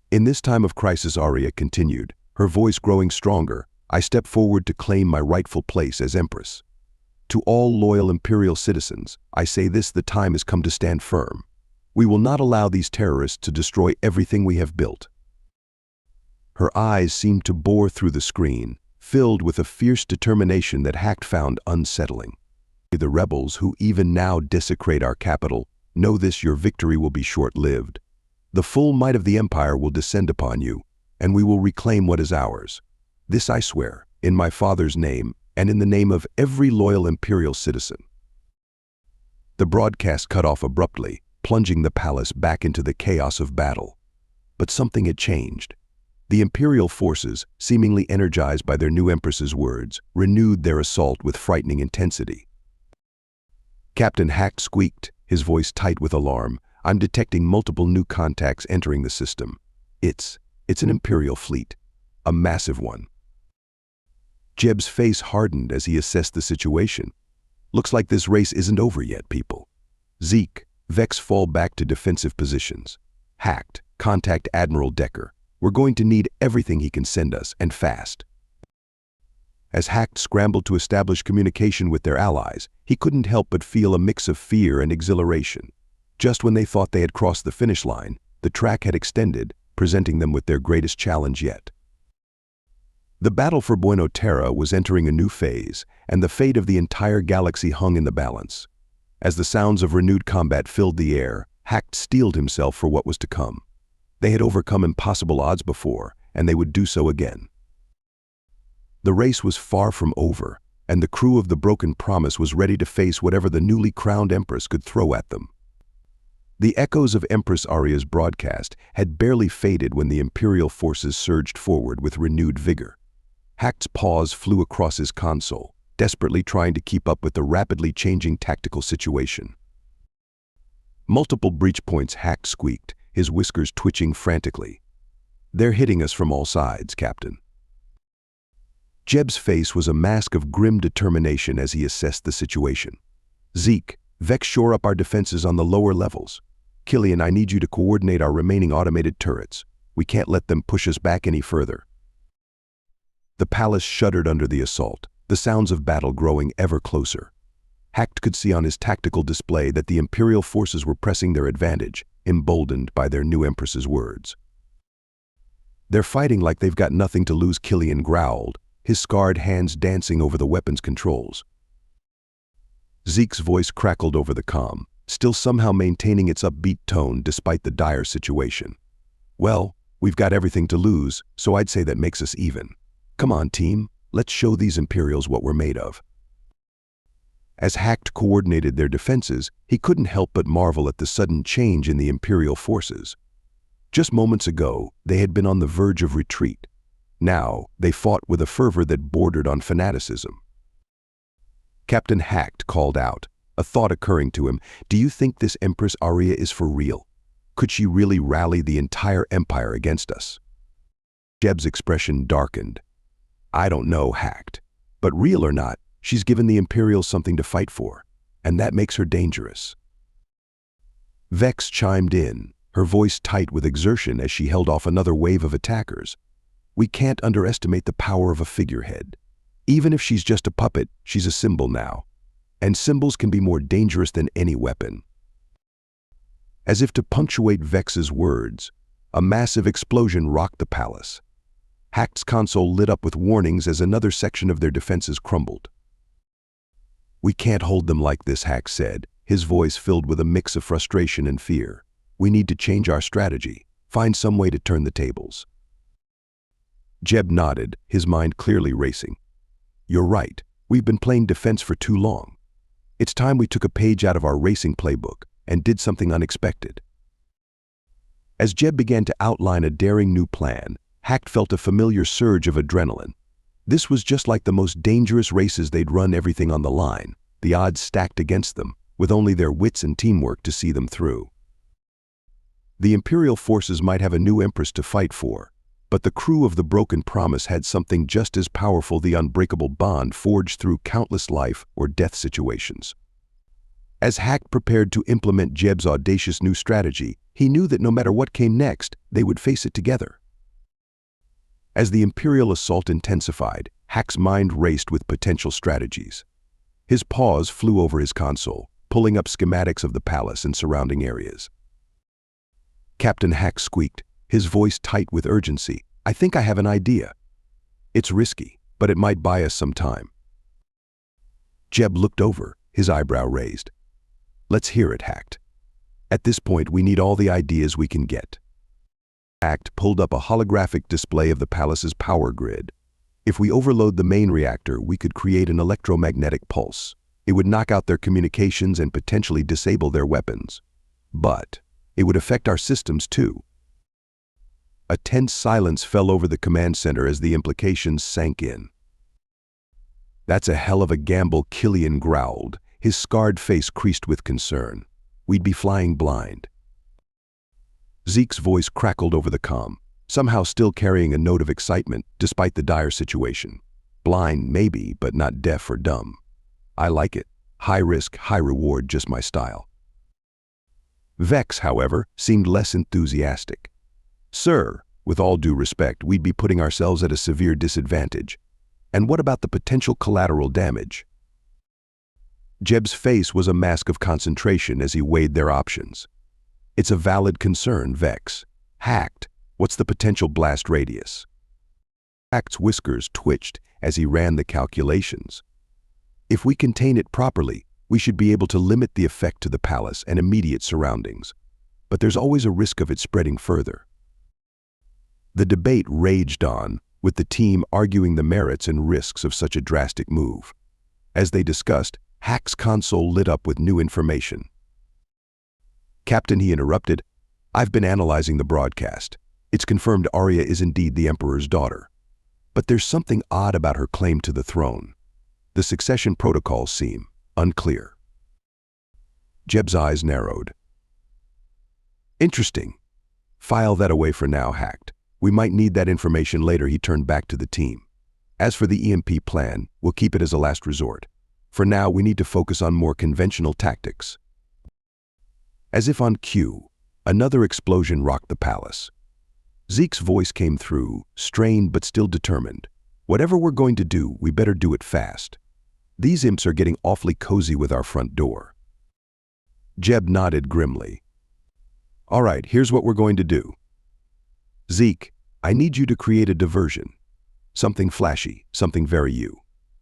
Speaker 1: "In this time of crisis," Arya continued, her voice growing stronger, "I step forward to claim my rightful place as Empress. To all loyal Imperial citizens, I say this: the time has come to stand firm. We will not allow these terrorists to destroy everything we have built." Her eyes seemed to bore through the screen, filled with a fierce determination that Hacked found unsettling. "The rebels who even now desecrate our capital, know this: your victory will be short-lived. The full might of the Empire will descend upon you, and we will reclaim what is ours. This I swear, in my father's name, and in the name of every loyal Imperial citizen." The broadcast cut off abruptly, plunging the palace back into the chaos of battle. But something had changed. The Imperial forces, seemingly energized by their new Empress's words, renewed their assault with frightening intensity. Captain Hacked squeaked, his voice tight with alarm. "I'm detecting multiple new contacts entering the system. It's an Imperial fleet. A massive one." Jeb's face hardened as he assessed the situation. "Looks like this race isn't over yet, people." Zeke, Vex, fall back to defensive positions. Hacked, contact Admiral Decker. We're going to need everything he can send us, and fast. As Hacked scrambled to establish communication with their allies, he couldn't help but feel a mix of fear and exhilaration. Just when they thought they had crossed the finish line, the track had extended, presenting them with their greatest challenge yet. The battle for Buena Terra was entering a new phase, and the fate of the entire galaxy hung in the balance. As the sounds of renewed combat filled the air, Hacked steeled himself for what was to come. They had overcome impossible odds before, and they would do so again. The race was far from over, and the crew of the Broken Promise was ready to face whatever the newly crowned Empress could throw at them. The echoes of Empress Arya's broadcast had barely faded when the Imperial forces surged forward with renewed vigor. Hacked's paws flew across his console, desperately trying to keep up with the rapidly changing tactical situation. "Multiple breach points," Hacked squeaked, his whiskers twitching frantically. "They're hitting us from all sides, Captain." Jeb's face was a mask of grim determination as he assessed the situation. "Zeke, Vex, shore up our defenses on the lower levels. Killian, I need you to coordinate our remaining automated turrets. We can't let them push us back any further." The palace shuddered under the assault, the sounds of battle growing ever closer. Hacked could see on his tactical display that the Imperial forces were pressing their advantage, emboldened by their new Empress's words. "They're fighting like they've got nothing to lose," Killian growled, his scarred hands dancing over the weapon's controls. Zeke's voice crackled over the comm, still somehow maintaining its upbeat tone despite the dire situation. "Well, we've got everything to lose, so I'd say that makes us even. Come on, team, let's show these Imperials what we're made of." As Hacked coordinated their defenses, he couldn't help but marvel at the sudden change in the Imperial forces. Just moments ago, they had been on the verge of retreat. Now, they fought with a fervor that bordered on fanaticism. Captain Hacked called out, a thought occurring to him. Do you think this Empress Arya is for real? Could she really rally the entire Empire against us? Jeb's expression darkened. I don't know, Hacked. But real or not, she's given the Imperials something to fight for, and that makes her dangerous. Vex chimed in, her voice tight with exertion as she held off another wave of attackers. We can't underestimate the power of a figurehead. Even if she's just a puppet, she's a symbol now. And symbols can be more dangerous than any weapon. As if to punctuate Vex's words, a massive explosion rocked the palace. Hacked's console lit up with warnings as another section of their defenses crumbled. We can't hold them like this, Hack said, his voice filled with a mix of frustration and fear. We need to change our strategy, find some way to turn the tables. Jeb nodded, his mind clearly racing. You're right, we've been playing defense for too long. It's time we took a page out of our racing playbook and did something unexpected. As Jeb began to outline a daring new plan, Hacked felt a familiar surge of adrenaline. This was just like the most dangerous races they'd run, everything on the line, the odds stacked against them, with only their wits and teamwork to see them through. The Imperial forces might have a new empress to fight for, but the crew of the Broken Promise had something just as powerful, the unbreakable bond forged through countless life or death situations. As Hack prepared to implement Jeb's audacious new strategy, he knew that no matter what came next, they would face it together. As the Imperial assault intensified, Hack's mind raced with potential strategies. His paws flew over his console, pulling up schematics of the palace and surrounding areas. Captain Hack squeaked, his voice tight with urgency. I think I have an idea. It's risky, but it might buy us some time. Jeb looked over, his eyebrow raised. Let's hear it, Hacked. At this point, we need all the ideas we can get. Hacked pulled up a holographic display of the palace's power grid. If we overload the main reactor, we could create an electromagnetic pulse. It would knock out their communications and potentially disable their weapons. But it would affect our systems too. A tense silence fell over the command center as the implications sank in. That's a hell of a gamble, Killian growled, his scarred face creased with concern. We'd be flying blind. Zeke's voice crackled over the comm, somehow still carrying a note of excitement despite the dire situation. Blind, maybe, but not deaf or dumb. I like it. High risk, high reward, just my style. Vex, however, seemed less enthusiastic. Sir, with all due respect, we'd be putting ourselves at a severe disadvantage. And what about the potential collateral damage? Jeb's face was a mask of concentration as he weighed their options. It's a valid concern, Vex. Hacked, what's the potential blast radius? Hacked's whiskers twitched as he ran the calculations. If we contain it properly, we should be able to limit the effect to the palace and immediate surroundings. But there's always a risk of it spreading further. The debate raged on, with the team arguing the merits and risks of such a drastic move. As they discussed, Hack's console lit up with new information. Captain, he interrupted, I've been analyzing the broadcast. It's confirmed Arya is indeed the Emperor's daughter. But there's something odd about her claim to the throne. The succession protocols seem unclear. Jeb's eyes narrowed. Interesting. File that away for now, Hacked. We might need that information later. He turned back to the team. As for the EMP plan, we'll keep it as a last resort. For now, we need to focus on more conventional tactics. As if on cue, another explosion rocked the palace. Zeke's voice came through, strained but still determined. Whatever we're going to do, we better do it fast. These imps are getting awfully cozy with our front door. Jeb nodded grimly. All right, here's what we're going to do. Zeke, I need you to create a diversion. Something flashy, something very you.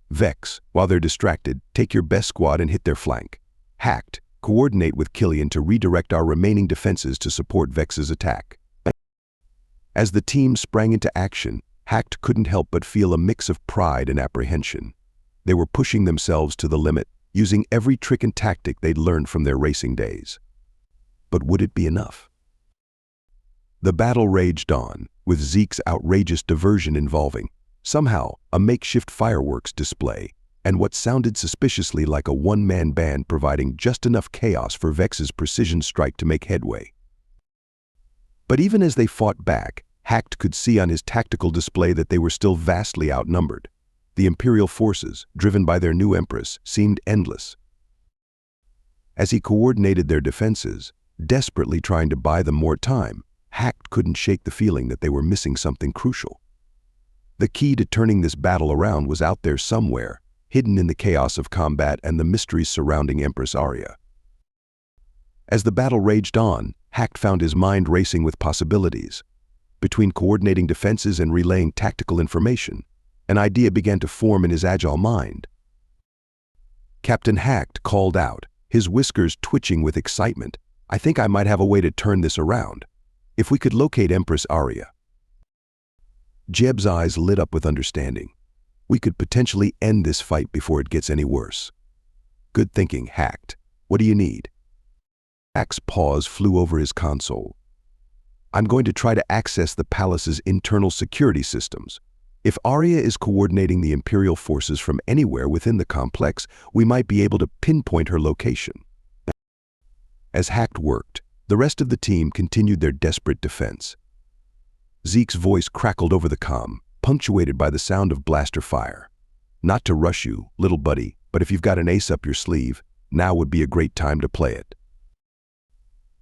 Speaker 1: Vex, while they're distracted, take your best squad and hit their flank. Hacked, coordinate with Killian to redirect our remaining defenses to support Vex's attack. As the team sprang into action, Hacked couldn't help but feel a mix of pride and apprehension. They were pushing themselves to the limit, using every trick and tactic they'd learned from their racing days. But would it be enough? The battle raged on, with Zeke's outrageous diversion involving, somehow, a makeshift fireworks display, and what sounded suspiciously like a one-man band providing just enough chaos for Vex's precision strike to make headway. But even as they fought back, Hacked could see on his tactical display that they were still vastly outnumbered. The Imperial forces, driven by their new Empress, seemed endless. As he coordinated their defenses, desperately trying to buy them more time, Hacked couldn't shake the feeling that they were missing something crucial. The key to turning this battle around was out there somewhere, hidden in the chaos of combat and the mysteries surrounding Empress Arya. As the battle raged on, Hacked found his mind racing with possibilities. Between coordinating defenses and relaying tactical information, an idea began to form in his agile mind. Captain Hacked called out, his whiskers twitching with excitement, "I think I might have a way to turn this around. If we could locate Empress Arya." Jeb's eyes lit up with understanding. "We could potentially end this fight before it gets any worse." "Good thinking, Hacked. What do you need?" Hack's paws flew over his console. "I'm going to try to access the palace's internal security systems. If Arya is coordinating the Imperial forces from anywhere within the complex, we might be able to pinpoint her location." As Hacked worked, the rest of the team continued their desperate defense. Zeke's voice crackled over the comm, punctuated by the sound of blaster fire. "Not to rush you, little buddy, but if you've got an ace up your sleeve, now would be a great time to play it."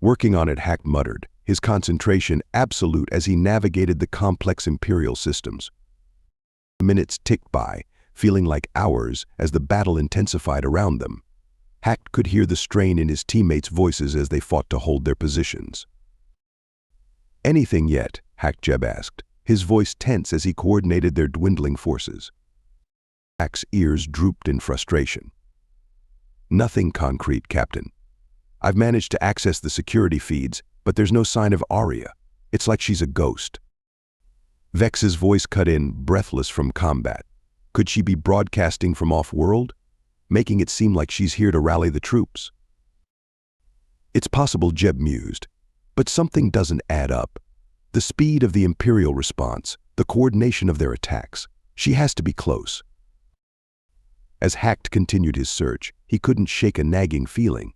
Speaker 1: Working on it, Hacked muttered, his concentration absolute as he navigated the complex Imperial systems. Minutes ticked by, feeling like hours as the battle intensified around them. Hacked could hear the strain in his teammates' voices as they fought to hold their positions. "Anything yet?" Hacked Jeb asked, his voice tense as he coordinated their dwindling forces. Hack's ears drooped in frustration. "Nothing concrete, Captain. I've managed to access the security feeds, but there's no sign of Arya. It's like she's a ghost." Vex's voice cut in, breathless from combat. Could she be broadcasting from off-world, making it seem like she's here to rally the troops? "It's possible," Jeb mused, "but something doesn't add up. The speed of the Imperial response, the coordination of their attacks. She has to be close." As Hacked continued his search, he couldn't shake a nagging feeling.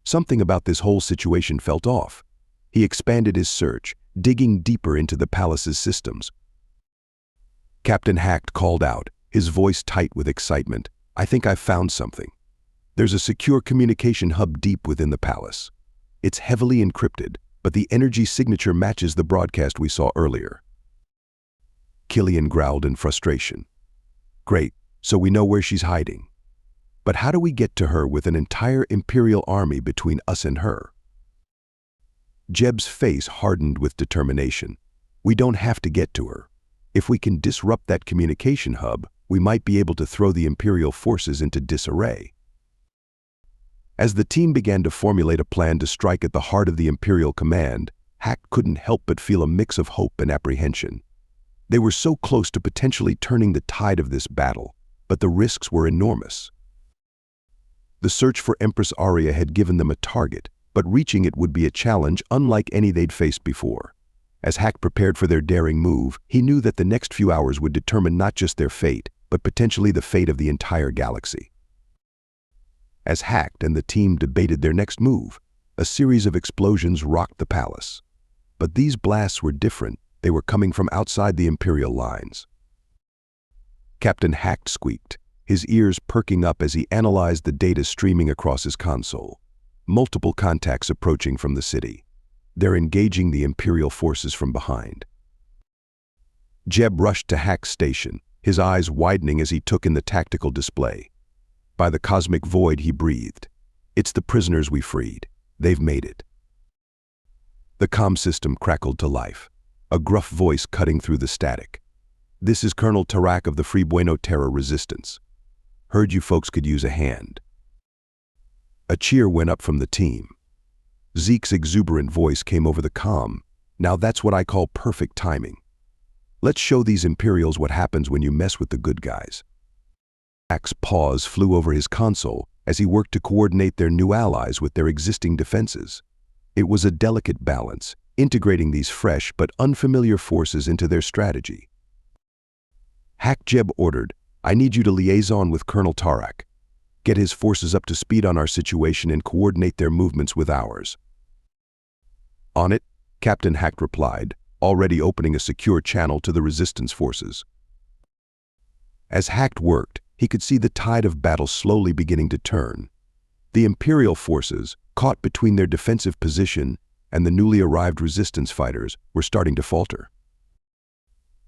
Speaker 1: Something about this whole situation felt off. He expanded his search, digging deeper into the palace's systems. Captain Hacked called out, his voice tight with excitement, "I think I've found something. There's a secure communication hub deep within the palace. It's heavily encrypted, but the energy signature matches the broadcast we saw earlier." Killian growled in frustration. "Great, so we know where she's hiding. But how do we get to her with an entire Imperial army between us and her?" Jeb's face hardened with determination. "We don't have to get to her. If we can disrupt that communication hub, we might be able to throw the Imperial forces into disarray." As the team began to formulate a plan to strike at the heart of the Imperial command, Hacked couldn't help but feel a mix of hope and apprehension. They were so close to potentially turning the tide of this battle, but the risks were enormous. The search for Empress Arya had given them a target, but reaching it would be a challenge unlike any they'd faced before. As Hacked prepared for their daring move, he knew that the next few hours would determine not just their fate, but potentially the fate of the entire galaxy. As Hacked and the team debated their next move, a series of explosions rocked the palace. But these blasts were different. They were coming from outside the Imperial lines. Captain Hacked squeaked, his ears perking up as he analyzed the data streaming across his console. Multiple contacts approaching from the city. They're engaging the Imperial forces from behind. Jeb rushed to Hack's station, his eyes widening as he took in the tactical display. By the cosmic void, he breathed. "It's the prisoners we freed. They've made it." The comm system crackled to life, a gruff voice cutting through the static. "This is Colonel Tarak of the Free Bueno Terra Resistance. Heard you folks could use a hand." A cheer went up from the team. Zeke's exuberant voice came over the comm. "Now that's what I call perfect timing. Let's show these Imperials what happens when you mess with the good guys." Hack's paws flew over his console as he worked to coordinate their new allies with their existing defenses. It was a delicate balance, integrating these fresh but unfamiliar forces into their strategy. Jeb ordered, "I need you to liaison with Colonel Tarak. Get his forces up to speed on our situation and coordinate their movements with ours." "On it," Captain Hack replied, already opening a secure channel to the resistance forces. As Hack worked, he could see the tide of battle slowly beginning to turn. The Imperial forces, caught between their defensive position and the newly arrived resistance fighters, were starting to falter.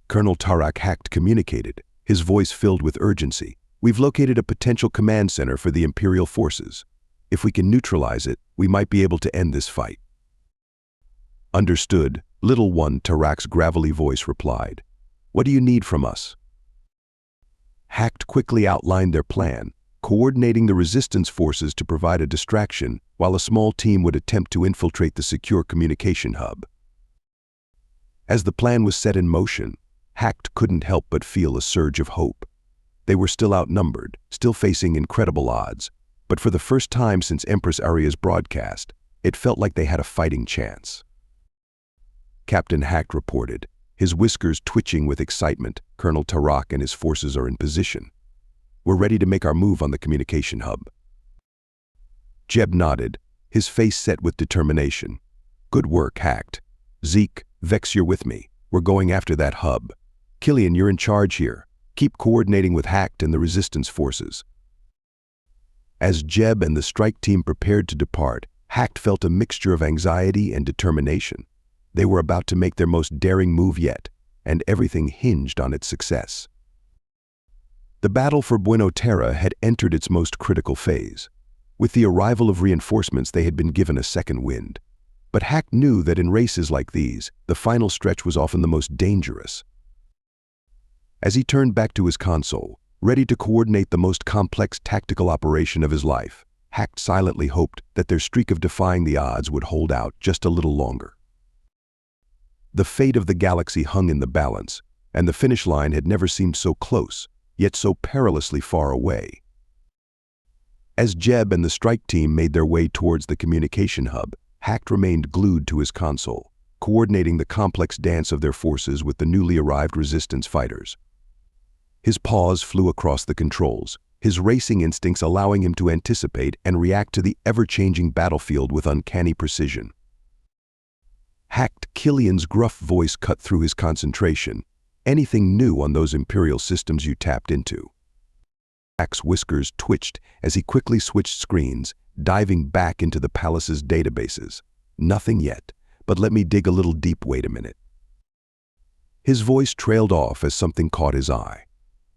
Speaker 1: Colonel Tarak Hack communicated, his voice filled with urgency. "We've located a potential command center for the Imperial forces. If we can neutralize it, we might be able to end this fight." "Understood," Little One, Tarak's gravelly voice replied. "What do you need from us?" Hack quickly outlined their plan, coordinating the resistance forces to provide a distraction while a small team would attempt to infiltrate the secure communication hub. As the plan was set in motion, Hack couldn't help but feel a surge of hope. They were still outnumbered, still facing incredible odds, but for the first time since Empress Aria's broadcast, it felt like they had a fighting chance. Captain Hack reported, his whiskers twitching with excitement. "Colonel Tarak and his forces are in position. We're ready to make our move on the communication hub." Jeb nodded, his face set with determination. "Good work, Hack. Zeke, Vex, you're with me. We're going after that hub. Killian, you're in charge here. Keep coordinating with Hack and the resistance forces." As Jeb and the strike team prepared to depart, Hack felt a mixture of anxiety and determination. They were about to make their most daring move yet, and everything hinged on its success. The battle for Buena Terra had entered its most critical phase. With the arrival of reinforcements, they had been given a second wind. But Hack knew that in races like these, the final stretch was often the most dangerous. As he turned back to his console, ready to coordinate the most complex tactical operation of his life, Hack silently hoped that their streak of defying the odds would hold out just a little longer. The fate of the galaxy hung in the balance, and the finish line had never seemed so close, yet so perilously far away. As Jeb and the strike team made their way towards the communication hub, Hack remained glued to his console, coordinating the complex dance of their forces with the newly arrived resistance fighters. His paws flew across the controls, his racing instincts allowing him to anticipate and react to the ever-changing battlefield with uncanny precision. Killian's gruff voice cut through his concentration. "Anything new on those Imperial systems you tapped into?" Hack's whiskers twitched as he quickly switched screens, diving back into the palace's databases. "Nothing yet, but let me dig a little deep. Wait a minute." His voice trailed off as something caught his eye.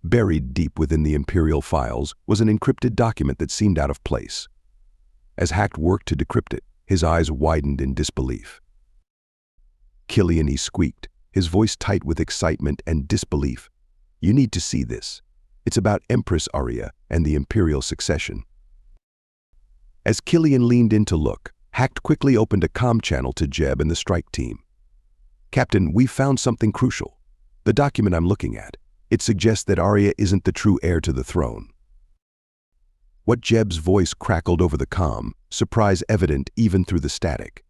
Speaker 1: Buried deep within the Imperial files was an encrypted document that seemed out of place. As Hack worked to decrypt it, his eyes widened in disbelief. "Killian," he squeaked, his voice tight with excitement and disbelief. "You need to see this. It's about Empress Aria and the Imperial succession." As Killian leaned in to look, Hack quickly opened a comm channel to Jeb and the strike team. "Captain, we've found something crucial. The document I'm looking at. It suggests that Aria isn't the true heir to the throne." What Jeb's voice crackled over the comm, surprise evident even through the static.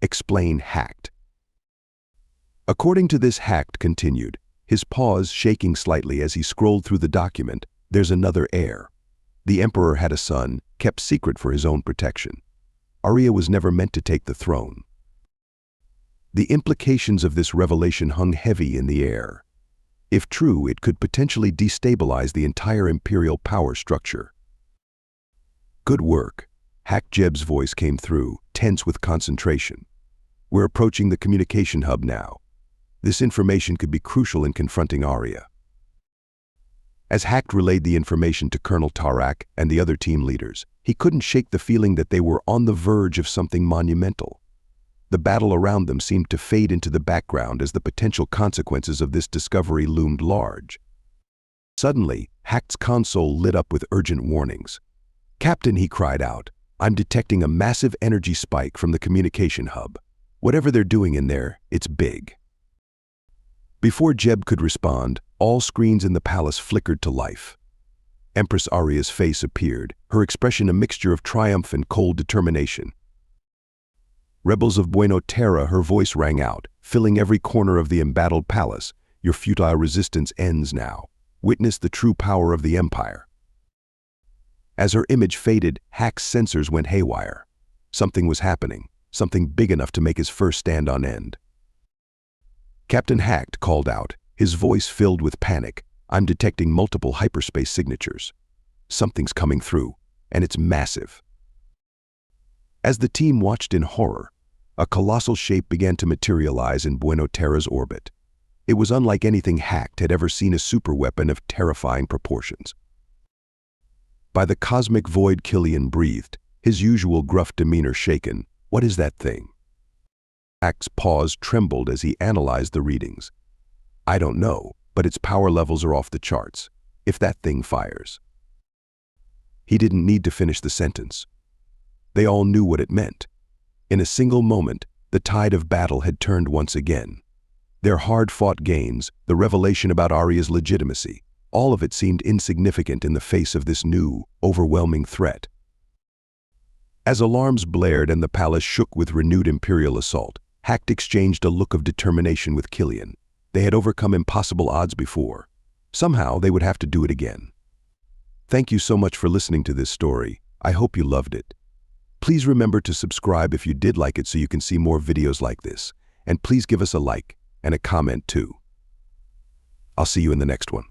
Speaker 1: "Explain, Hack." According to this, Hack continued, his paws shaking slightly as he scrolled through the document. "There's another heir. The Emperor had a son, kept secret for his own protection. Aria was never meant to take the throne." The implications of this revelation hung heavy in the air. If true, it could potentially destabilize the entire Imperial power structure. "Good work." Jeb's voice came through, tense with concentration. "We're approaching the communication hub now. This information could be crucial in confronting Aria." As Hack relayed the information to Colonel Tarak and the other team leaders, he couldn't shake the feeling that they were on the verge of something monumental. The battle around them seemed to fade into the background as the potential consequences of this discovery loomed large. Suddenly, Hack's console lit up with urgent warnings. "Captain," he cried out, "I'm detecting a massive energy spike from the communication hub. Whatever they're doing in there, it's big." Before Jeb could respond, all screens in the palace flickered to life. Empress Aria's face appeared, her expression a mixture of triumph and cold determination. Rebels of Buena Terra, her voice rang out, filling every corner of the embattled palace. Your futile resistance ends now. Witness the true power of the Empire. As her image faded, Hack's sensors went haywire. Something was happening, something big enough to make his first stand on end. Captain Hack called out, his voice filled with panic. I'm detecting multiple hyperspace signatures. Something's coming through, and it's massive. As the team watched in horror, a colossal shape began to materialize in Buena Terra's orbit. It was unlike anything Hack had ever seen, a superweapon of terrifying proportions. By the cosmic void, Killian breathed, his usual gruff demeanor shaken. What is that thing? Hack's paws trembled as he analyzed the readings. I don't know, but its power levels are off the charts. If that thing fires. He didn't need to finish the sentence. They all knew what it meant. In a single moment, the tide of battle had turned once again. Their hard-fought gains, the revelation about Aria's legitimacy, all of it seemed insignificant in the face of this new, overwhelming threat. As alarms blared and the palace shook with renewed imperial assault, Hack exchanged a look of determination with Killian. They had overcome impossible odds before. Somehow they would have to do it again. Thank you so much for listening to this story. I hope you loved it. Please remember to subscribe if you did like it so you can see more videos like this. And please give us a like and a comment too. I'll see you in the next one.